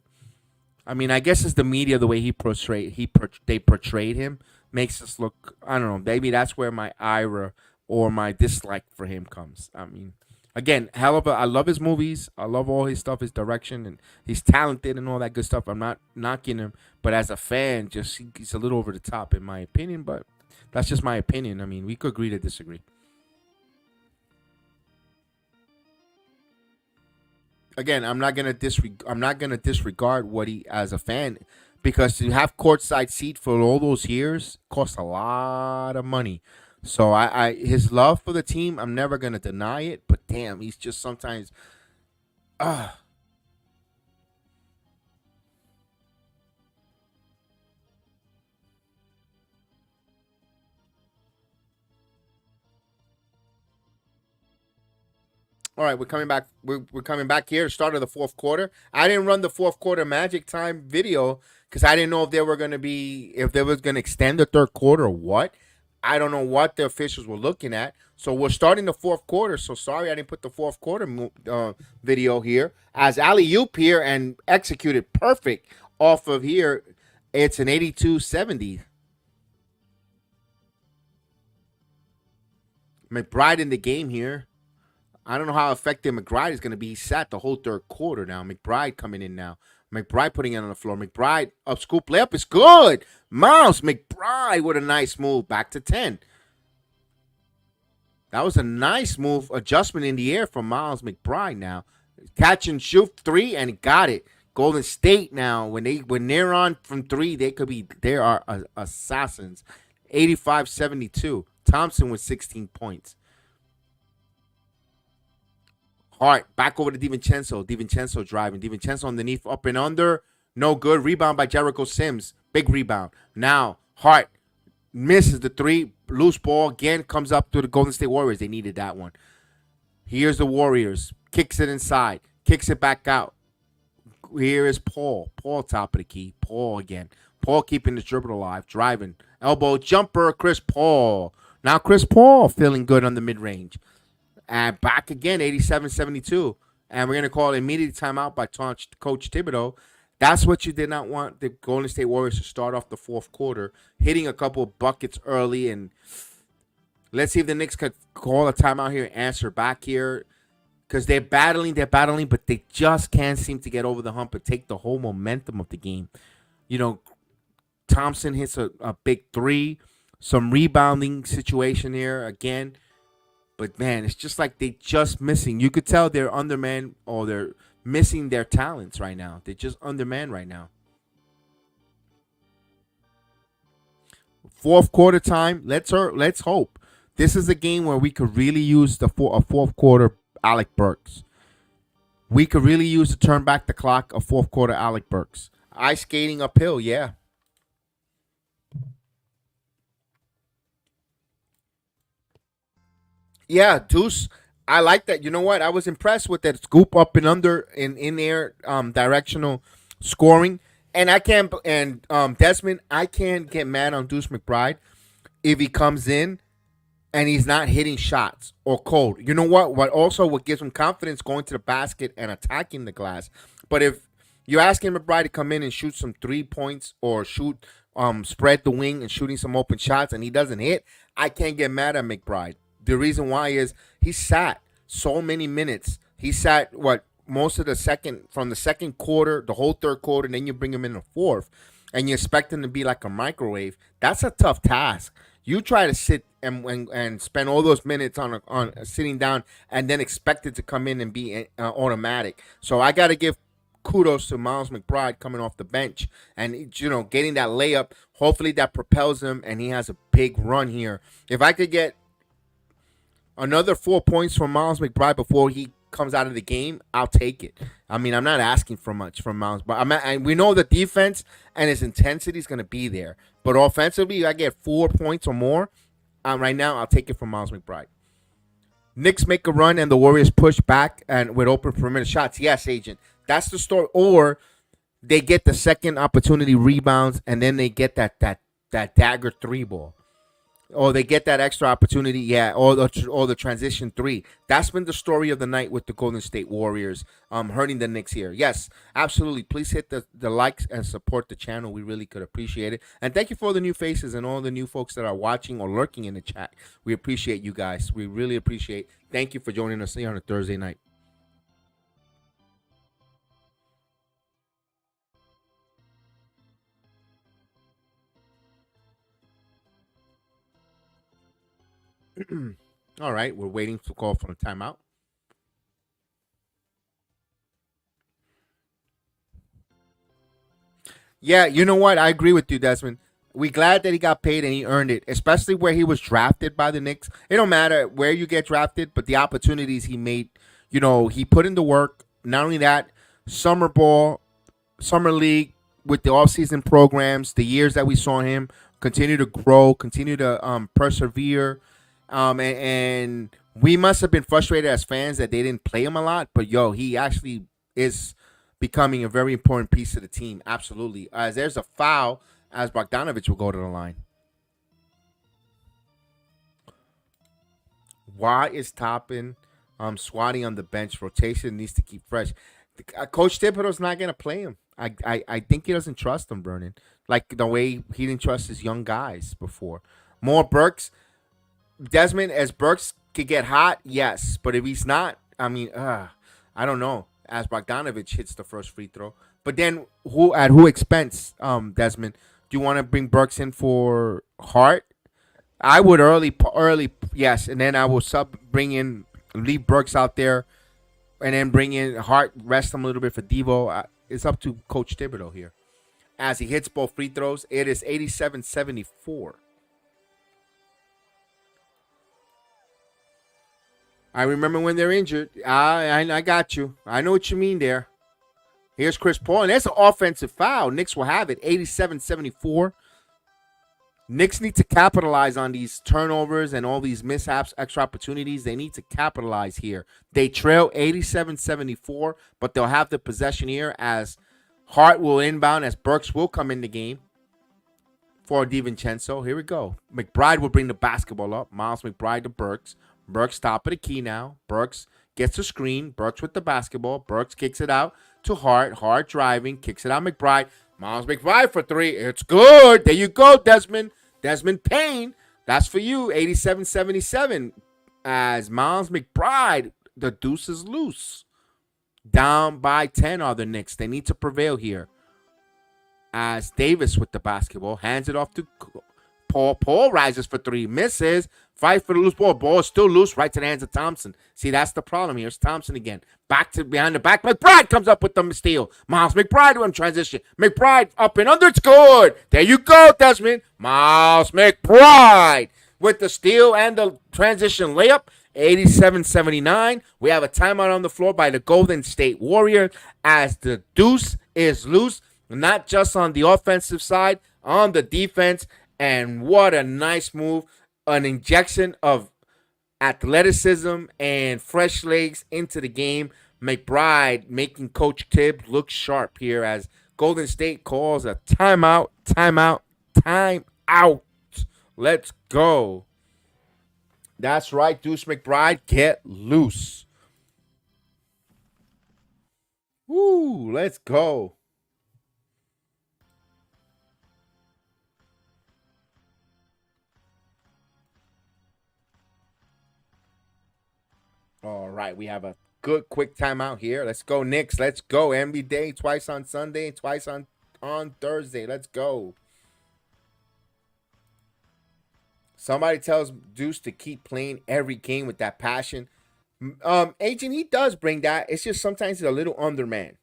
I mean, I guess it's the media, the way they portrayed him makes us look. I don't know. Maybe that's where my ira or my dislike for him comes. I mean, again, I love his movies. I love all his stuff, his direction, and he's talented and all that good stuff. I'm not knocking him, but as a fan, he's a little over the top in my opinion. But that's just my opinion. I mean, we could agree to disagree. Again, I'm not gonna disregard what he as a fan, because to have courtside seat for all those years costs a lot of money. So his love for the team, I'm never gonna deny it. But damn, he's just sometimes. Uh, All right, we're coming back. We're coming back here. Start of the fourth quarter. I didn't run the fourth quarter Magic time video because I didn't know if they were going to be if they was going to extend the third quarter or what. I don't know what the officials were looking at. So we're starting the fourth quarter. So sorry I didn't put the fourth quarter video here. As alley oop here and executed perfect off of here. It's an 82-70. McBride in the game here. I don't know how effective McBride is going to be. He sat the whole third quarter now. McBride coming in now. McBride putting it on the floor. McBride up scoop layup is good. Miles McBride with a nice move. Back to 10. That was a nice move. Adjustment in the air from Miles McBride now. Catch and shoot three and got it. Golden State now, when they're on from three, they are assassins. 85-72. Thompson with 16 points. Hart back over to DiVincenzo. DiVincenzo driving. DiVincenzo underneath, up and under. No good. Rebound by Jericho Sims. Big rebound. Now, Hart misses the three. Loose ball again comes up to the Golden State Warriors. They needed that one. Here's the Warriors. Kicks it inside. Kicks it back out. Here is Paul. Paul top of the key. Paul again. Paul keeping the dribble alive. Driving. Elbow jumper. Chris Paul. Now Chris Paul feeling good on the mid-range. And back again, 87-72. And we're going to call it immediate timeout by Coach Thibodeau. That's what you did not want the Golden State Warriors to start off the fourth quarter, hitting a couple of buckets early. And let's see if the Knicks could call a timeout here and answer back here. Because they're battling, but they just can't seem to get over the hump and take the whole momentum of the game. You know, Thompson hits a big three. Some rebounding situation here again. But, man, it's just like they just missing. You could tell they're undermanned or they're missing their talents right now. They're just undermanned right now. Fourth quarter time. Let's hope. This is a game where we could really use a fourth quarter Alec Burks. We could really use to turn back the clock a fourth quarter Alec Burks. Ice skating uphill, yeah. Yeah, Deuce. I like that. You know what? I was impressed with that scoop up and under in air directional scoring. And I can't Desmond, I can't get mad on Deuce McBride if he comes in and he's not hitting shots or cold. You know what? What gives him confidence going to the basket and attacking the glass. But if you're asking McBride to come in and shoot some 3 points or spread the wing and shooting some open shots and he doesn't hit, I can't get mad at McBride. The reason why is he sat so many minutes. He sat most of from the second quarter, the whole third quarter, and then you bring him in the fourth, and you expect him to be like a microwave. That's a tough task. You try to sit and spend all those minutes on sitting down, and then expect it to come in and be automatic. So I got to give kudos to Miles McBride coming off the bench and getting that layup. Hopefully that propels him, and he has a big run here. If I could get another 4 points from Miles McBride before he comes out of the game, I'll take it. I mean, I'm not asking for much from Miles, but and we know the defense and his intensity is going to be there. But offensively, I get 4 points or more. Right now, I'll take it from Miles McBride. Knicks make a run and the Warriors push back and with open perimeter shots. Yes, agent. That's the story. Or they get the second opportunity rebounds and then they get that dagger three ball. Or they get that extra opportunity, yeah, or the transition three. That's been the story of the night with the Golden State Warriors hurting the Knicks here. Yes, absolutely. Please hit the likes and support the channel. We really could appreciate it. And thank you for all the new faces and all the new folks that are watching or lurking in the chat. We appreciate you guys. We really appreciate. Thank you for joining us here on a Thursday night. All right, we're waiting to call for a timeout. Yeah, you know what? I agree with you, Desmond. We glad that he got paid and he earned it, especially where he was drafted by the Knicks. It don't matter where you get drafted, but the opportunities he made, he put in the work. Not only that, summer ball, summer league with the offseason programs, the years that we saw him continue to grow, continue to persevere. And We must have been frustrated as fans that they didn't play him a lot, but yo, he actually is becoming a very important piece of the team. Absolutely. As there's a foul, as Bogdanovich will go to the line. Why is Toppin swatting on the bench? Rotation needs to keep fresh. Coach Thibodeau's not gonna play him. I think he doesn't trust him, Vernon. Like the way he didn't trust his young guys before. More Burks. Desmond, as Burks could get hot, yes. But if he's not, I mean, I don't know. As Bogdanovich hits the first free throw. But then who expense, Desmond? Do you want to bring Burks in for Hart? I would early, yes, and then I will leave Burks out there, and then bring in Hart, rest him a little bit for Devo. It's up to Coach Thibodeau here. As he hits both free throws, it is 87-74. I remember when they're injured. I got you. I know what you mean there. Here's Chris Paul, and that's an offensive foul. Knicks will have it, 87-74. Knicks need to capitalize on these turnovers and all these mishaps, extra opportunities. They need to capitalize here. They trail 87-74, but they'll have the possession here as Hart will inbound, as Burks will come in the game for DiVincenzo. Here we go. McBride will bring the basketball up. Miles McBride to Burks. Burks top of the key now. Burks gets a screen. Burks with the basketball. Burks kicks it out to Hart. Hart driving. Kicks it out McBride. Miles McBride for three. It's good. There you go, Desmond. Desmond Payne. That's for you. 87-77. As Miles McBride, the deuce is loose. Down by 10 are the Knicks. They need to prevail here. As Davis with the basketball. Hands it off to Paul. Paul rises for three. Misses. Fight for the loose ball. Ball is still loose. Right to the hands of Thompson. See, that's the problem here. It's Thompson again. Back to behind the back. McBride comes up with the steal. Miles McBride in transition. McBride up and under. It's good. There you go, Desmond. Miles McBride with the steal and the transition layup. 87-79. We have a timeout on the floor by the Golden State Warriors as the deuce is loose. Not just on the offensive side, on the defense. And what a nice move. An injection of athleticism and fresh legs into the game. McBride making Coach Tibbs look sharp here as Golden State calls a timeout, timeout, timeout. Let's go. That's right, Deuce McBride, get loose. Woo, let's go. All right, we have a good quick timeout here. Let's go, Knicks. Let's go. every day, twice on Sunday, twice on Thursday. Let's go. Somebody tells Deuce to keep playing every game with that passion. Agent, he does bring that. It's just sometimes he's a little underman.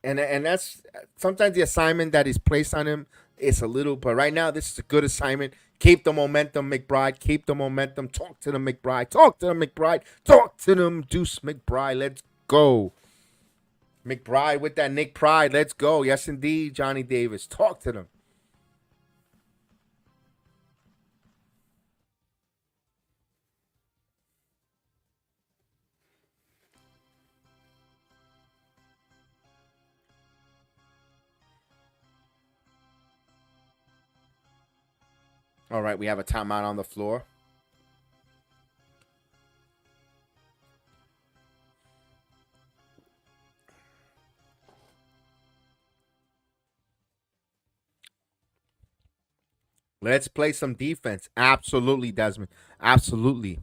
And that's sometimes the assignment that is placed on him is a little, but right now this is a good assignment. Keep the momentum, McBride. Keep the momentum. Talk to them, McBride. Talk to them, McBride. Talk to them, Deuce McBride. Let's go. McBride with that Nick Pride. Let's go. Yes, indeed, Johnny Davis. Talk to them. All right, we have a timeout on the floor. Let's play some defense. Absolutely, Desmond. Absolutely.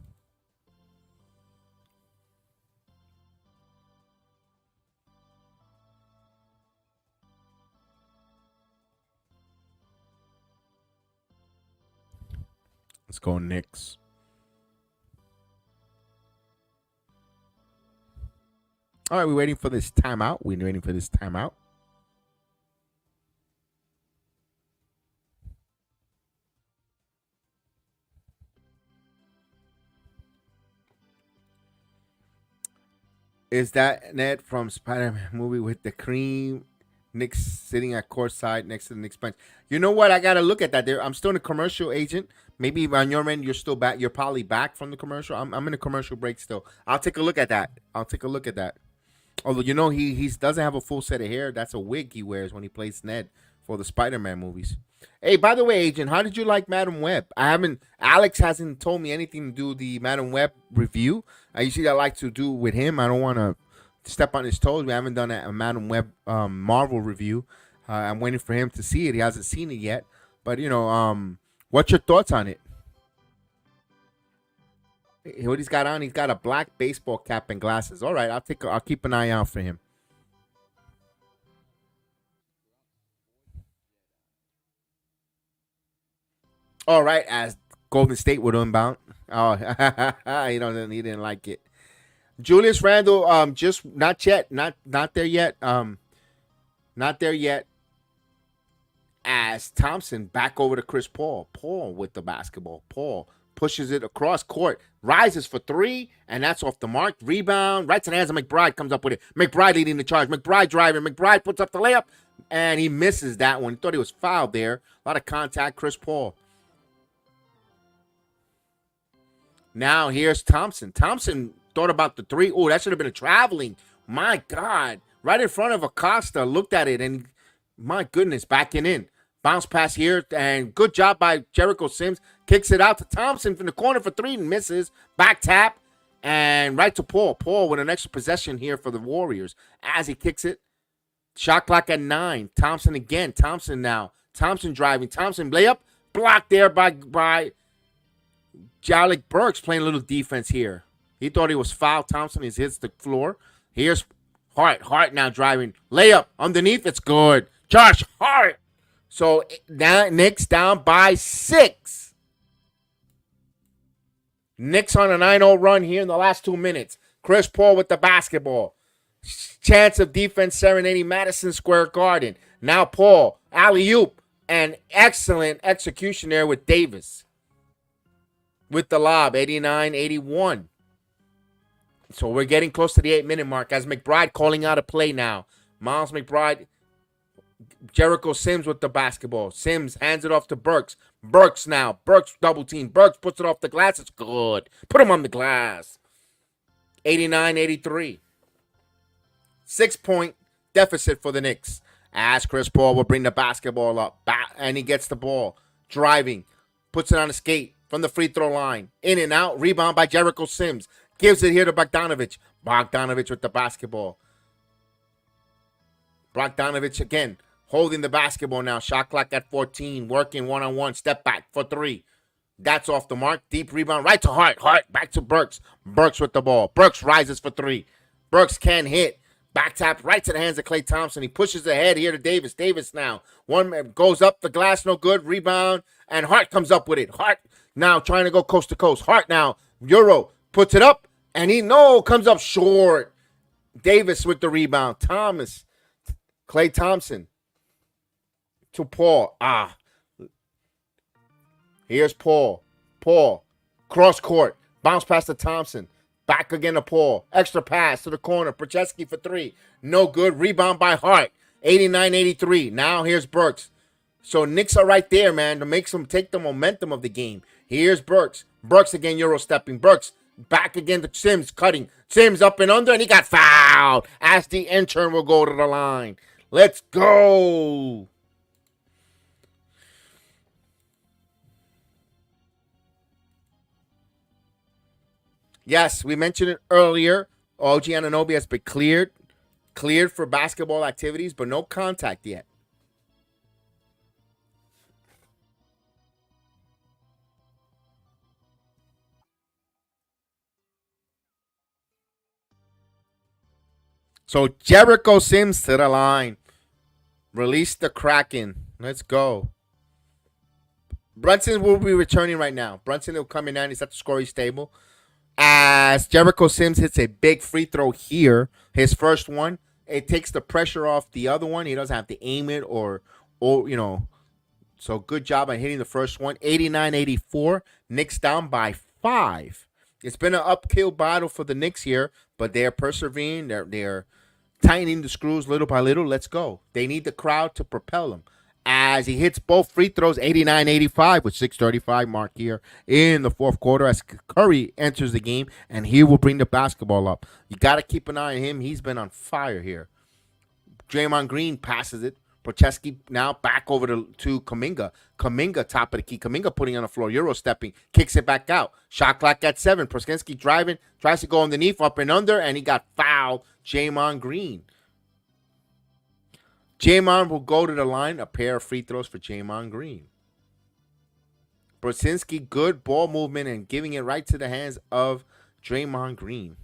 Let's go, Knicks. All right, we're waiting for this timeout. We're waiting for this timeout. Is that Ned from Spider-Man movie with the cream Knicks sitting at courtside next to the Knicks bench. You know what? I got to look at that. I'm still in a commercial agent. Maybe on your end, you're still back. You're probably back from the commercial. I'm in a commercial break still. I'll take a look at that. Although he doesn't have a full set of hair. That's a wig he wears when he plays Ned for the Spider-Man movies. Hey, by the way, agent, how did you like Madam Web? Alex hasn't told me anything to do with the Madam Web review. I usually like to do with him. I don't want to step on his toes. We haven't done a Madam Web Marvel review. I'm waiting for him to see it. He hasn't seen it yet. But what's your thoughts on it? What he's got on? He's got a black baseball cap and glasses. All right, I'll keep an eye out for him. All right, as Golden State would unbound. Oh, he didn't like it. Julius Randle, just not yet, not there yet. Not there yet. As Thompson back over to Chris Paul. Paul with the basketball. Paul pushes it across court, rises for three, and that's off the mark. Rebound, right to the hands of McBride, comes up with it. McBride leading the charge. McBride driving. McBride puts up the layup, and he misses that one. He thought he was fouled there. A lot of contact. Chris Paul. Now here's Thompson. Thompson thought about the three. Oh, that should have been a traveling. My God. Right in front of Acosta. Looked at it, and my goodness, backing in. Bounce pass here, and good job by Jericho Sims. Kicks it out to Thompson from the corner for three and misses. Back tap, and right to Paul. Paul with an extra possession here for the Warriors as he kicks it. Shot clock at 9. Thompson again. Thompson now. Thompson driving. Thompson layup. Blocked there by Jalik Burks playing a little defense here. He thought he was fouled. Thompson hits the floor. Here's Hart. Hart now driving. Layup underneath. It's good. Josh Hart. So now Knicks down by 6. Knicks on a 9-0 run here in the last 2 minutes. Chris Paul with the basketball. Chance of defense serenading Madison Square Garden. Now Paul, alley-oop, and excellent execution there with Davis. With the lob, 89-81. So we're getting close to the 8-minute mark as McBride calling out a play now. Miles McBride, Jericho Sims with the basketball. Sims hands it off to Burks. Burks now. Burks double team. Burks puts it off the glass. It's good. Put him on the glass. 89-83. 6-point deficit for the Knicks. As Chris Paul will bring the basketball up. And he gets the ball. Driving. Puts it on a skate from the free throw line. In and out. Rebound by Jericho Sims. Gives it here to Bogdanovich. Bogdanovich with the basketball. Bogdanovich again. Holding the basketball now. Shot clock at 14. Working one-on-one. Step back for 3. That's off the mark. Deep rebound right to Hart. Hart back to Burks. Burks with the ball. Burks rises for 3. Burks can hit. Back tap right to the hands of Klay Thompson. He pushes ahead here to Davis. Davis now. One man goes up the glass. No good. Rebound. And Hart comes up with it. Hart now trying to go coast to coast. Hart now. Euro puts it up. And comes up short. Davis with the rebound. Klay Thompson to Paul. Here's Paul. Paul. Cross court. Bounce pass to Thompson. Back again to Paul. Extra pass to the corner. Procheski for 3. No good. Rebound by Hart. 89-83. Now here's Burks. So Knicks are right there, man, to make them take the momentum of the game. Here's Burks. Burks again, Euro stepping. Burks back again to Sims, cutting. Sims up and under, and he got fouled. As the intern will go to the line. Let's go. Yes, we mentioned it earlier. OG Anunoby has been cleared for basketball activities, but no contact yet. So Jericho Sims to the line. Release the Kraken. Let's go. Brunson will be returning right now. Brunson will come in and he's at the scoring stable. As Jericho Sims hits a big free throw here, his first one, it takes the pressure off the other one. He doesn't have to aim it or. So good job on hitting the first one. 89-84. Knicks down by 5. It's been an uphill battle for the Knicks here, but they're persevering. They're tightening the screws little by little. Let's go. They need the crowd to propel them. As he hits both free throws, 89-85 with 6:35 mark here in the fourth quarter as Curry enters the game, and he will bring the basketball up. You got to keep an eye on him. He's been on fire here. Draymond Green passes it. Procheski now back over to Kuminga. Kuminga top of the key. Kuminga putting on the floor. Euro stepping. Kicks it back out. Shot clock at 7. Procheski driving. Tries to go underneath, up and under, and he got fouled. Draymond Green. Draymond will go to the line. A pair of free throws for Draymond Green. Procheski, good ball movement and giving it right to the hands of Draymond Green.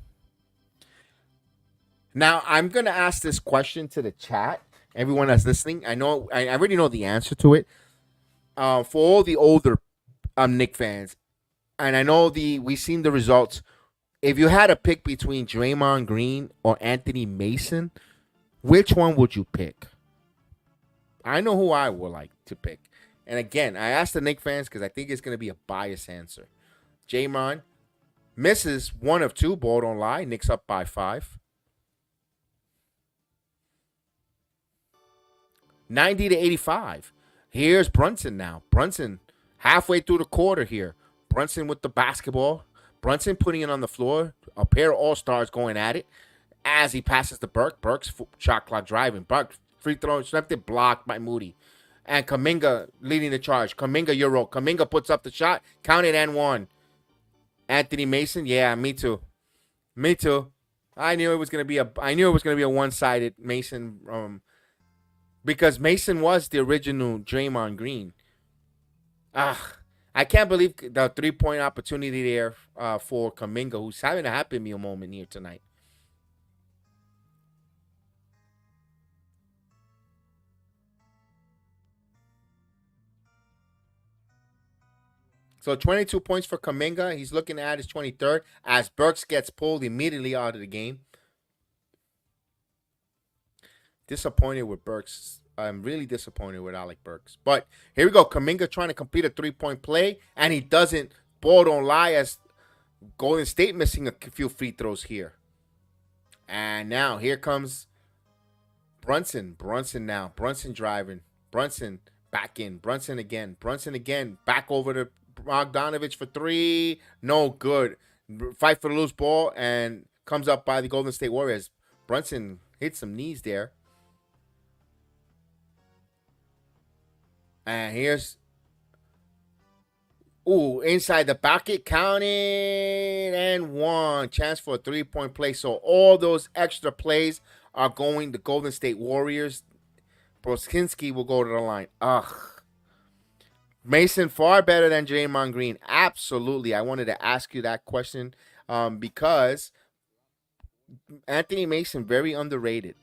Now, I'm going to ask this question to the chat. Everyone that's listening, I already know the answer to it. For all the older Knicks fans, and I know we've seen the results. If you had to pick between Draymond Green or Anthony Mason, which one would you pick? I know who I would like to pick. And again, I asked the Knicks fans because I think it's going to be a biased answer. Draymond misses 1 of 2, ball don't lie. Knicks up by 5. 90-85. Here's Brunson now. Brunson halfway through the quarter here. Brunson with the basketball. Brunson putting it on the floor. A pair of all-stars going at it as he passes to Burke. Burke's shot clock driving. Burke free throw intercepted, blocked by Moody. And Kuminga leading the charge. Kuminga Euro. Kuminga puts up the shot. Counted and 1. Anthony Mason. Yeah, me too. Me too. I knew it was gonna be a one-sided Mason because Mason was the original Draymond Green. I can't believe the 3-point opportunity there for Kuminga, who's having a Happy Meal moment here tonight. So 22 points for Kuminga. He's looking at his 23rd as Burks gets pulled immediately out of the game. Disappointed with Burks. I'm really disappointed with Alec Burks. But here we go. Kuminga trying to complete a 3-point play, and he doesn't. Ball don't lie as Golden State missing a few free throws here. And now here comes Brunson. Brunson now. Brunson driving. Brunson back in. Brunson again. Brunson again. Back over to Bogdanovich for 3. No good. Fight for the loose ball and comes up by the Golden State Warriors. Brunson hit some knees there. And here's inside the pocket, counted and 1. Chance for a 3-point play. So all those extra plays are going to Golden State Warriors. Broskinski will go to the line. Mason far better than Draymond Green. Absolutely. I wanted to ask you that question because Anthony Mason, very underrated.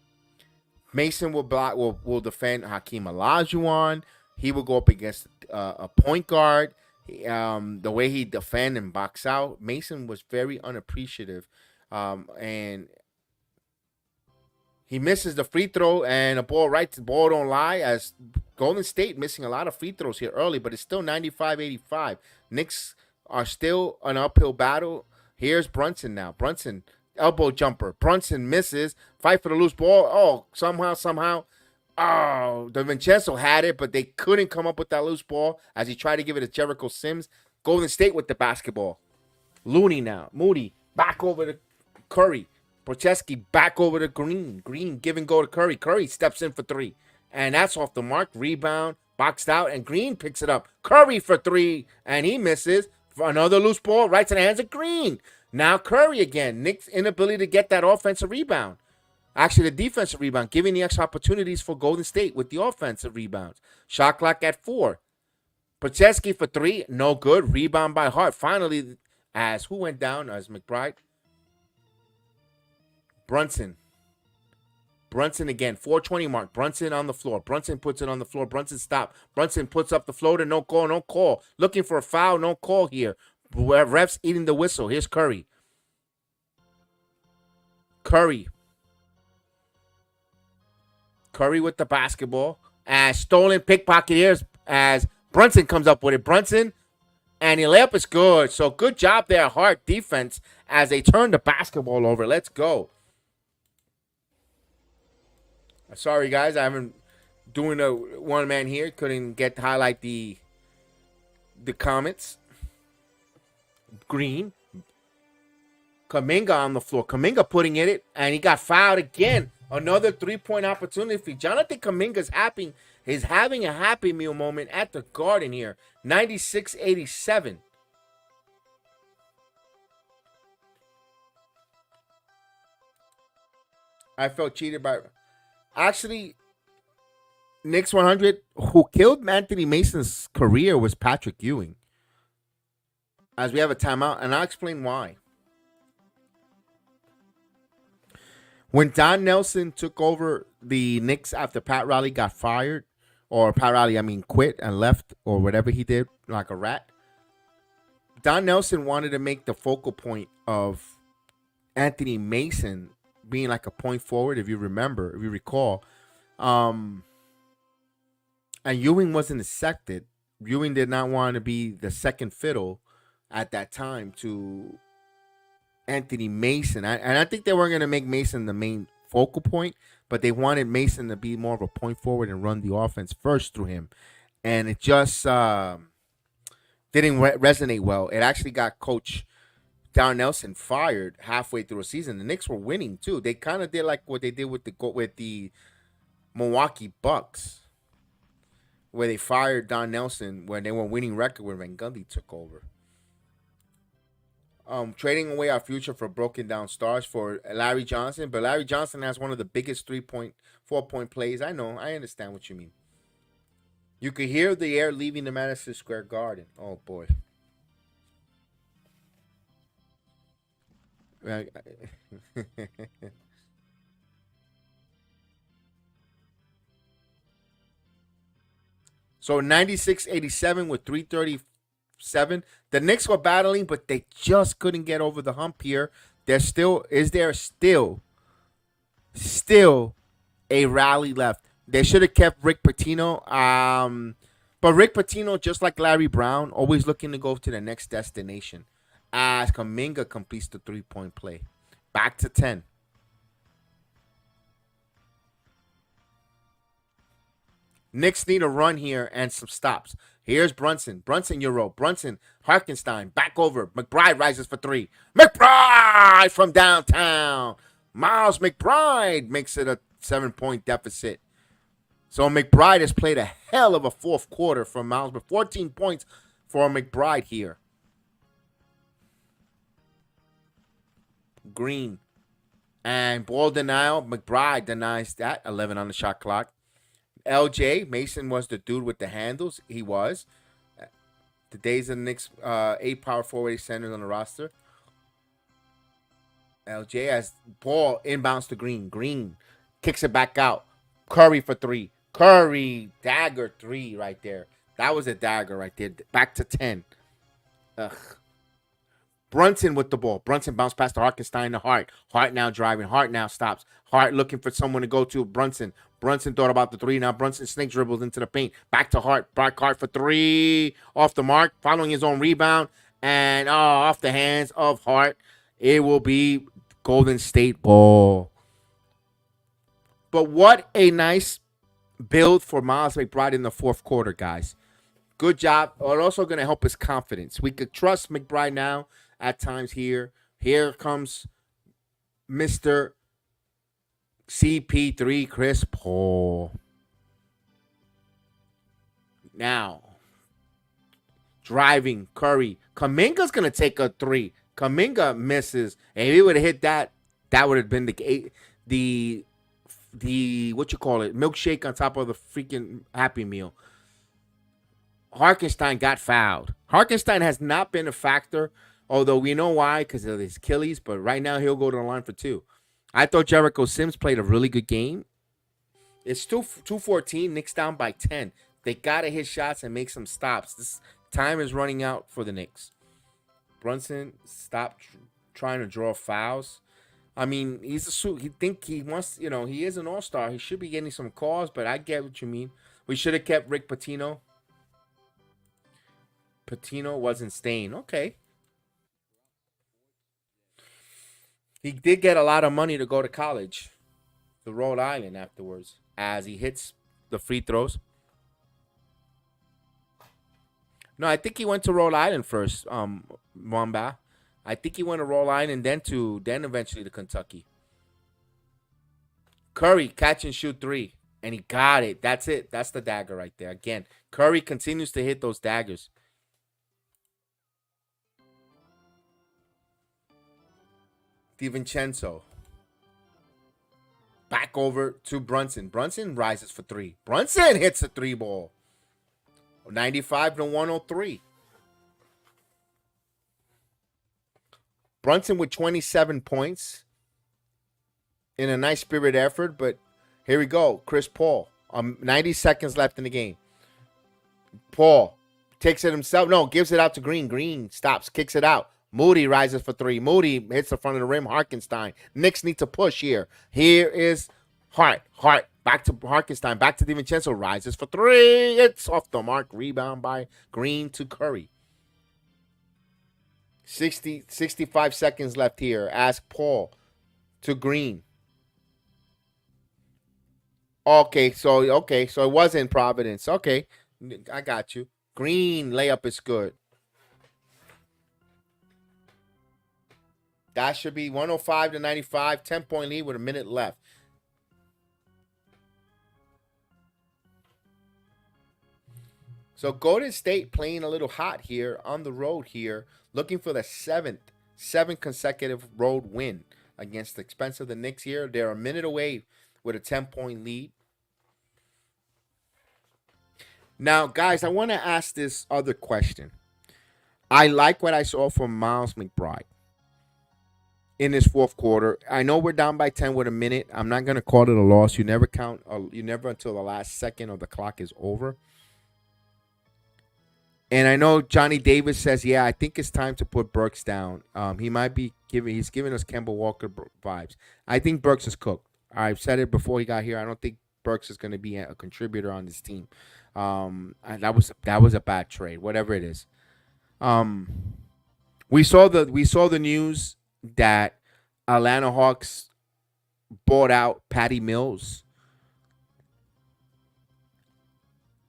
Mason will defend Hakeem Olajuwon. He will go up against a point guard. The way he defend and box out, Mason was very unappreciative. And he misses the free throw and a ball don't lie as Golden State missing a lot of free throws here early, but it's still 95-85. Knicks are still an uphill battle. Here's Brunson now. Brunson, elbow jumper. Brunson misses. Fight for the loose ball. Oh, somehow. Oh, DiVincenzo had it, but they couldn't come up with that loose ball as he tried to give it to Jericho Sims. Golden State with the basketball. Looney now. Moody back over to Curry. Procheski back over to Green. Green give and go to Curry. Curry steps in for 3. And that's off the mark. Rebound, boxed out, and Green picks it up. Curry for 3, and he misses. For another loose ball right to the hands of Green. Now Curry again. Knicks' inability to get that offensive rebound. Actually, the defensive rebound, giving the extra opportunities for Golden State with the offensive rebounds. Shot clock at 4. Procheski for 3, no good. Rebound by Hart. Finally, as who went down? As McBride. Brunson. Brunson again, 4:20 mark. Brunson on the floor. Brunson puts it on the floor. Brunson stop. Brunson puts up the floater. No call. Looking for a foul. No call here. Refs eating the whistle. Here's Curry. Curry with the basketball. As stolen pickpocket as Brunson comes up with it. Brunson and the layup is good. So good job there, Hart defense, as they turn the basketball over. Let's go. Sorry, guys, I haven't doing a one man here. Couldn't get to highlight the comments. Green, Kaminga on the floor. Kaminga putting in it, and he got fouled again. Another 3-point opportunity for Jonathan Kaminga's happy. He's having a happy meal moment at the Garden here. 96-87. I felt cheated by. Actually, Knicks 100, who killed Anthony Mason's career was Patrick Ewing. As we have a timeout, and I'll explain why. When Don Nelson took over the Knicks after Pat Riley got fired, or Pat Riley, I mean, quit and left, or whatever he did, like a rat, Don Nelson wanted to make the focal point of Anthony Mason being like a point forward, if you remember, if you recall. Um, and Ewing wasn't accepted. Ewing did not want to be the second fiddle at that time to Anthony Mason. And I think they weren't going to make Mason the main focal point, but they wanted Mason to be more of a point forward and run the offense first through him. And it just didn't resonate well. It actually got Coach Don Nelson fired halfway through a season. The Knicks were winning too. They kind of did like what they did with the Milwaukee Bucks, where they fired Don Nelson when they were winning record when Van Gundy took over. Trading away our future for broken down stars for Larry Johnson, but Larry Johnson has one of the biggest 4-point plays. I know, I understand what you mean. You could hear the air leaving the Madison Square Garden. Oh boy. So 96-87 with 337. The Knicks were battling, but they just couldn't get over the hump here. There still a rally left. They should have kept Rick Pitino. But Rick Pitino, just like Larry Brown, always looking to go to the next destination. As Kaminga completes the 3-point play. Back to 10. Knicks need a run here and some stops. Here's Brunson. Brunson, Euro. Brunson, Harkenstein, back over. McBride rises for 3. McBride from downtown. Miles McBride makes it a 7-point deficit. So McBride has played a hell of a fourth quarter for Miles, but 14 points for McBride here. Green. And ball denial. McBride denies that. 11 on the shot clock. LJ Mason was the dude with the handles. He was. The days of the Knicks, 8 power forward centers on the roster. LJ has ball inbounds to Green. Green kicks it back out. Curry for 3. Curry dagger 3 right there. That was a dagger right there. Back to 10. Ugh. Brunson with the ball. Brunson bounced past the Harkenstein to Hart. Hart now driving. Hart now stops. Hart looking for someone to go to. Brunson. Brunson thought about the 3. Now Brunson snake dribbles into the paint. Back to Hart. Back Hart for 3. Off the mark. Following his own rebound. And off the hands of Hart. It will be Golden State ball. But what a nice build for Miles McBride in the fourth quarter, guys. Good job. It's also going to help his confidence. We could trust McBride now at times here. Here comes Mr. CP3, Chris Paul. Now, driving Curry. Kaminga's going to take a 3. Kaminga misses. And if he would have hit that, that would have been the what you call it, milkshake on top of the freaking Happy Meal. Harkenstein got fouled. Harkenstein has not been a factor, although we know why, because of his Achilles, but right now he'll go to the line for 2. I thought Jericho Sims played a really good game. It's 2-14, Knicks down by 10. They got to hit shots and make some stops. This time is running out for the Knicks. Brunson stopped trying to draw fouls. I mean, he wants, he is an all-star. He should be getting some calls, but I get what you mean. We should have kept Rick Pitino. Pitino wasn't staying. Okay. He did get a lot of money to go to college. to Rhode Island afterwards as he hits the free throws. No, I think he went to Rhode Island first, Mwamba. I think he went to Rhode Island, then eventually to Kentucky. Curry catch and shoot three, and he got it. That's it. That's the dagger right there. Again, Curry continues to hit those daggers. DiVincenzo back over to Brunson. Brunson rises for three. Brunson hits a three ball. 95 to 103. Brunson with 27 points in a nice spirit effort, but here we go. Chris Paul. 90 seconds left in the game. Paul takes it himself. No, gives it out to Green. Green stops, kicks it out. Moody rises for three. Moody hits the front of the rim. Harkenstein. Knicks need to push here. Here is Hart. Hart back to Harkenstein. Back to DiVincenzo. Rises for three. It's off the mark. Rebound by Green to Curry. 65 seconds left here. Ask Paul to Green. Okay, so it was in Providence. Okay, I got you. Green layup is good. That should be 105 to 95, 10-point lead with a minute left. So Golden State playing a little hot here on the road here, looking for the seventh consecutive road win against the expense of the Knicks here. They're a minute away with a 10-point lead. Now, guys, I want to ask this other question. I like what I saw from Miles McBride in this fourth quarter. I know we're down by 10 with a minute. I'm not going to call it a loss. You never count. You never until the last second of the clock is over. And I know Johnny Davis says, yeah, I think it's time to put Burks down. He might be he's giving us Kemba Walker vibes. I think Burks is cooked. I've said it before he got here. I don't think Burks is going to be a contributor on this team. That was a bad trade, whatever it is. We saw the news that Atlanta Hawks bought out Patty Mills.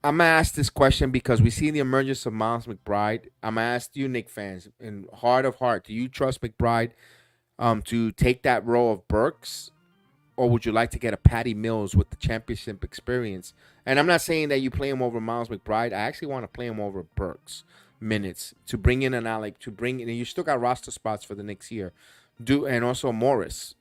I'm going to ask this question because we see the emergence of Miles McBride. I'm going to ask you, Knicks fans, in heart of heart, do you trust McBride to take that role of Burks? Or would you like to get a Patty Mills with the championship experience? And I'm not saying that you play him over Miles McBride. I actually want to play him over Burks minutes to bring in an Alec, to bring in. You still got roster spots for the next year. And also Morris.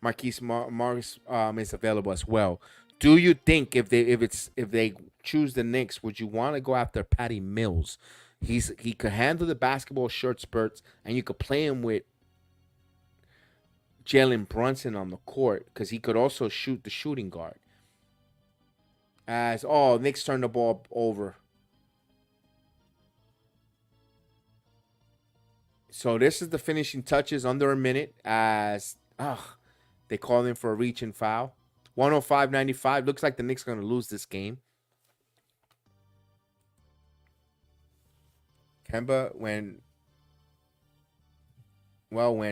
Marquise Morris is available as well. Do you think if they choose the Knicks, would you want to go after Patty Mills? He could handle the basketball short spurts, and you could play him with Jalen Brunson on the court because he could also shoot the shooting guard. Knicks turned the ball over. So this is the finishing touches under a minute as they call in for a reach and foul. 105-95. Looks like the Knicks are going to lose this game. Kemba, when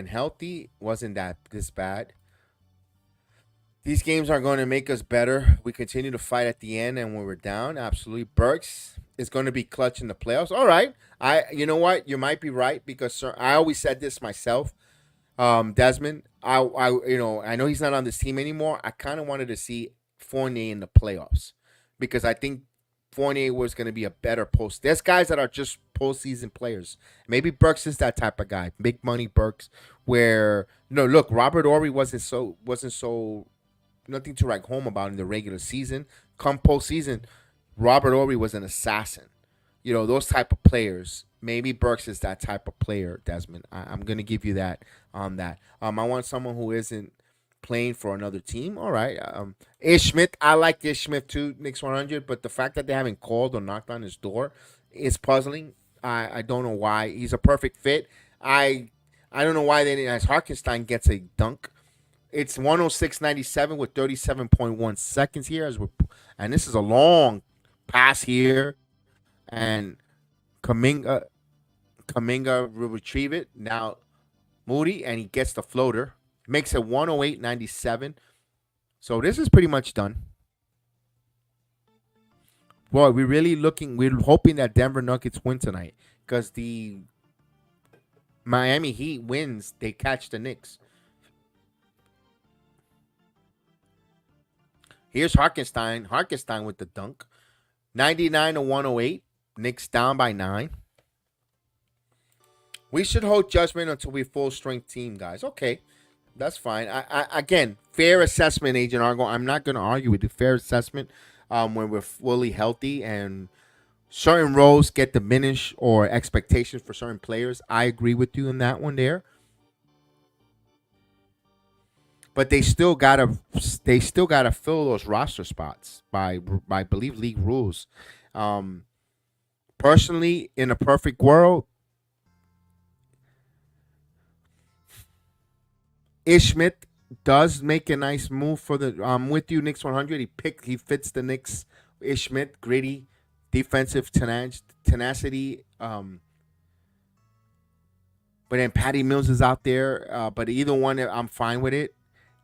healthy, wasn't that this bad. These games are going to make us better. We continue to fight at the end, and when we're down, absolutely. Burks is going to be clutch in the playoffs. All right. You know what? You might be right because I always said this myself. Desmond, I know he's not on this team anymore. I kind of wanted to see Fournier in the playoffs because I think Fournier was going to be a better post. There's guys that are just postseason players. Maybe Burks is that type of guy, big money Burks. Where look, Robert Horry wasn't so nothing to write home about in the regular season. Come postseason, Robert Horry was an assassin. Those type of players. Maybe Burks is that type of player, Desmond. I'm going to give you that on that. I want someone who isn't playing for another team. All right. Ish Smith, I like Ish Smith too, Knicks 100, but the fact that they haven't called or knocked on his door is puzzling. I don't know why. He's a perfect fit. I don't know why they didn't, as Harkenstein gets a dunk. It's 106-97 with 37.1 seconds here. And this is a long pass here. And Kuminga will retrieve it. Now Moody, and he gets the floater. Makes it 108-97. So this is pretty much done. Well, we're hoping that Denver Nuggets win tonight because the Miami Heat wins, they catch the Knicks. Here's Harkenstein. Harkenstein with the dunk. 99 to 108. Knicks down by 9. We should hold judgment until we full strength team, guys. Okay. That's fine. I again, fair assessment, Agent Argo. I'm not going to argue with the fair assessment when we're fully healthy and certain roles get diminished or expectations for certain players. I agree with you on that one there. But they still gotta fill those roster spots by I believe league rules. Um, Personally, in a perfect world, Ishmit does make a nice move for the with you Knicks 100. He fits the Knicks. Ishmit, gritty, defensive tenacity. But then Patty Mills is out there. But either one, I'm fine with it.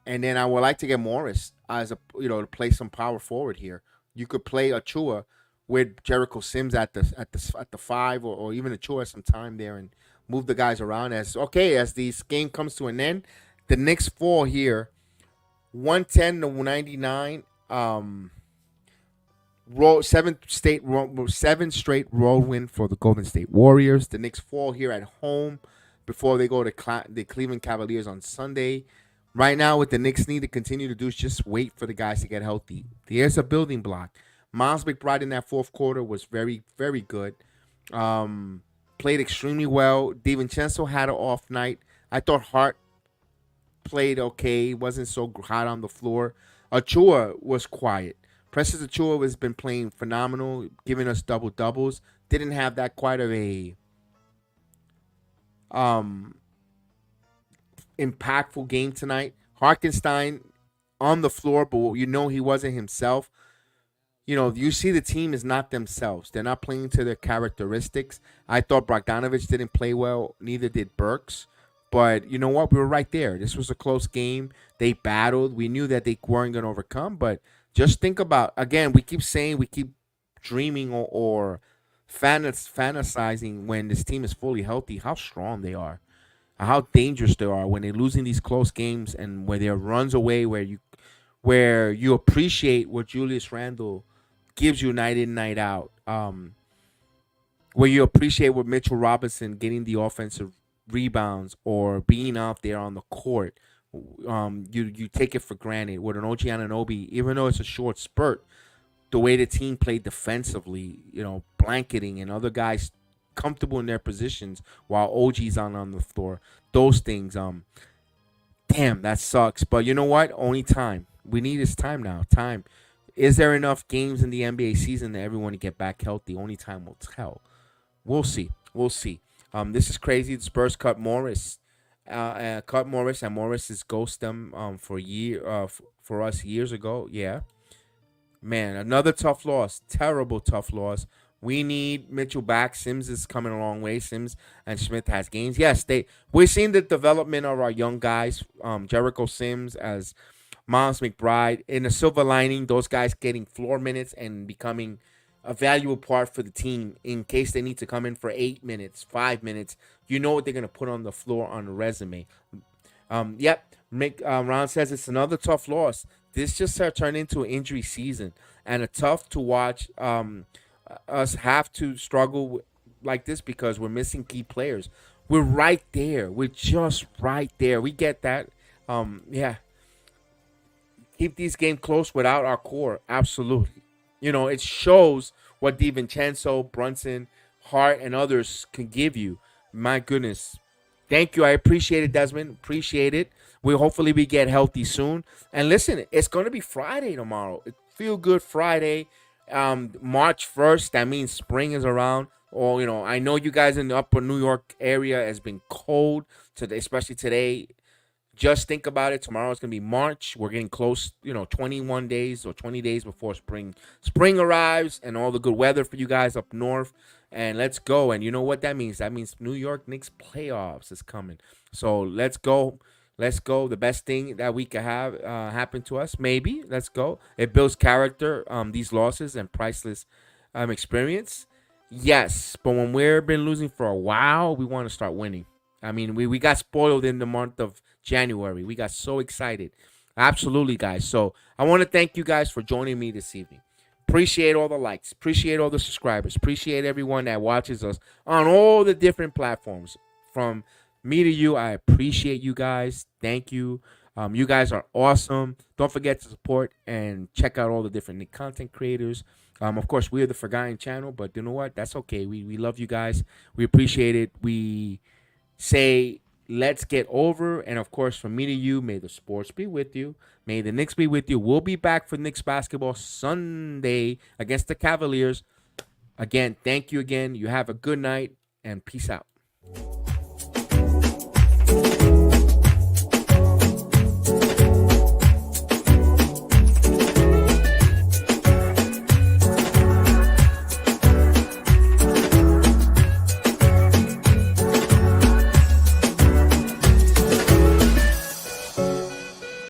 And then I would like to get Morris as a to play some power forward here. You could play Achua with Jericho Sims at the 5, or even Achua some time there and move the guys around as this game comes to an end. The Knicks fall here, 110 to 99. Seven straight road win for the Golden State Warriors. The Knicks fall here at home before they go to the Cleveland Cavaliers on Sunday. Right now, what the Knicks need to continue to do is just wait for the guys to get healthy. There's a building block. Miles McBride in that fourth quarter was very, very good. Played extremely well. DiVincenzo had an off night. I thought Hart played okay. Wasn't so hot on the floor. Achua was quiet. Precious Achua has been playing phenomenal, giving us double doubles. Didn't have that quite of a um impactful game tonight. Harkenstein on the floor, but he wasn't himself. You see the team is not themselves. They're not playing to their characteristics. I thought Bogdanovich didn't play well. Neither did Burks. But you know what? We were right there. This was a close game. They battled. We knew that they weren't going to overcome. But just think about, again, we keep saying, we keep dreaming or fantasizing when this team is fully healthy, how strong they are, how dangerous they are when they're losing these close games and where there are runs away where you appreciate what Julius Randle gives you night in, night out. Where you appreciate what Mitchell Robinson getting the offensive rebounds or being out there on the court. You take it for granted with an OG Anunoby, even though it's a short spurt. The way the team played defensively, blanketing and other guys comfortable in their positions while OG's on the floor. Those things, damn, that sucks. But you know what? Only time. We need is time now. Time. Is there enough games in the NBA season that everyone to get back healthy? Only time will tell. We'll see. We'll see. This is crazy. The Spurs cut Morris. And Morris is ghost them for us years ago. Yeah. Man, another tough loss. Terrible tough loss. We need Mitchell back. Sims is coming a long way. Sims and Smith has games. Yes, we're seeing the development of our young guys. Jericho Sims as Miles McBride. In a silver lining, those guys getting floor minutes and becoming a valuable part for the team in case they need to come in for 8 minutes, 5 minutes. You know what they're going to put on the floor on the resume. Yep. Ron says it's another tough loss. This just turned into an injury season and a tough to watch us have to struggle like this because we're missing key players. We're right there. We're just right there. We get that. Yeah. Keep these games close without our core. Absolutely. It shows what DiVincenzo, Brunson, Hart, and others can give you. My goodness. Thank you. I appreciate it, Desmond. Appreciate it. Hopefully we get healthy soon. And listen, it's going to be Friday tomorrow. Feel good Friday. March 1st. That means spring is around. Or, I know you guys in the upper New York area has been cold today, especially today. Just think about it. Tomorrow is going to be March. We're getting close, 21 days or 20 days before spring. Spring arrives and all the good weather for you guys up north. And let's go. And you know what that means? That means New York Knicks playoffs is coming. So let's go. Let's go. The best thing that we could have happen to us, maybe. Let's go. It builds character. These losses and priceless experience. Yes, but when we've been losing for a while, we want to start winning. I mean, we got spoiled in the month of January. We got so excited. Absolutely, guys. So I want to thank you guys for joining me this evening. Appreciate all the likes. Appreciate all the subscribers. Appreciate everyone that watches us on all the different platforms. From me to you, I appreciate you guys. Thank you. You guys are awesome. Don't forget to support and check out all the different content creators. Of course, we are the Forgotten Channel, but you know what? That's okay. We love you guys. We appreciate it. We say let's get over. And of course, from me to you, may the sports be with you. May the Knicks be with you. We'll be back for Knicks basketball Sunday against the Cavaliers. Again, thank you again. You have a good night and peace out.